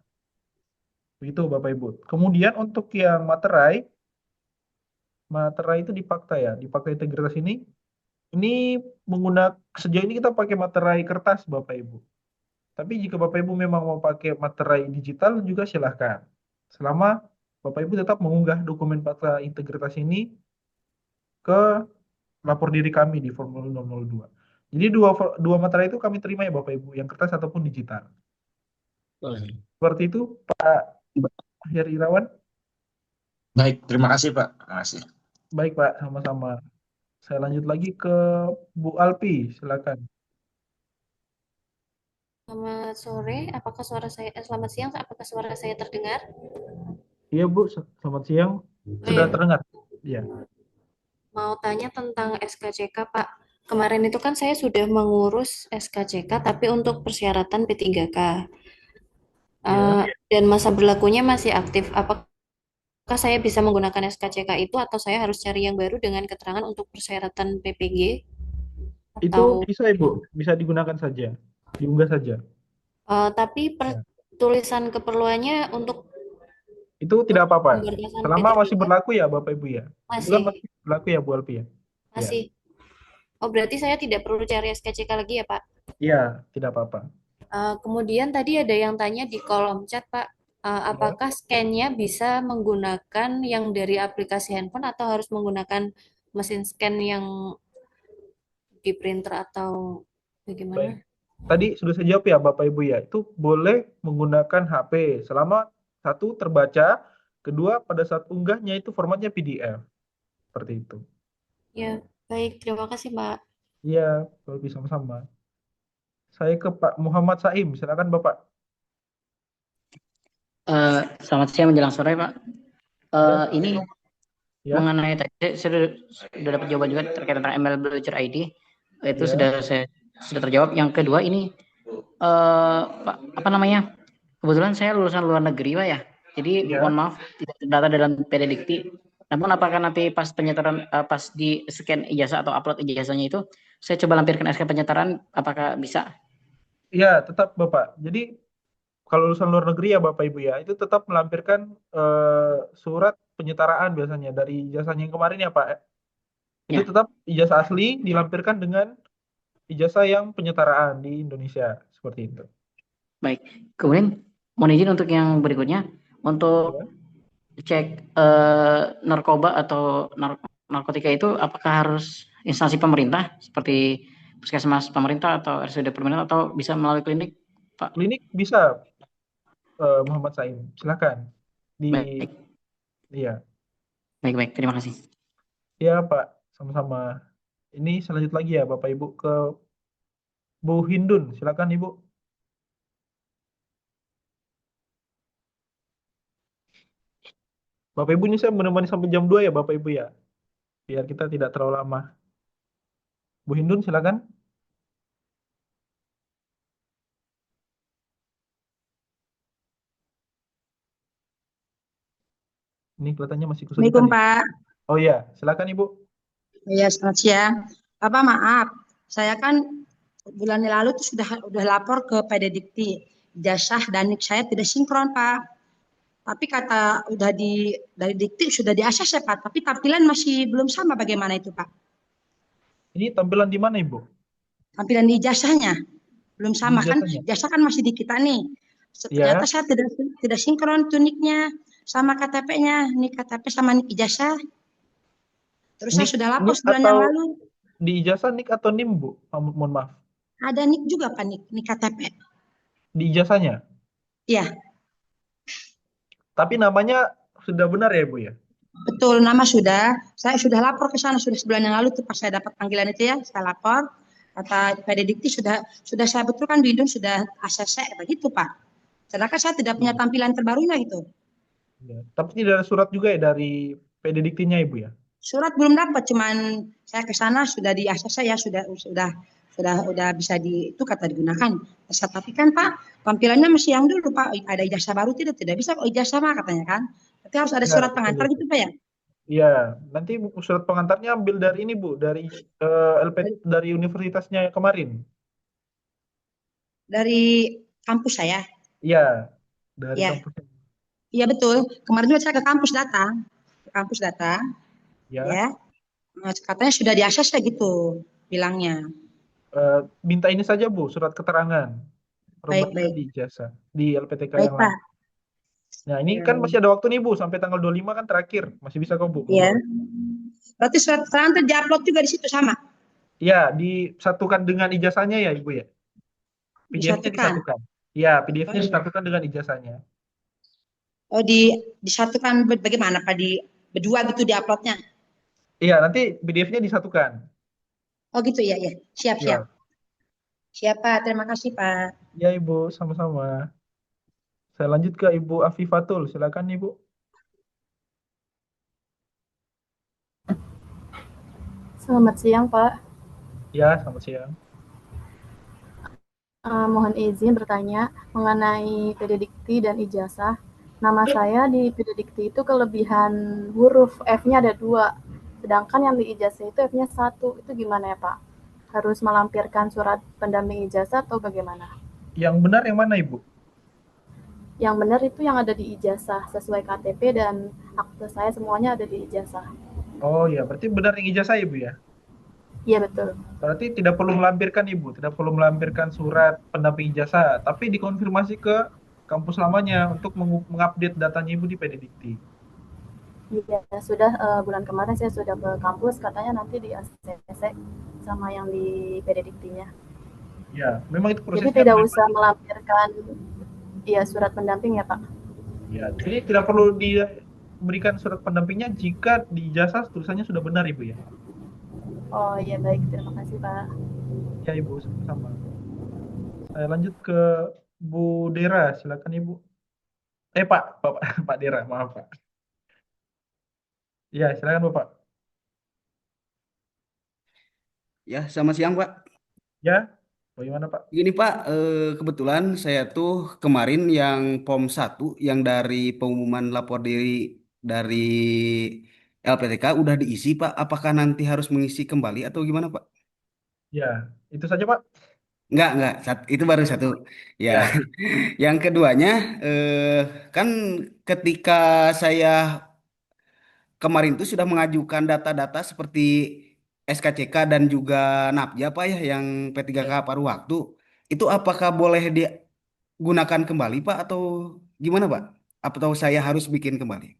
A: Begitu Bapak Ibu. Kemudian untuk yang materai, materai itu di Fakta ya, di Fakta Integritas ini sejauh ini kita pakai materai kertas Bapak Ibu. Tapi jika Bapak Ibu memang mau pakai materai digital juga silahkan. Selama Bapak Ibu tetap mengunggah dokumen Fakta Integritas ini ke lapor diri kami di formulir 002. Jadi dua materai itu kami terima ya Bapak Ibu, yang kertas ataupun digital. Seperti itu Pak Heri Irawan.
H: Baik, terima kasih Pak. Terima kasih.
A: Baik Pak, sama-sama. Saya lanjut lagi ke Bu Alpi, silakan.
I: Selamat sore, apakah suara saya, selamat siang, apakah suara saya terdengar?
A: Iya Bu, selamat siang. Sudah terdengar? Iya.
I: Mau tanya tentang SKCK Pak. Kemarin itu kan saya sudah mengurus SKCK, tapi untuk persyaratan P3K. Dan masa berlakunya masih aktif. Apakah saya bisa menggunakan SKCK itu atau saya harus cari yang baru dengan keterangan untuk persyaratan PPG?
A: Itu bisa Ibu, bisa digunakan saja, diunggah saja.
I: Tapi tulisan keperluannya untuk
A: itu tidak apa-apa.
I: pemberkasan
A: Selama
I: P3K
A: masih berlaku ya Bapak Ibu ya. Itu kan
I: masih
A: masih berlaku ya Bu Alpi ya.
I: masih. Oh berarti saya tidak perlu cari SKCK lagi ya Pak?
A: Iya, tidak apa-apa.
I: Kemudian tadi ada yang tanya di kolom chat Pak, apakah scan-nya bisa menggunakan yang dari aplikasi handphone atau harus menggunakan mesin scan yang di printer atau bagaimana?
A: Baik. Tadi sudah saya jawab ya Bapak Ibu ya. Itu boleh menggunakan HP selama satu terbaca, kedua pada saat unggahnya itu formatnya PDF. Seperti itu.
I: Ya, baik. Terima kasih Pak.
A: Iya, kalau bisa sama-sama. Saya ke Pak Muhammad Saim, silakan Bapak.
J: Selamat siang menjelang sore Pak. Ini mengenai tadi saya sudah dapat jawaban juga terkait tentang ML Belajar ID. Itu sudah terjawab. Yang kedua ini Pak, apa namanya? Kebetulan saya lulusan luar negeri Pak ya. Jadi mohon maaf tidak terdata dalam PD Dikti. Namun apakah nanti pas penyetaraan pas di scan ijazah atau upload ijazahnya itu saya coba lampirkan SK penyetaraan, apakah bisa?
A: Iya, tetap Bapak. Jadi kalau lulusan luar negeri ya Bapak Ibu ya, itu tetap melampirkan surat penyetaraan biasanya dari ijazahnya yang kemarin ya Pak. Itu tetap ijazah asli dilampirkan dengan ijazah yang penyetaraan di Indonesia, seperti itu.
J: Baik. Kemudian mohon izin untuk yang berikutnya, untuk cek narkoba atau narkotika itu apakah harus instansi pemerintah seperti puskesmas pemerintah atau RSUD pemerintah atau bisa melalui klinik Pak?
A: Klinik bisa Muhammad Saim, silakan.
J: Baik.
A: Iya.
J: Baik, terima kasih.
A: Iya Pak, sama-sama. Ini selanjut lagi ya Bapak Ibu ke Bu Hindun, silakan Ibu. Bapak Ibu ini saya menemani sampai jam 2 ya Bapak Ibu ya. Biar kita tidak terlalu lama. Bu Hindun silakan. Ini kelihatannya masih kesulitan.
K: Assalamualaikum Pak.
A: Oh iya, silakan Ibu.
K: Iya, selamat siang. Bapak maaf, saya kan bulan lalu tuh sudah lapor ke PD Dikti. Ijazah dan NIK saya tidak sinkron Pak. Tapi kata dari Dikti sudah di ACC Pak, tapi tampilan masih belum sama, bagaimana itu Pak?
A: Ini tampilan di mana Ibu?
K: Tampilan di ijazahnya belum sama kan? Ijazah kan masih di kita nih. Ternyata saya tidak sinkron tuh NIK-nya sama KTP-nya, NIK KTP sama NIK ijazah. Terus saya sudah lapor sebulan yang lalu.
A: Di ijazah NIK atau NIM Bu? Mohon maaf.
K: Ada NIK juga Pak, NIK KTP.
A: Di ijazahnya?
K: Iya.
A: Tapi namanya sudah benar ya Bu ya?
K: Betul, nama sudah. Saya sudah lapor ke sana sudah sebulan yang lalu tuh pas saya dapat panggilan itu ya, saya lapor. Kata PD Dikti sudah saya betulkan di Indun sudah ACC begitu Pak. Sedangkan saya tidak punya tampilan terbarunya itu.
A: Ya. Tapi tidak ada surat juga ya dari PD Diktinya Ibu ya?
K: Surat belum dapat, cuman saya ke sana sudah di ACC ya, sudah bisa itu kata digunakan. Tapi kan Pak, tampilannya masih yang dulu Pak. Ada ijazah baru tidak bisa kok ijazah mah katanya kan. Tapi harus ada surat pengantar gitu Pak ya?
A: Iya, nanti surat pengantarnya ambil dari ini Bu, dari LP dari universitasnya kemarin.
K: Dari kampus saya?
A: Iya, dari kampus.
K: Iya betul. Kemarin juga saya ke kampus datang.
A: Ya,
K: ya. Nah, katanya sudah diakses ya gitu bilangnya.
A: minta ini saja Bu, surat keterangan
K: Baik,
A: perbaikan
K: baik.
A: di ijazah di LPTK
K: Baik,
A: yang
K: Pak.
A: lama. Nah, ini
K: Ya,
A: kan masih ada waktu nih Bu, sampai tanggal 25 kan terakhir. Masih bisa kok Bu
K: ya.
A: mengurus.
K: Berarti surat keterangan itu diupload juga di situ sama,
A: Ya, disatukan dengan ijazahnya ya Ibu ya. PDF-nya
K: disatukan.
A: disatukan. Ya,
K: Oh,
A: PDF-nya
K: iya.
A: disatukan dengan ijazahnya.
K: Oh, disatukan bagaimana Pak, di berdua gitu diuploadnya?
A: Iya, nanti PDF-nya disatukan.
K: Oh gitu ya, ya. Siap, siap.
A: Ya,
K: Siap Pak, terima kasih Pak.
A: ya Ibu, sama-sama. Saya lanjut ke Ibu Afifatul, silakan Ibu.
M: Selamat siang, Pak.
A: Ya, selamat siang.
M: Mohon izin bertanya mengenai PD Dikti dan ijazah. Nama saya di PD Dikti itu kelebihan huruf, F-nya ada 2. Sedangkan yang di ijazah itu F-nya 1. Itu gimana ya, Pak? Harus melampirkan surat pendamping ijazah atau bagaimana?
A: Yang benar yang mana Ibu?
M: Yang benar itu yang ada di ijazah, sesuai KTP dan akte saya semuanya ada di ijazah.
A: Oh ya, berarti benar yang ijazah Ibu ya?
M: Iya, betul.
A: Berarti tidak perlu melampirkan Ibu, tidak perlu melampirkan surat pendamping ijazah, tapi dikonfirmasi ke kampus lamanya untuk mengupdate datanya Ibu di PD Dikti.
M: Iya, sudah bulan kemarin saya sudah ke kampus, katanya nanti di ACC sama yang di PD Diktinya.
A: Ya, memang itu
M: Jadi
A: prosesnya
M: tidak
A: memang.
M: usah melampirkan surat pendamping ya, Pak?
A: Ya, jadi tidak perlu diberikan surat pendampingnya jika di ijazah tulisannya sudah benar Ibu ya.
M: Oh iya, baik, terima kasih Pak.
A: Ya Ibu, sama-sama. Saya lanjut ke Bu Dera, silakan Ibu. Pak Dera, maaf Pak. Ya, silakan Bapak.
N: Ya, selamat siang, Pak.
A: Ya, bagaimana Pak?
N: Gini, Pak, kebetulan saya tuh kemarin yang POM 1 yang dari pengumuman lapor diri dari LPTK udah diisi, Pak. Apakah nanti harus mengisi kembali atau gimana, Pak?
A: Ya, itu saja Pak.
N: Enggak, itu baru satu. Ya,
A: Ya,
N: yang keduanya, kan ketika saya kemarin itu sudah mengajukan data-data seperti SKCK dan juga NAPJA, Pak, ya, yang P3K paruh waktu. Itu apakah boleh digunakan kembali, Pak, atau gimana, Pak? Atau saya harus bikin kembali?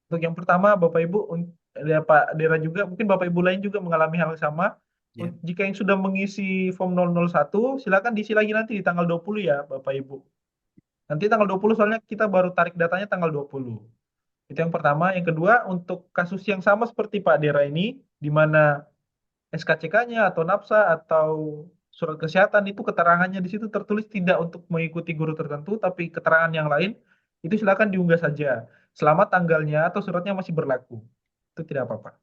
A: untuk yang pertama Bapak Ibu, ya, Pak Dera juga, mungkin Bapak Ibu lain juga mengalami hal yang sama.
N: Ya.
A: Jika yang sudah mengisi form 001, silakan diisi lagi nanti di tanggal 20 ya Bapak Ibu. Nanti tanggal 20 soalnya kita baru tarik datanya tanggal 20. Itu yang pertama. Yang kedua, untuk kasus yang sama seperti Pak Dera ini, di mana SKCK-nya atau NAPSA atau surat kesehatan itu keterangannya di situ tertulis tidak untuk mengikuti guru tertentu, tapi keterangan yang lain, itu silakan diunggah saja. Selama tanggalnya atau suratnya masih berlaku. Itu tidak apa-apa.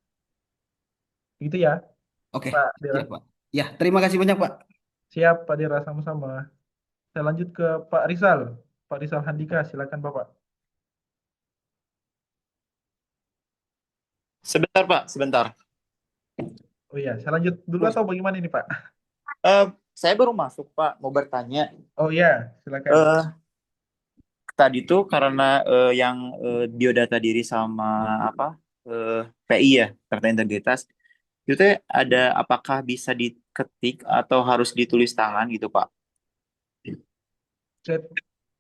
A: Gitu ya,
N: Oke,
A: Pak Dera.
N: siap, Pak. Ya, terima kasih banyak, Pak.
A: Siap, Pak Dera, sama-sama. Saya lanjut ke Pak Rizal. Pak Rizal Handika, silakan Bapak.
O: Sebentar Pak, sebentar.
A: Oh iya, saya lanjut dulu atau bagaimana ini Pak?
O: Saya baru masuk Pak, mau bertanya.
A: Oh iya, silakan.
O: Tadi tuh karena yang biodata diri sama PI ya, Kartu Integritas, itu teh ada apakah bisa diketik atau harus ditulis tangan gitu Pak?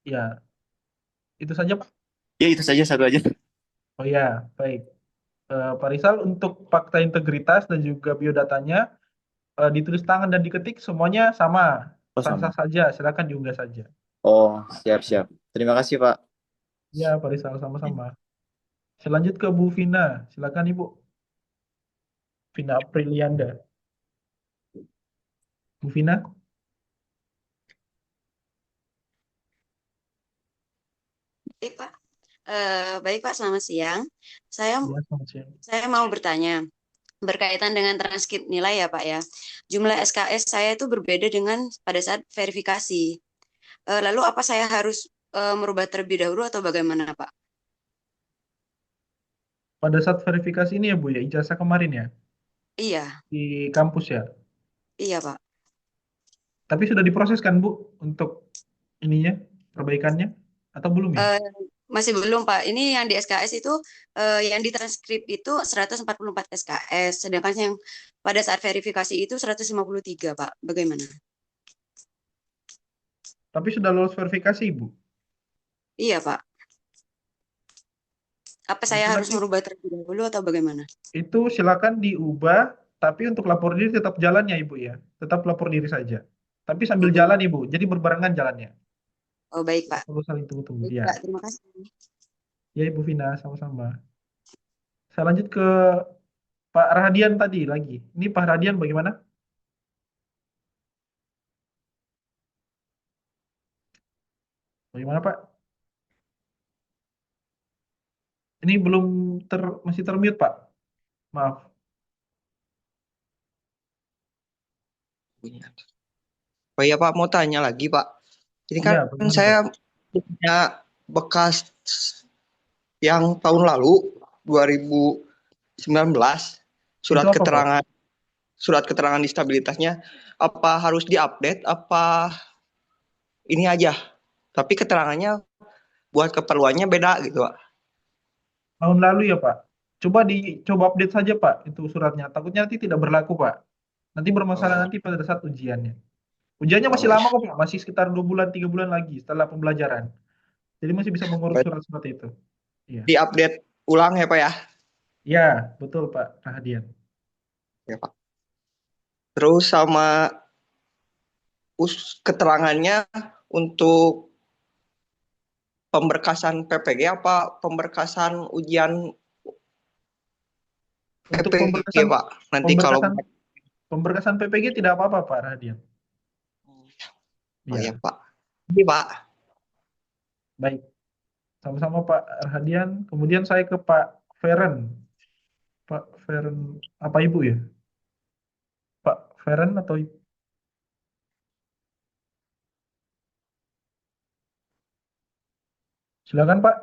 A: Ya, itu saja Pak.
O: Ya itu saja satu aja.
A: Oh ya, baik. Pak Rizal, untuk fakta integritas dan juga biodatanya ditulis tangan dan diketik semuanya sama,
O: Oh, sama.
A: sah-sah saja, silakan diunggah saja.
O: Oh, siap-siap. Terima kasih Pak.
A: Ya, Pak Rizal, sama-sama. Saya lanjut ke Bu Vina, silakan Ibu. Vina Aprilianda. Bu Vina?
X: Baik Pak, baik Pak, selamat siang.
A: Ya, selamat siang.
X: Saya mau bertanya berkaitan dengan transkrip nilai ya Pak ya. Jumlah SKS saya itu berbeda dengan pada saat verifikasi. Lalu apa saya harus merubah terlebih dahulu atau bagaimana Pak?
A: Pada saat verifikasi ini ya Bu ya, ijazah kemarin ya,
X: Iya,
A: di kampus ya.
X: iya Pak.
A: Tapi sudah diproses kan Bu untuk ininya, perbaikannya, atau belum ya?
X: Masih belum, Pak. Ini yang di SKS itu, yang di transkrip itu 144 SKS, sedangkan yang pada saat verifikasi itu 153, Pak. Bagaimana?
A: Tapi sudah lolos verifikasi, Ibu.
X: Iya, Pak. Apa saya
A: Itu
X: harus
A: nanti
X: merubah terlebih dahulu atau bagaimana?
A: itu silakan diubah, tapi untuk lapor diri tetap jalan ya, Ibu ya. Tetap lapor diri saja. Tapi sambil jalan, Ibu. Jadi berbarengan jalannya.
X: Oh, baik,
A: Nggak
X: Pak.
A: perlu saling tunggu-tunggu.
X: Baik,
A: Ya.
X: Pak. Terima kasih.
A: Ya, Ibu Vina, sama-sama. Saya lanjut ke Pak Rahadian tadi lagi. Ini Pak Rahadian bagaimana? Bagaimana, Pak? Ini belum masih termute, Pak. Maaf.
W: Oh iya Pak, mau tanya lagi Pak. Ini kan
A: Iya, bagaimana,
W: saya
A: Pak?
W: punya bekas yang tahun lalu 2019 surat
A: Itu apa, Pak?
W: keterangan surat keterangan disabilitasnya apa harus diupdate apa ini aja. Tapi keterangannya buat keperluannya beda gitu Pak.
A: Tahun lalu ya, Pak. Coba update saja, Pak, itu suratnya. Takutnya nanti tidak berlaku, Pak. Nanti bermasalah nanti pada saat ujiannya. Ujiannya masih lama kok, Pak. Masih sekitar 2 bulan, 3 bulan lagi setelah pembelajaran. Jadi masih bisa mengurus surat-surat itu. Iya.
W: Diupdate ulang ya Pak ya.
A: Ya, betul, Pak Rahadian.
W: Ya Pak. Terus sama keterangannya untuk pemberkasan PPG apa pemberkasan ujian
A: Untuk
W: PPG
A: pemberkasan
W: Pak? Nanti kalau
A: pemberkasan PPG tidak apa-apa, Pak Rahadian.
W: Oh
A: Ya,
W: ya Pak. Ini Pak.
A: baik. Sama-sama Pak Rahadian. Kemudian saya ke Pak Feren. Pak Feren, apa Ibu ya? Pak Feren atau Ibu? Silakan Pak.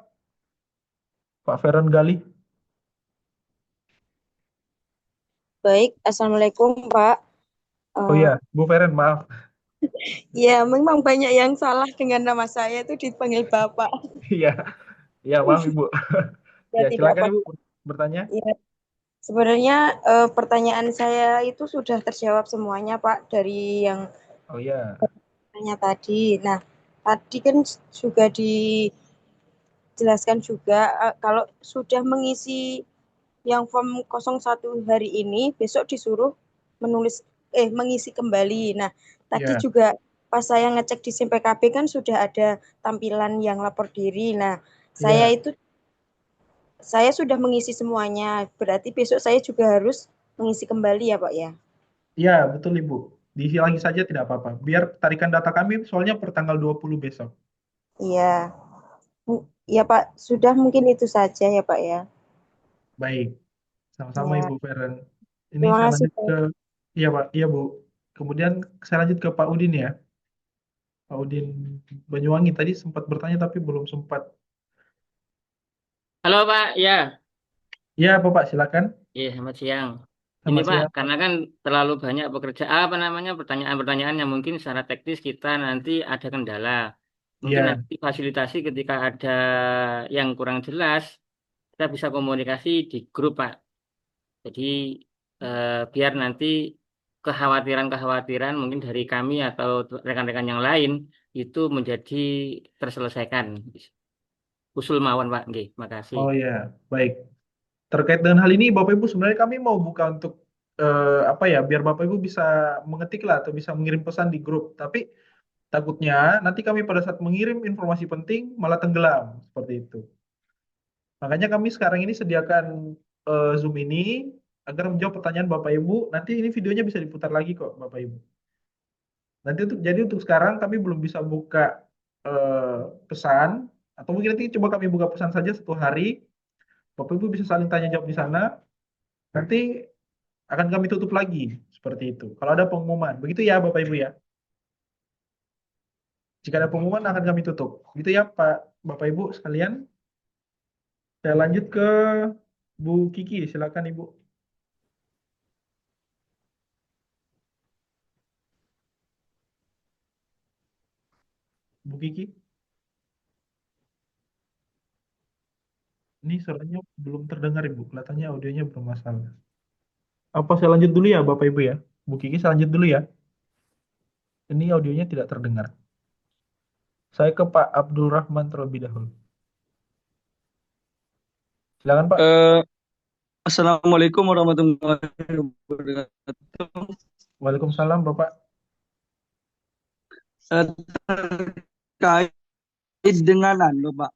A: Pak Feren Gali.
L: Baik, Assalamualaikum Pak.
A: Oh iya, Bu Feren, maaf.
L: Ya, memang banyak yang salah dengan nama saya itu dipanggil Bapak.
A: Iya, iya maaf Ibu.
L: Ya,
A: Ya,
L: tidak
A: silakan
L: apa.
A: Ibu bertanya.
L: Ya, sebenarnya pertanyaan saya itu sudah terjawab semuanya Pak dari yang
A: Oh iya.
L: tanya tadi. Nah, tadi kan juga dijelaskan juga kalau sudah mengisi yang form 01 hari ini, besok disuruh mengisi kembali. Nah, tadi
A: Iya.
L: juga pas saya ngecek di SIM PKB kan sudah ada tampilan yang lapor diri. Nah,
A: Iya.
L: saya sudah mengisi semuanya. Berarti besok saya juga harus mengisi kembali ya, Pak ya?
A: Iya, betul Ibu. Diisi lagi saja tidak apa-apa. Biar tarikan data kami soalnya per tanggal 20 besok.
L: Iya. Ya, Pak. Sudah mungkin itu saja ya, Pak ya.
A: Baik. Sama-sama
L: Ya.
A: Ibu Feren. Ini
L: Terima
A: saya
L: kasih,
A: lanjut
L: Pak.
A: ke Iya, Pak. Iya, Bu. Kemudian saya lanjut ke Pak Udin ya. Pak Udin Banyuwangi tadi sempat bertanya tapi belum sempat.
P: Halo Pak, ya,
A: Iya, Bapak, silakan.
P: iya selamat siang. Ini
A: Selamat
P: Pak,
A: siang.
P: karena kan terlalu banyak pertanyaan-pertanyaan yang mungkin secara teknis kita nanti ada kendala. Mungkin
A: Iya.
P: nanti fasilitasi ketika ada yang kurang jelas, kita bisa komunikasi di grup Pak. Jadi biar nanti kekhawatiran-kekhawatiran mungkin dari kami atau rekan-rekan yang lain itu menjadi terselesaikan. Usul mawon Pak, nggih, makasih.
A: Oh ya, baik. Terkait dengan hal ini, Bapak Ibu sebenarnya kami mau buka untuk apa ya, biar Bapak Ibu bisa mengetik lah atau bisa mengirim pesan di grup. Tapi takutnya nanti kami pada saat mengirim informasi penting malah tenggelam seperti itu. Makanya kami sekarang ini sediakan Zoom ini agar menjawab pertanyaan Bapak Ibu. Nanti ini videonya bisa diputar lagi kok, Bapak Ibu. Nanti untuk sekarang kami belum bisa buka pesan atau mungkin nanti coba kami buka pesan saja 1 hari. Bapak Ibu bisa saling tanya jawab di sana. Nanti akan kami tutup lagi seperti itu. Kalau ada pengumuman, begitu ya Bapak Ibu ya. Jika ada pengumuman akan kami tutup. Begitu ya Pak Bapak Ibu sekalian. Saya lanjut ke Bu Kiki, silakan Ibu. Bu Kiki. Ini suaranya belum terdengar Ibu, kelihatannya audionya bermasalah. Apa saya lanjut dulu ya Bapak Ibu ya? Bu Kiki saya lanjut dulu ya. Ini audionya tidak terdengar. Saya ke Pak Abdul Rahman terlebih dahulu. Silakan Pak.
Q: Assalamualaikum warahmatullahi wabarakatuh.
A: Waalaikumsalam Bapak.
Q: Terkait dengan Pak,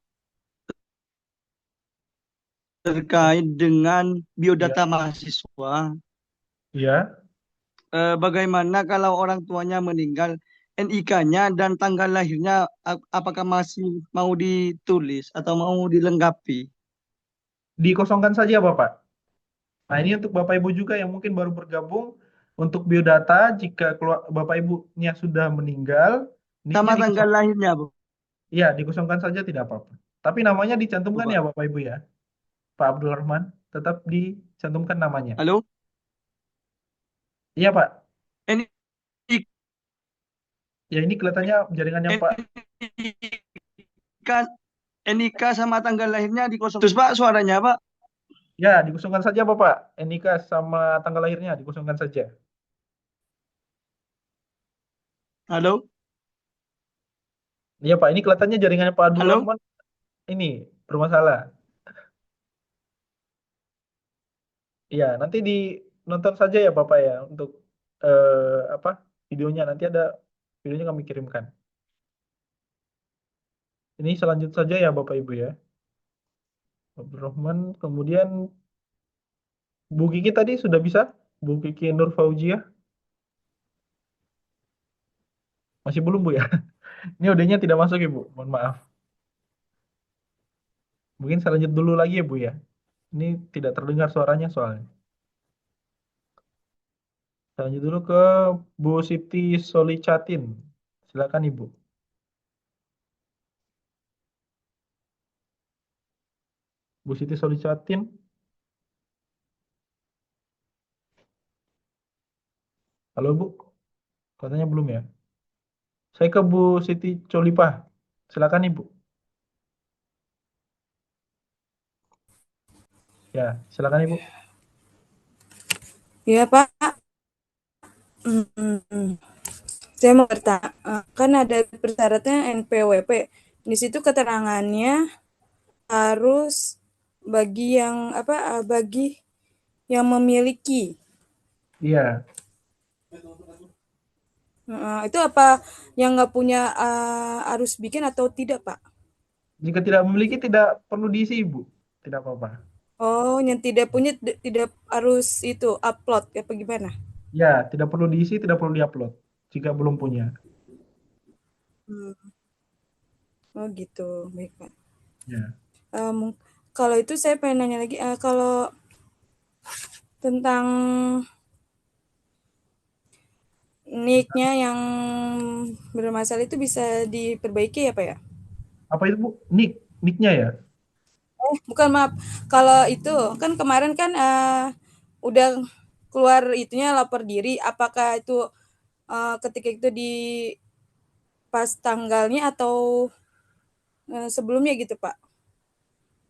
Q: terkait dengan biodata mahasiswa,
A: Ya.
Q: bagaimana kalau orang tuanya meninggal, NIK-nya dan tanggal lahirnya apakah masih mau ditulis atau mau dilengkapi?
A: Dikosongkan saja Bapak. Nah ini untuk Bapak Ibu juga yang mungkin baru bergabung. Untuk biodata, jika Bapak Ibunya sudah meninggal,
Q: Sama
A: NIK-nya
Q: tanggal lahirnya, Bu.
A: Iya, dikosongkan saja tidak apa-apa. Tapi namanya dicantumkan ya Bapak Ibu ya. Pak Abdul Rahman, tetap dicantumkan namanya.
Q: Halo?
A: Iya Pak.
Q: NIK
A: Ya ini kelihatannya jaringannya Pak.
Q: NIK sama tanggal lahirnya dikosong. Terus Pak suaranya Pak?
A: Ya, dikosongkan saja Bapak. NIK sama tanggal lahirnya dikosongkan saja.
Q: Halo?
A: Iya Pak, ini kelihatannya jaringannya Pak Abdul
Q: Halo?
A: Rahman ini bermasalah. Iya, nanti nonton saja ya Bapak ya untuk apa videonya, nanti ada videonya kami kirimkan. Ini selanjutnya saja ya Bapak Ibu ya. Abdul Rahman, kemudian Bu Kiki tadi sudah bisa? Bu Kiki Nur Fauziah? Masih belum Bu ya? Ini audionya tidak masuk Ibu, mohon maaf. Mungkin saya lanjut dulu lagi ya Bu ya. Ini tidak terdengar suaranya soalnya. Saya lanjut dulu ke Bu Siti Solicatin. Silakan Ibu. Bu Siti Solicatin. Halo Bu, katanya belum ya. Saya ke Bu Siti Colipah. Silakan Ibu. Ya, silakan Ibu.
L: Ya Pak. Saya mau bertanya, kan ada persyaratnya NPWP. Di situ keterangannya harus bagi yang bagi yang memiliki.
A: Iya.
L: Itu apa yang nggak punya harus bikin atau tidak Pak?
A: Jika tidak memiliki tidak perlu diisi Ibu. Tidak apa-apa.
L: Oh, yang tidak punya tidak harus itu upload apa gimana?
A: Ya, tidak perlu diisi, tidak perlu diupload jika belum punya.
L: Oh gitu, baik Pak.
A: Ya.
L: Kalau itu saya pengen nanya lagi, kalau tentang nick-nya yang bermasalah itu bisa diperbaiki ya Pak ya?
A: Apa itu Bu? Nick-nya ya?
L: Bukan maaf. Kalau itu kan kemarin kan udah keluar itunya lapor diri. Apakah itu ketika itu di pas tanggalnya atau sebelumnya gitu Pak?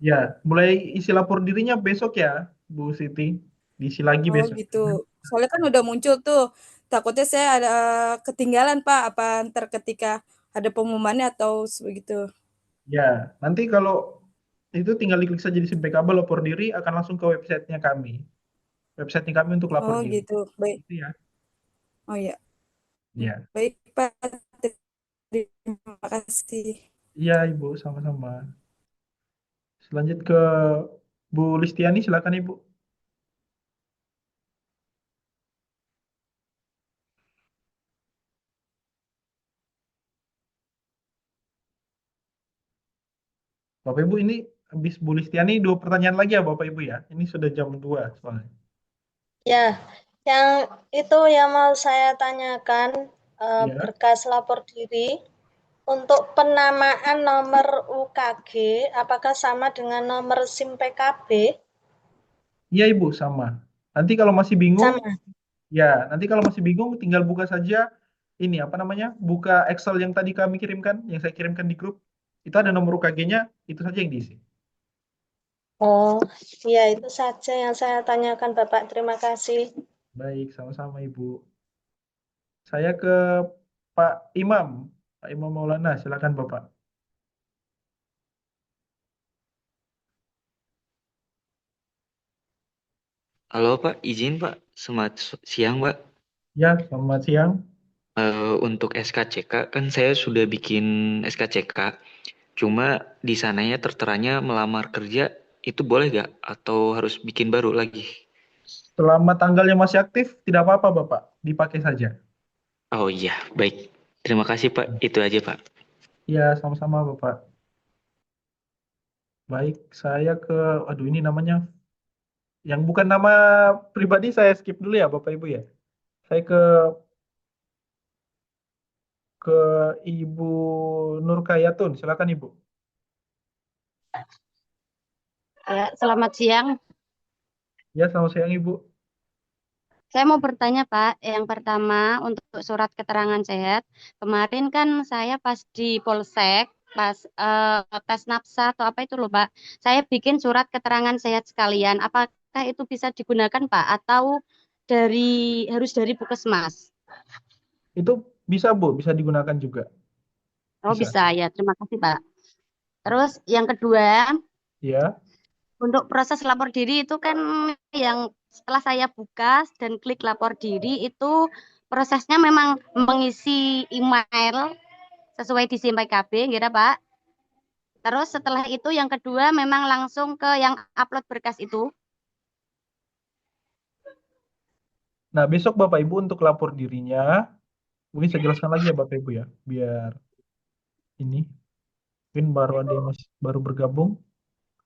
A: Ya, mulai isi lapor dirinya besok ya, Bu Siti. Diisi lagi
L: Oh
A: besok.
L: gitu. Soalnya kan udah muncul tuh. Takutnya saya ada ketinggalan Pak. Apa ntar ketika ada pengumumannya atau begitu.
A: Ya, nanti kalau itu tinggal diklik saja di Simpekaba lapor diri akan langsung ke websitenya kami. Websitenya kami untuk lapor
L: Oh
A: diri.
L: gitu. Baik.
A: Itu ya.
L: Oh ya.
A: Ya.
L: Baik Pak. Terima kasih.
A: Iya Ibu, sama-sama. Selanjut ke Bu Listiani, silakan Ibu. Bapak Ibu ini habis Bu Listiani 2 pertanyaan lagi ya Bapak Ibu ya. Ini sudah jam 2 soalnya.
R: Ya, yang itu yang mau saya tanyakan
A: Ya.
R: berkas lapor diri untuk penamaan nomor UKG, apakah sama dengan nomor SIM PKB?
A: Iya Ibu, sama. Nanti kalau masih bingung,
R: Sama.
A: ya, nanti kalau masih bingung tinggal buka saja ini apa namanya? Buka Excel yang tadi kami kirimkan, yang saya kirimkan di grup. Itu ada nomor UKG-nya, itu saja yang diisi.
R: Oh, iya itu saja yang saya tanyakan Bapak. Terima kasih.
A: Baik, sama-sama Ibu. Saya ke Pak Imam. Pak Imam Maulana, silakan Bapak.
C: Halo Pak, izin Pak, selamat siang Pak.
A: Ya, selamat siang.
C: Untuk SKCK kan saya sudah bikin SKCK, cuma di sananya terteranya melamar kerja itu boleh gak? Atau harus bikin baru lagi?
A: Selama tanggalnya masih aktif, tidak apa-apa Bapak, dipakai saja.
C: Oh iya, baik. Terima kasih Pak, itu aja Pak.
A: Ya, sama-sama Bapak. Baik, saya ke, aduh ini namanya, yang bukan nama pribadi saya skip dulu ya Bapak Ibu ya. Saya ke Ibu Nurkayatun, silakan Ibu.
S: Selamat siang.
A: Ya, selamat siang Ibu.
S: Saya mau bertanya, Pak. Yang pertama, untuk surat keterangan sehat. Kemarin kan saya pas di Polsek, pas tes nafsa atau apa itu loh, Pak. Saya bikin surat keterangan sehat sekalian. Apakah itu bisa digunakan, Pak? Atau harus dari Puskesmas?
A: Itu bisa Bu, bisa digunakan juga.
S: Oh,
A: Bisa.
S: bisa ya. Terima kasih, Pak. Terus yang kedua,
A: Ya,
S: untuk proses lapor diri itu kan yang setelah saya buka dan klik lapor diri itu prosesnya memang mengisi email sesuai di SIM PKB, gitu Pak. Terus setelah itu yang kedua memang langsung ke yang upload berkas itu.
A: nah besok Bapak Ibu untuk lapor dirinya, mungkin saya jelaskan lagi ya Bapak Ibu ya, biar ini, mungkin baru ada yang masih baru bergabung.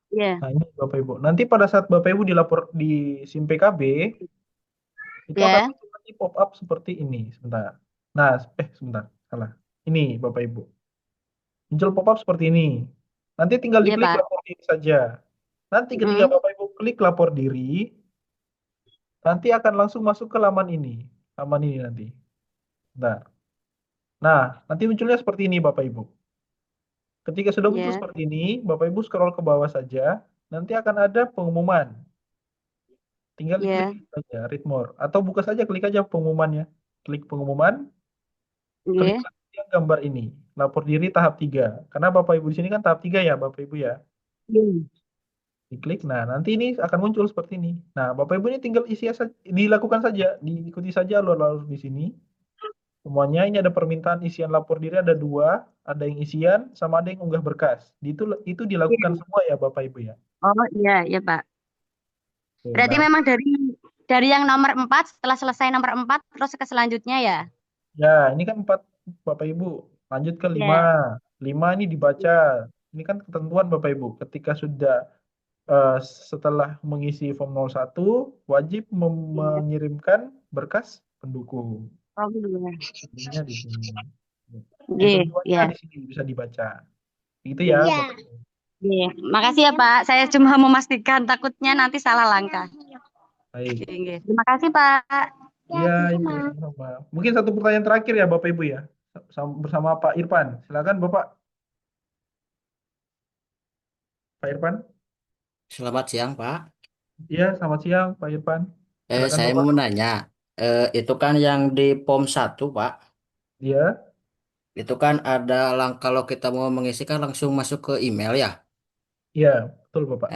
S: Iya.
A: Nah ini Bapak Ibu, nanti pada saat Bapak Ibu dilapor di SIM PKB, itu akan
S: Ya.
A: muncul lagi pop up seperti ini. Sebentar. Nah, sebentar, salah. Ini Bapak Ibu, muncul pop up seperti ini. Nanti tinggal
S: Iya,
A: diklik
S: Pak.
A: lapor diri saja. Nanti ketika Bapak Ibu klik lapor diri, nanti akan langsung masuk ke laman ini. Laman ini nanti. Nah, nanti munculnya seperti ini Bapak Ibu. Ketika sudah muncul
S: Ya.
A: seperti ini, Bapak Ibu scroll ke bawah saja, nanti akan ada pengumuman. Tinggal
S: Ya.
A: diklik saja, read more. Atau buka saja, klik aja pengumumannya. Klik pengumuman, klik
S: Iya.
A: lagi yang gambar ini. Lapor diri tahap 3. Karena Bapak Ibu di sini kan tahap 3 ya, Bapak Ibu ya.
S: Iya.
A: Diklik, nah nanti ini akan muncul seperti ini. Nah, Bapak Ibu ini tinggal isi saja, dilakukan saja, diikuti saja alur-alur di sini. Semuanya ini ada permintaan isian lapor diri ada 2, ada yang isian sama ada yang unggah berkas. Itu dilakukan
S: Iya.
A: semua ya Bapak Ibu ya.
S: Oh, iya, iya, Pak.
A: Oke,
S: Berarti
A: nah,
S: memang dari yang nomor 4 setelah selesai nomor 4 terus ke selanjutnya ya.
A: ya ini kan 4 Bapak Ibu. Lanjut ke 5.
S: Ya.
A: 5 ini dibaca. Ini kan ketentuan Bapak Ibu. Ketika sudah setelah mengisi form 01 wajib mengirimkan berkas pendukung.
S: Oh, gitu ya.
A: Ini di sini.
S: Iya,
A: Ketentuannya
S: iya.
A: di sini bisa dibaca. Itu ya,
S: Iya.
A: Bapak Ibu.
S: Iya. Makasih ya, Pak. Saya cuma memastikan takutnya nanti salah langkah.
A: Baik.
S: Iya. Terima kasih, Pak.
A: Iya, Ibu, sama-sama. Mungkin satu pertanyaan terakhir ya Bapak Ibu ya. Bersama Pak Irfan. Silakan Bapak. Pak Irfan.
T: Selamat siang, Pak.
A: Iya, selamat siang Pak Irfan. Silakan
T: Saya
A: Bapak.
T: mau menanya, itu kan yang di POM 1, Pak.
A: Iya.
T: Itu kan ada kalau kita mau mengisi kan langsung masuk ke email ya.
A: Iya, betul Bapak.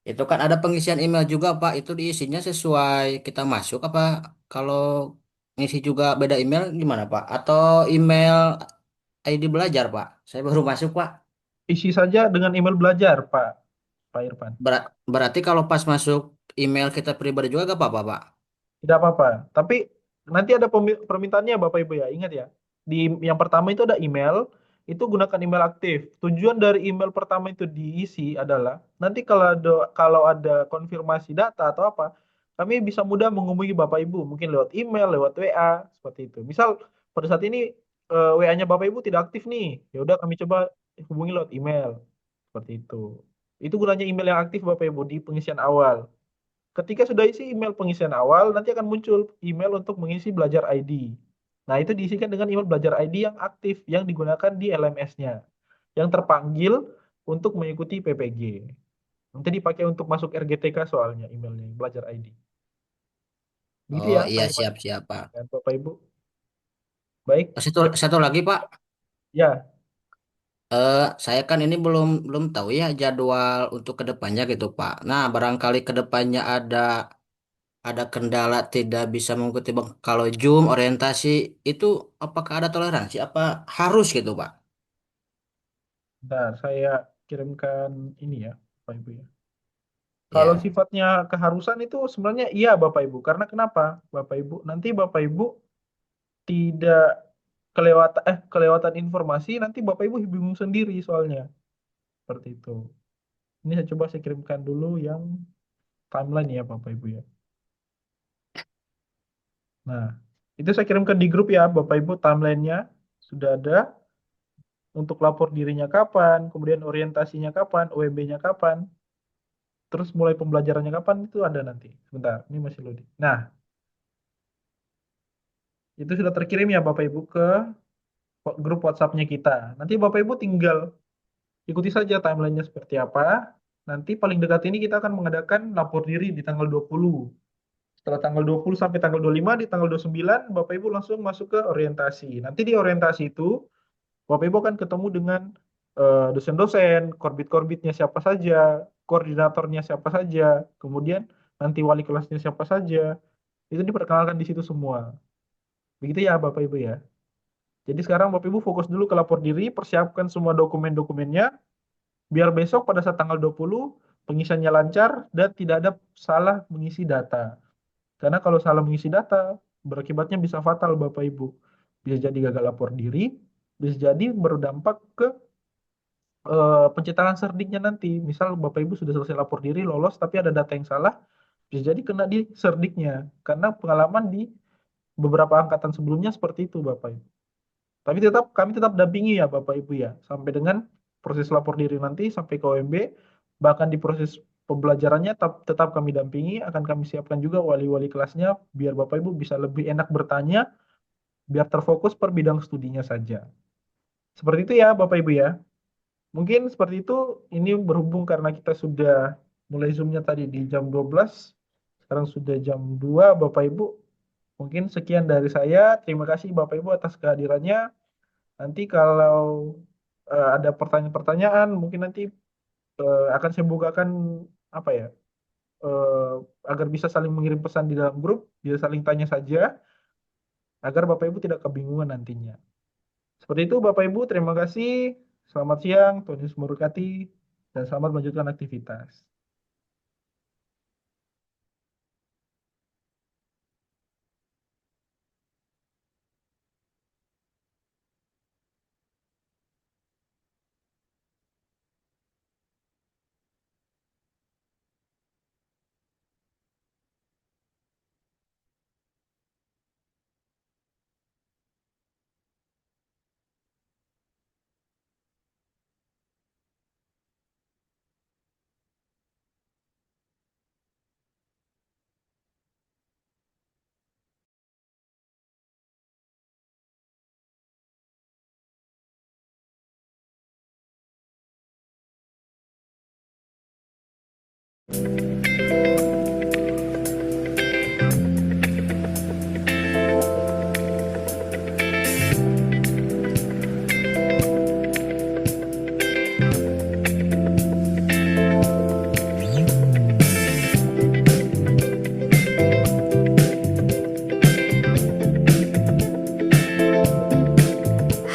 T: Itu kan ada pengisian email juga, Pak. Itu diisinya sesuai kita masuk apa kalau ngisi juga beda email gimana, Pak? Atau email ID belajar, Pak? Saya baru masuk, Pak.
A: Isi saja dengan email belajar, Pak Irfan.
T: Berarti kalau pas masuk email kita pribadi juga gak apa-apa, Pak?
A: Tidak apa-apa. Tapi nanti ada permintaannya Bapak Ibu ya. Ingat ya. Di yang pertama itu ada email, itu gunakan email aktif. Tujuan dari email pertama itu diisi adalah nanti kalau ada konfirmasi data atau apa, kami bisa mudah menghubungi Bapak Ibu, mungkin lewat email, lewat WA, seperti itu. Misal pada saat ini WA-nya Bapak Ibu tidak aktif nih, ya udah kami coba hubungi lewat email, seperti itu. Itu gunanya email yang aktif Bapak Ibu di pengisian awal. Ketika sudah isi email pengisian awal, nanti akan muncul email untuk mengisi belajar ID. Nah, itu diisikan dengan email belajar ID yang aktif, yang digunakan di LMS-nya, yang terpanggil untuk mengikuti PPG. Nanti dipakai untuk masuk RGTK soalnya emailnya, belajar ID. Begitu
T: Oh
A: ya,
T: iya,
A: Pak Irfan
T: siap Pak.
A: dan Bapak Ibu. Baik,
T: Satu lagi Pak.
A: ya.
T: Saya kan ini belum belum tahu ya jadwal untuk kedepannya gitu Pak. Nah, barangkali kedepannya ada kendala tidak bisa mengikuti kalau Zoom orientasi itu apakah ada toleransi? Apa harus gitu Pak?
A: Bentar, saya kirimkan ini ya, Bapak Ibu ya. Kalau
T: Ya.
A: sifatnya keharusan itu sebenarnya iya Bapak Ibu. Karena kenapa, Bapak Ibu? Nanti Bapak Ibu tidak kelewatan informasi, nanti Bapak Ibu bingung sendiri soalnya. Seperti itu. Ini saya coba saya kirimkan dulu yang timeline ya Bapak Ibu ya. Nah, itu saya kirimkan di grup ya Bapak Ibu, timelinenya sudah ada. Untuk lapor dirinya kapan, kemudian orientasinya kapan, OMB-nya kapan, terus mulai pembelajarannya kapan, itu ada nanti. Sebentar, ini masih loading. Nah, itu sudah terkirim ya Bapak Ibu ke grup WhatsApp-nya kita. Nanti Bapak Ibu tinggal ikuti saja timeline-nya seperti apa. Nanti paling dekat ini kita akan mengadakan lapor diri di tanggal 20. Setelah tanggal 20 sampai tanggal 25, di tanggal 29, Bapak Ibu langsung masuk ke orientasi. Nanti di orientasi itu, Bapak Ibu akan ketemu dengan dosen-dosen, korbit-korbitnya siapa saja, koordinatornya siapa saja, kemudian nanti wali kelasnya siapa saja. Itu diperkenalkan di situ semua. Begitu ya Bapak Ibu ya. Jadi sekarang Bapak Ibu fokus dulu ke lapor diri, persiapkan semua dokumen-dokumennya, biar besok pada saat tanggal 20, pengisiannya lancar dan tidak ada salah mengisi data. Karena kalau salah mengisi data, berakibatnya bisa fatal Bapak Ibu. Bisa jadi gagal lapor diri, bisa jadi berdampak ke pencetakan serdiknya nanti. Misal Bapak Ibu sudah selesai lapor diri, lolos, tapi ada data yang salah, bisa jadi kena di serdiknya. Karena pengalaman di beberapa angkatan sebelumnya seperti itu Bapak Ibu. Tapi kami tetap dampingi ya Bapak Ibu ya, sampai dengan proses lapor diri nanti sampai ke OMB, bahkan di proses pembelajarannya tetap kami dampingi, akan kami siapkan juga wali-wali kelasnya, biar Bapak Ibu bisa lebih enak bertanya, biar terfokus per bidang studinya saja. Seperti itu ya Bapak Ibu ya. Mungkin seperti itu, ini berhubung karena kita sudah mulai Zoom-nya tadi di jam 12, sekarang sudah jam 2 Bapak Ibu. Mungkin sekian dari saya. Terima kasih Bapak Ibu atas kehadirannya. Nanti kalau ada pertanyaan-pertanyaan, mungkin nanti akan saya bukakan apa ya, agar bisa saling mengirim pesan di dalam grup, bisa saling tanya saja, agar Bapak Ibu tidak kebingungan nantinya. Seperti itu Bapak Ibu, terima kasih. Selamat siang, Tuhan Yesus memberkati, dan selamat melanjutkan aktivitas.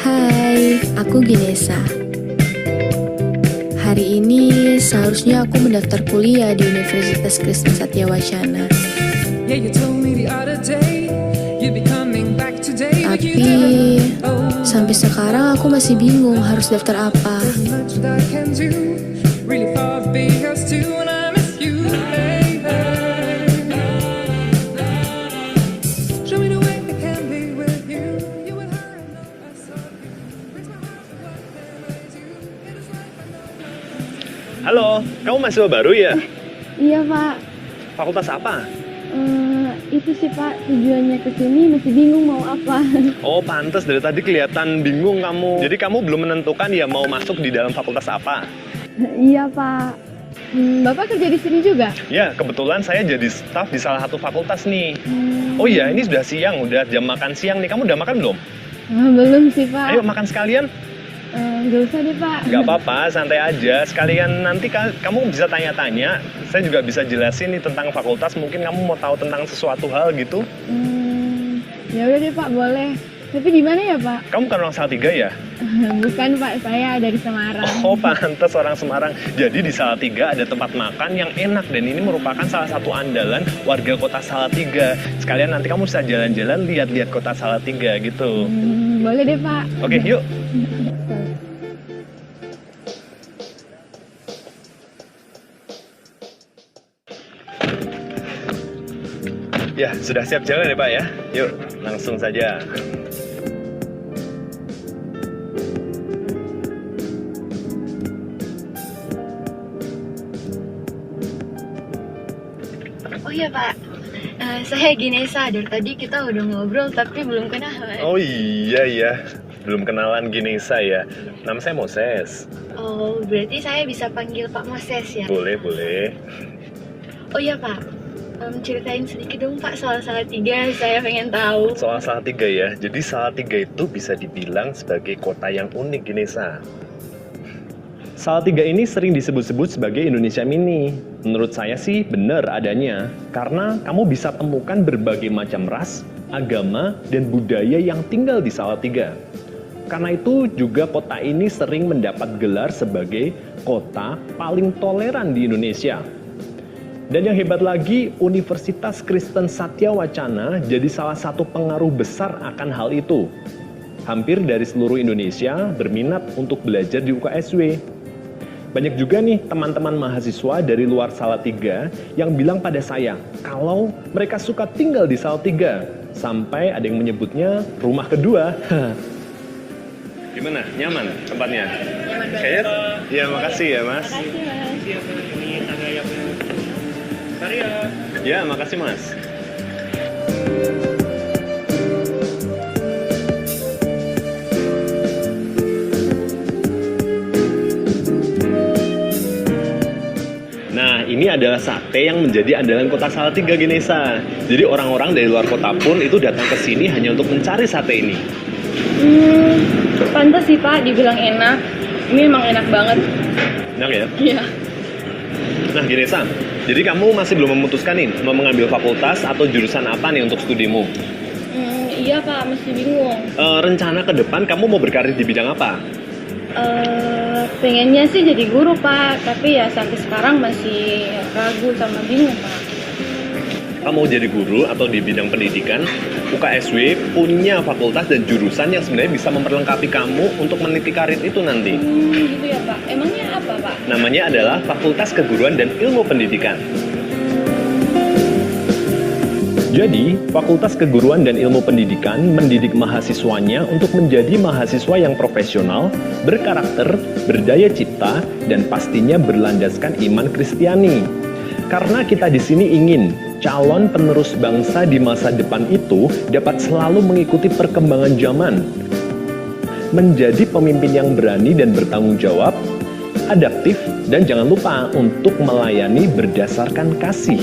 D: Hai, aku Ginesa. Hari ini seharusnya aku mendaftar kuliah di Universitas Kristen Satya Wacana. Tapi sampai sekarang aku masih bingung harus daftar apa.
E: Halo, kamu mahasiswa baru ya?
U: Iya Pak,
E: Fakultas apa?
U: itu sih Pak tujuannya ke sini masih bingung mau apa.
E: Oh, pantas dari tadi kelihatan bingung kamu. Jadi kamu belum menentukan ya mau masuk di dalam fakultas apa?
U: Iya Pak. Bapak kerja di sini juga?
E: Ya, kebetulan saya jadi staf di salah satu fakultas nih. Oh iya, ini sudah siang, udah jam makan siang nih. Kamu udah makan belum?
U: Belum sih, Pak.
E: Ayo makan sekalian.
U: Nggak usah deh, Pak.
E: Nggak apa-apa, santai aja. Sekalian nanti kamu bisa tanya-tanya. Saya juga bisa jelasin nih tentang fakultas. Mungkin kamu mau tahu tentang sesuatu hal gitu.
U: Ya udah deh, Pak, boleh. Tapi di mana ya, Pak?
E: Kamu kan orang Salatiga ya?
U: Bukan, Pak, saya dari Semarang.
E: Oh, pantas orang Semarang. Jadi di Salatiga ada tempat makan yang enak dan ini merupakan salah satu andalan warga kota Salatiga. Sekalian nanti kamu bisa jalan-jalan lihat-lihat kota Salatiga gitu.
U: Boleh deh, Pak.
E: Oke, yuk. Ya, sudah siap jalan ya, Pak ya? Yuk, langsung saja.
U: Oh iya, Pak. Saya Ginesa. Dari tadi kita udah ngobrol tapi belum kenal.
E: Oh iya, belum kenalan Ginesa ya. Nama saya Moses.
U: Oh, berarti saya bisa panggil Pak Moses ya?
E: Boleh.
U: Oh iya, Pak. Ceritain sedikit dong, Pak, soal Salatiga. Saya pengen tahu.
E: Soal Salatiga ya, jadi Salatiga itu bisa dibilang sebagai kota yang unik, Ginesa. Salatiga ini sering disebut-sebut sebagai Indonesia Mini. Menurut saya sih benar adanya, karena kamu bisa temukan berbagai macam ras, agama, dan budaya yang tinggal di Salatiga. Karena itu juga kota ini sering mendapat gelar sebagai kota paling toleran di Indonesia. Dan yang hebat lagi, Universitas Kristen Satya Wacana jadi salah satu pengaruh besar akan hal itu. Hampir dari seluruh Indonesia berminat untuk belajar di UKSW. Banyak juga nih teman-teman mahasiswa dari luar Salatiga yang bilang pada saya kalau mereka suka tinggal di Salatiga. Sampai ada yang menyebutnya rumah kedua. Gimana? Nyaman tempatnya?
U: Nyaman banget.
E: Kayaknya? Ya, makasih ya, Mas.
U: Makasih, Mas.
P: Ini tangga yang
E: Ya, makasih, Mas. Nah, ini adalah sate yang menjadi andalan kota Salatiga, Ginesa. Jadi orang-orang dari luar kota pun itu datang ke sini hanya untuk mencari sate ini.
U: Pantas sih, Pak, dibilang enak. Ini emang enak banget.
E: Enak ya?
U: Iya.
E: Nah, Ginesa, jadi kamu masih belum memutuskan nih mau mengambil fakultas atau jurusan apa nih untuk studimu?
U: Iya, Pak, masih bingung.
E: Rencana ke depan kamu mau berkarir di bidang apa?
U: Pengennya sih jadi guru, Pak, tapi ya sampai sekarang masih ragu sama bingung, Pak.
E: Kamu mau jadi guru atau di bidang pendidikan, UKSW punya fakultas dan jurusan yang sebenarnya bisa memperlengkapi kamu untuk meniti karir itu nanti.
U: Gitu ya, Pak. Emangnya apa, Pak?
E: Namanya adalah Fakultas Keguruan dan Ilmu Pendidikan. Jadi, Fakultas Keguruan dan Ilmu Pendidikan mendidik mahasiswanya untuk menjadi mahasiswa yang profesional, berkarakter, berdaya cipta, dan pastinya berlandaskan iman Kristiani. Karena kita di sini ingin calon penerus bangsa di masa depan itu dapat selalu mengikuti perkembangan zaman, menjadi pemimpin yang berani dan bertanggung jawab, adaptif, dan jangan lupa untuk melayani berdasarkan kasih.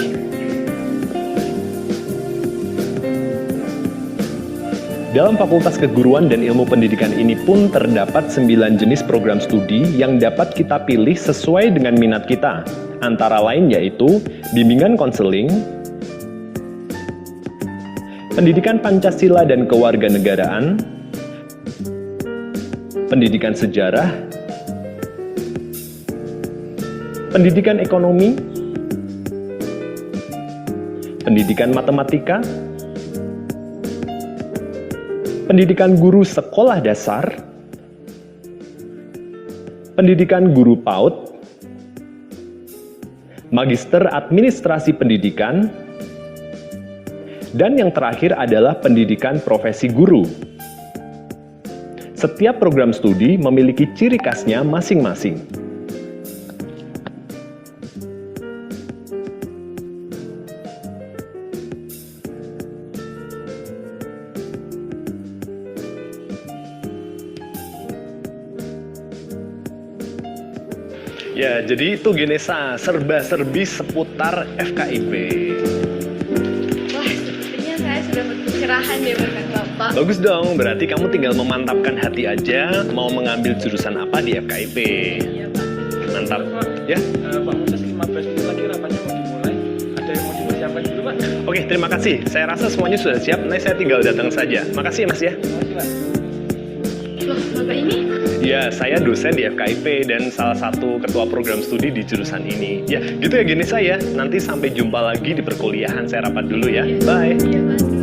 E: Dalam Fakultas Keguruan dan Ilmu Pendidikan ini pun terdapat 9 jenis program studi yang dapat kita pilih sesuai dengan minat kita. Antara lain yaitu bimbingan konseling, pendidikan Pancasila dan kewarganegaraan, pendidikan sejarah, pendidikan ekonomi, pendidikan matematika, pendidikan guru sekolah dasar, pendidikan guru PAUD, magister administrasi pendidikan, dan yang terakhir adalah pendidikan profesi guru. Setiap program studi memiliki ciri khasnya masing-masing. Ya, jadi itu Genesa, serba-serbi seputar FKIP.
U: Wah, sepertinya saya sudah pencerahan ya bukan Bapak.
E: Bagus dong, berarti kamu tinggal memantapkan hati aja mau mengambil jurusan apa di FKIP.
U: Iya, Pak.
E: Mantap. Ya.
A: Pak Moses 15 menit lagi rapatnya mau dimulai. Ada yang mau dipersiapkan dulu, Pak?
E: Oke, terima kasih. Saya rasa semuanya sudah siap. Nah, saya tinggal datang saja. Makasih ya, Mas ya.
A: Terima kasih, Pak.
U: Loh, Bapak ini?
E: Ya, saya dosen di FKIP dan salah satu ketua program studi di jurusan ini. Ya, gitu ya gini saya. Nanti sampai jumpa lagi di perkuliahan. Saya rapat dulu ya. Bye.
U: Iya, Pak.